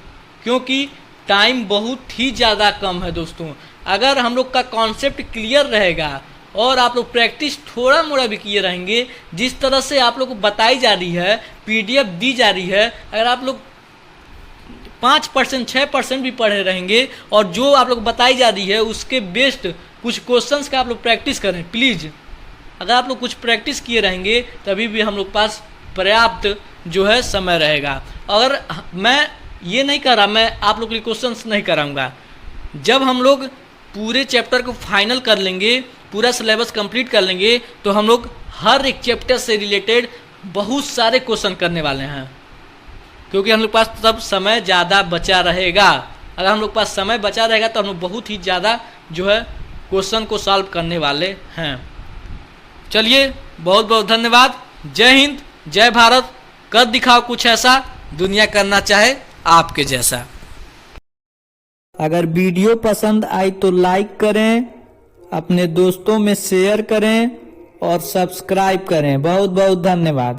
क्योंकि टाइम बहुत ही ज़्यादा कम है दोस्तों। अगर हम लोग का कॉन्सेप्ट क्लियर रहेगा और आप लोग प्रैक्टिस थोड़ा मोड़ा भी किए रहेंगे, जिस तरह से आप लोग को बताई जा रही है, पीडीएफ दी जा रही है, अगर आप लोग 5% 6% भी पढ़े रहेंगे और जो आप लोग बताई जा रही है उसके बेस्ट कुछ क्वेश्चंस का आप लोग प्रैक्टिस करें प्लीज़। अगर आप लोग कुछ प्रैक्टिस किए रहेंगे तभी भी हम लोग पास पर्याप्त जो है समय रहेगा। अगर मैं ये नहीं कर रहा, मैं आप लोग के लिए क्वेश्चंस नहीं कराऊंगा। जब हम लोग पूरे चैप्टर को फाइनल कर लेंगे, पूरा सिलेबस कंप्लीट कर लेंगे तो हम लोग हर एक चैप्टर से रिलेटेड बहुत सारे क्वेश्चन करने वाले हैं क्योंकि हम लोग पास तब समय ज़्यादा बचा रहेगा। अगर हम लोग पास समय बचा रहेगा तो हम लोग बहुत ही ज़्यादा जो है क्वेश्चन को सॉल्व करने वाले हैं। चलिए बहुत बहुत धन्यवाद। जय हिंद, जय भारत। कर दिखाओ कुछ ऐसा दुनिया करना चाहे आपके जैसा। अगर वीडियो पसंद आई तो लाइक करें, अपने दोस्तों में शेयर करें और सब्सक्राइब करें। बहुत बहुत धन्यवाद।